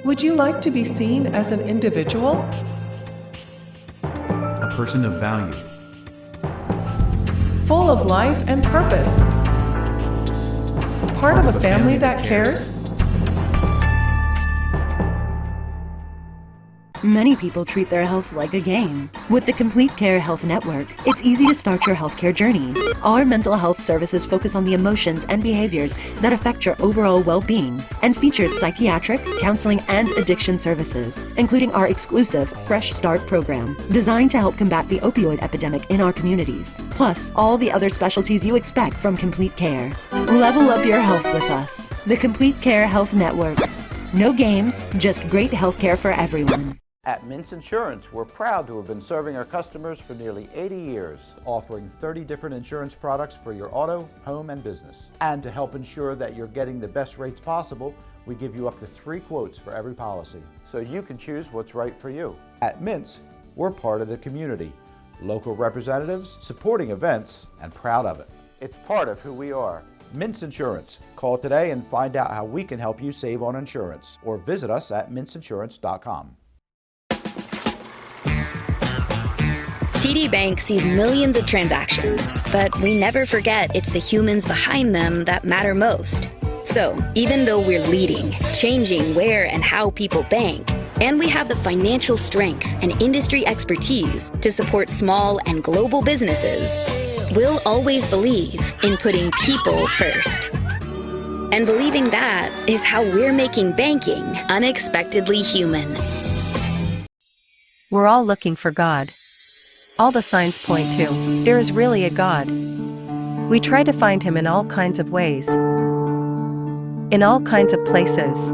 Would you like to be seen as an individual? A person of value. Full of life and purpose? Part of a family that cares? Many people treat their health like a game. With the Complete Care Health Network, it's easy to start your healthcare journey. Our mental health services focus on the emotions and behaviors that affect your overall well-being and features psychiatric, counseling, and addiction services, including our exclusive Fresh Start program, designed to help combat the opioid epidemic in our communities, plus all the other specialties you expect from Complete Care. Level up your health with us. The Complete Care Health Network. No games, just great healthcare for everyone. At Mintz Insurance, we're proud to have been serving our customers for nearly 80 years, offering 30 different insurance products for your auto, home, and business. And to help ensure that you're getting the best rates possible, we give you up to 3 quotes for every policy, so you can choose what's right for you. At Mintz, we're part of the community, local representatives, supporting events, and proud of it. It's part of who we are. Mintz Insurance. Call today and find out how we can help you save on insurance, or visit us at mintzinsurance.com. TD Bank sees millions of transactions, but we never forget it's the humans behind them that matter most. So, even though we're leading, changing where and how people bank, and we have the financial strength and industry expertise to support small and global businesses, we'll always believe in putting people first. And believing that is how we're making banking unexpectedly human. We're all looking for God. All the signs point to, there is really a God. We try to find Him in all kinds of ways, in all kinds of places,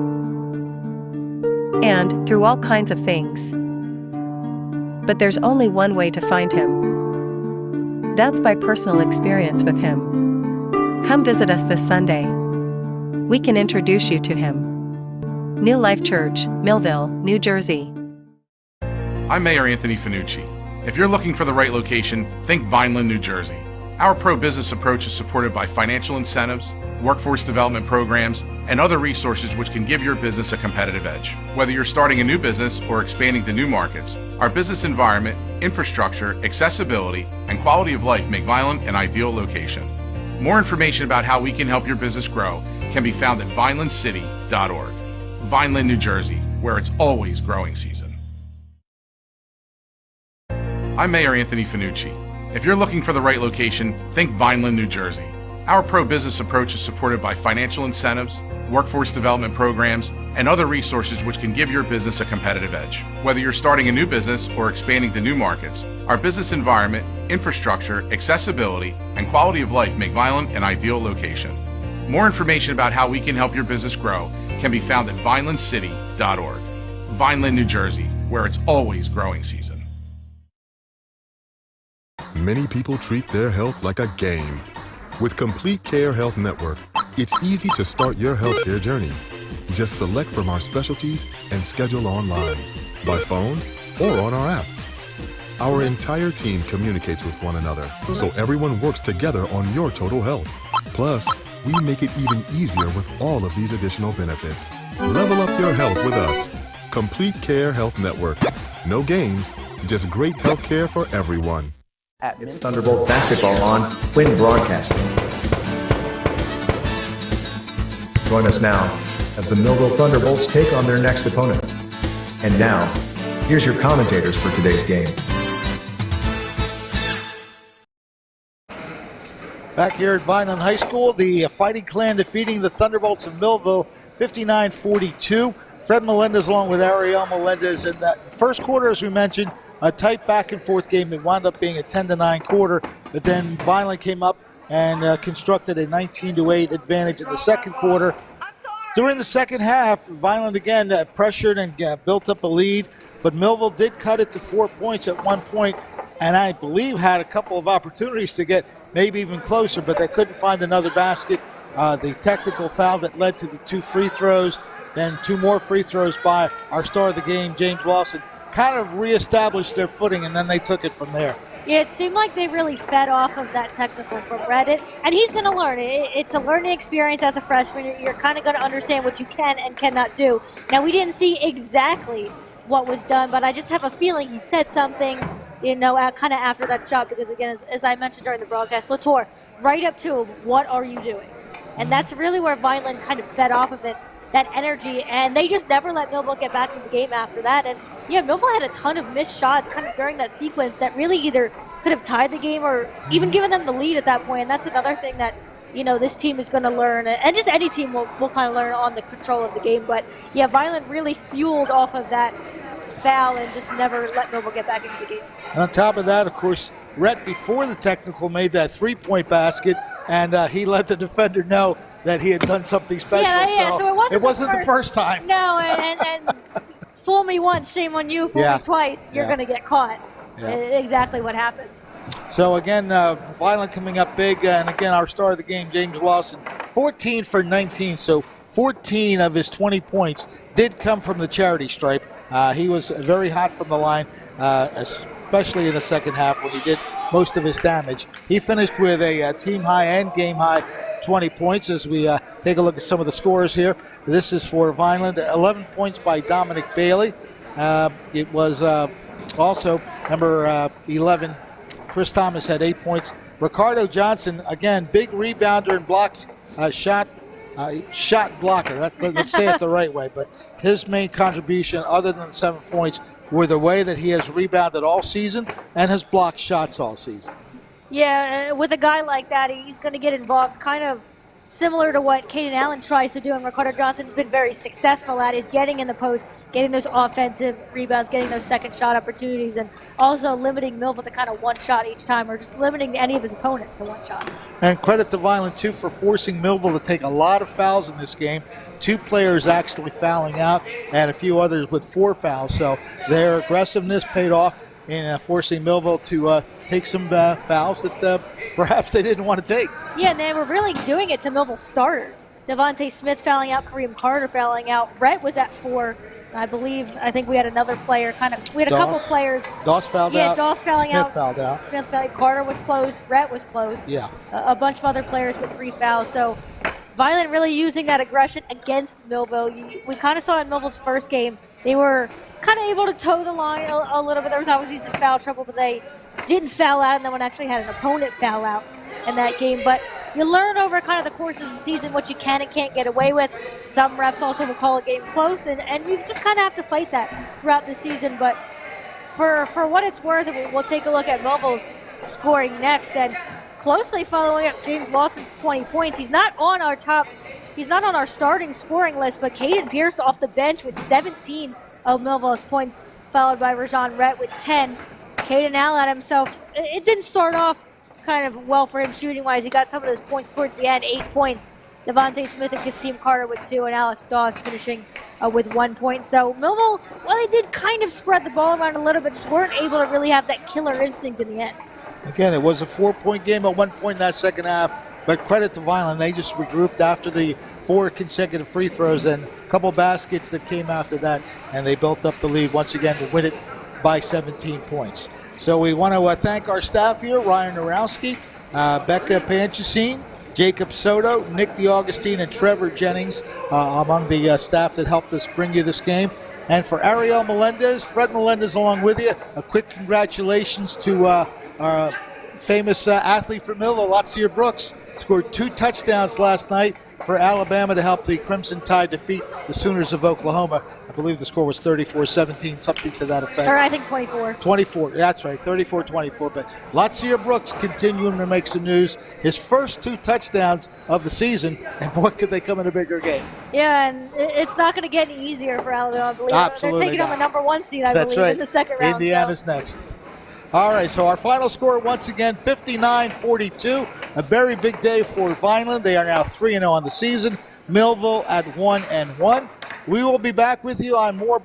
and through all kinds of things. But there's only one way to find Him. That's by personal experience with Him. Come visit us this Sunday. We can introduce you to Him. New Life Church, Millville, New Jersey. I'm Mayor Anthony Finucci. If you're looking for the right location, think Vineland, New Jersey. Our pro-business approach is supported by financial incentives, workforce development programs, and other resources which can give your business a competitive edge. Whether you're starting a new business or expanding to new markets, our business environment, infrastructure, accessibility, and quality of life make Vineland an ideal location. More information about how we can help your business grow can be found at vinelandcity.org. Vineland, New Jersey, where it's always growing season. I'm Mayor Anthony Finucci. If you're looking for the right location, think Vineland, New Jersey. Our pro-business approach is supported by financial incentives, workforce development programs, and other resources which can give your business a competitive edge. Whether you're starting a new business or expanding to new markets, our business environment, infrastructure, accessibility, and quality of life make Vineland an ideal location. More information about how we can help your business grow can be found at vinelandcity.org. Vineland, New Jersey, where it's always growing season. Many people treat their health like a game. With Complete Care Health Network, it's easy to start your healthcare journey. Just select from our specialties and schedule online, by phone, or on our app. Our entire team communicates with one another, so everyone works together on your total health. Plus, we make it even easier with all of these additional benefits. Level up your health with us. Complete Care Health Network. No games, just great healthcare for everyone. It's Thunderbolt basketball on Quinn Broadcasting. Join us now as the Millville Thunderbolts take on their next opponent. And now, here's your commentators for today's game. Back here at Vineland High School, the Fighting Clan defeating the Thunderbolts of Millville 59-42. Fred Melendez along with Ariel Melendez in that first quarter, as we mentioned, a tight back and forth game. It wound up being a 10-9 quarter, but then Vineland came up and constructed a 19-8 advantage in the second quarter. During the second half, Vineland again pressured and built up a lead, but Millville did cut it to 4 points at one point, and I believe had a couple of opportunities to get maybe even closer, but they couldn't find another basket. The technical foul that led to the 2 free throws, then 2 more free throws by our star of the game, James Lawson, kind of reestablished their footing, and then they took it from there. Yeah, it seemed like they really fed off of that technical from Reddit, and he's going to learn. It's a learning experience as a freshman. You're kind of going to understand what you can and cannot do. Now, we didn't see exactly what was done, but I just have a feeling he said something, kind of after that shot, because, again, as I mentioned during the broadcast, Latour, right up to him, what are you doing? And that's really where Vineland kind of fed off of it, that energy, and they just never let Millville get back in the game after that. And yeah, Millville had a ton of missed shots kind of during that sequence that really either could have tied the game or even given them the lead at that point. And that's another thing that, this team is going to learn, and just any team will kind of learn on the control of the game. But yeah, Vineland really fueled off of that foul and just never let Millville get back into the game. And on top of that, of course, Rhett, before the technical, made that 3-point basket, and he let the defender know that he had done something special. Yeah, so it wasn't the first time. No, and fool me once, shame on you. Fool me twice, you're going to get caught. Yeah. Exactly what happened. So again, Vineland coming up big, and again, our star of the game, James Lawson, 14 for 19, so 14 of his 20 points did come from the charity stripe. He was very hot from the line, especially in the second half when he did most of his damage. He finished with a team high and game high 20 points as we take a look at some of the scores here. This is for Vineland, 11 points by Dominic Bailey. It was also number 11, Chris Thomas had 8 points. Ricardo Johnson, again, big rebounder and block shot blocker. Let's say it the right way. But his main contribution, other than 7 points, were the way that he has rebounded all season and has blocked shots all season. Yeah, with a guy like that, he's going to get involved kind of similar to what Caden Allen tries to do, and Ricardo Johnson's been very successful at, is getting in the post, getting those offensive rebounds, getting those second shot opportunities, and also limiting Millville to kind of one shot each time, or just limiting any of his opponents to one shot. And credit to Vineland, too, for forcing Millville to take a lot of fouls in this game. 2 players actually fouling out, and a few others with 4 fouls. So their aggressiveness paid off in forcing Millville to take some fouls that perhaps they didn't want to take. Yeah, and they were really doing it to Millville starters. Devontae Smith fouling out, Kareem Carter fouling out. Rhett was at 4. I think we had another player we had a couple players. Doss fouled out. Yeah, Doss fouling out. Smith fouled out. Smith fouled out. Carter was close. Rhett was close. Yeah. A bunch of other players with 3 fouls. So Vineland really using that aggression against Millville. We kind of saw in Millville's first game, they were kind of able to toe the line a little bit. There was obviously some foul trouble, but they didn't foul out, and no one actually had an opponent foul out in that game. But you learn over kind of the course of the season what you can and can't get away with. Some refs also will call a game close, and you just kind of have to fight that throughout the season. But for what it's worth, we'll take a look at Millville's scoring next, and closely following up James Lawson's 20 points. He's not on our starting scoring list, but Caden Pierce off the bench with 17 of Millville's points, followed by Rajon Rhett with 10. Caden Allen himself, it didn't start off kind of well for him shooting-wise. He got some of those points towards the end, 8 points. Devontae Smith and Kasim Carter with 2, and Alex Doss finishing with 1 point. So Millville, while they did kind of spread the ball around a little bit, just weren't able to really have that killer instinct in the end. Again, it was a 4-point game at one point in that second half, but credit to Vineland. They just regrouped after the 4 consecutive free throws and a couple baskets that came after that, and they built up the lead once again to win it by 17 points. So we want to thank our staff here, Ryan Narowski, Becca Panchasine, Jacob Soto, Nick DeAugustine, and Trevor Jennings among the staff that helped us bring you this game. And for Ariel Melendez, Fred Melendez along with you, a quick congratulations to our famous athlete from Millville, Latsier Brooks, scored 2 touchdowns last night for Alabama to help the Crimson Tide defeat the Sooners of Oklahoma. I believe the score was 34-17, something to that effect. Or I think 24. 24, that's right, 34-24. But Latsier Brooks continuing to make some news. His first 2 touchdowns of the season, and boy, could they come in a bigger game. Yeah, and it's not going to get any easier for Alabama, I believe. Absolutely They're taking on the number 1 seed, I believe, right. in the second round. Indiana's next. All right, so our final score once again, 59-42. A very big day for Vineland. They are now 3-0 on the season. Millville at 1-1. We will be back with you on more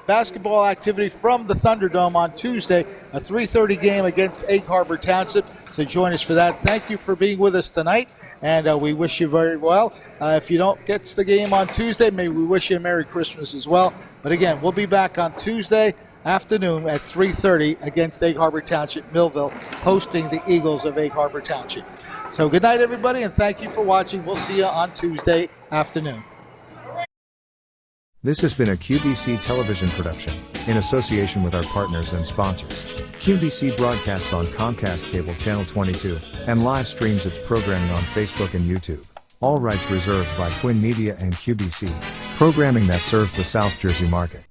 basketball activity from the Thunderdome on Tuesday, a 3:30 game against Egg Harbor Township. So join us for that. Thank you for being with us tonight, and we wish you very well. If you don't get to the game on Tuesday, maybe we wish you a Merry Christmas as well. But again, we'll be back on Tuesday afternoon at 3:30 against Egg Harbor Township Millville, hosting the Eagles of Egg Harbor Township. So good night, everybody, and thank you for watching. We'll see you on Tuesday afternoon. This has been a QBC television production, in association with our partners and sponsors. QBC broadcasts on Comcast Cable Channel 22, and live streams its programming on Facebook and YouTube. All rights reserved by Quinn Media and QBC, programming that serves the South Jersey market.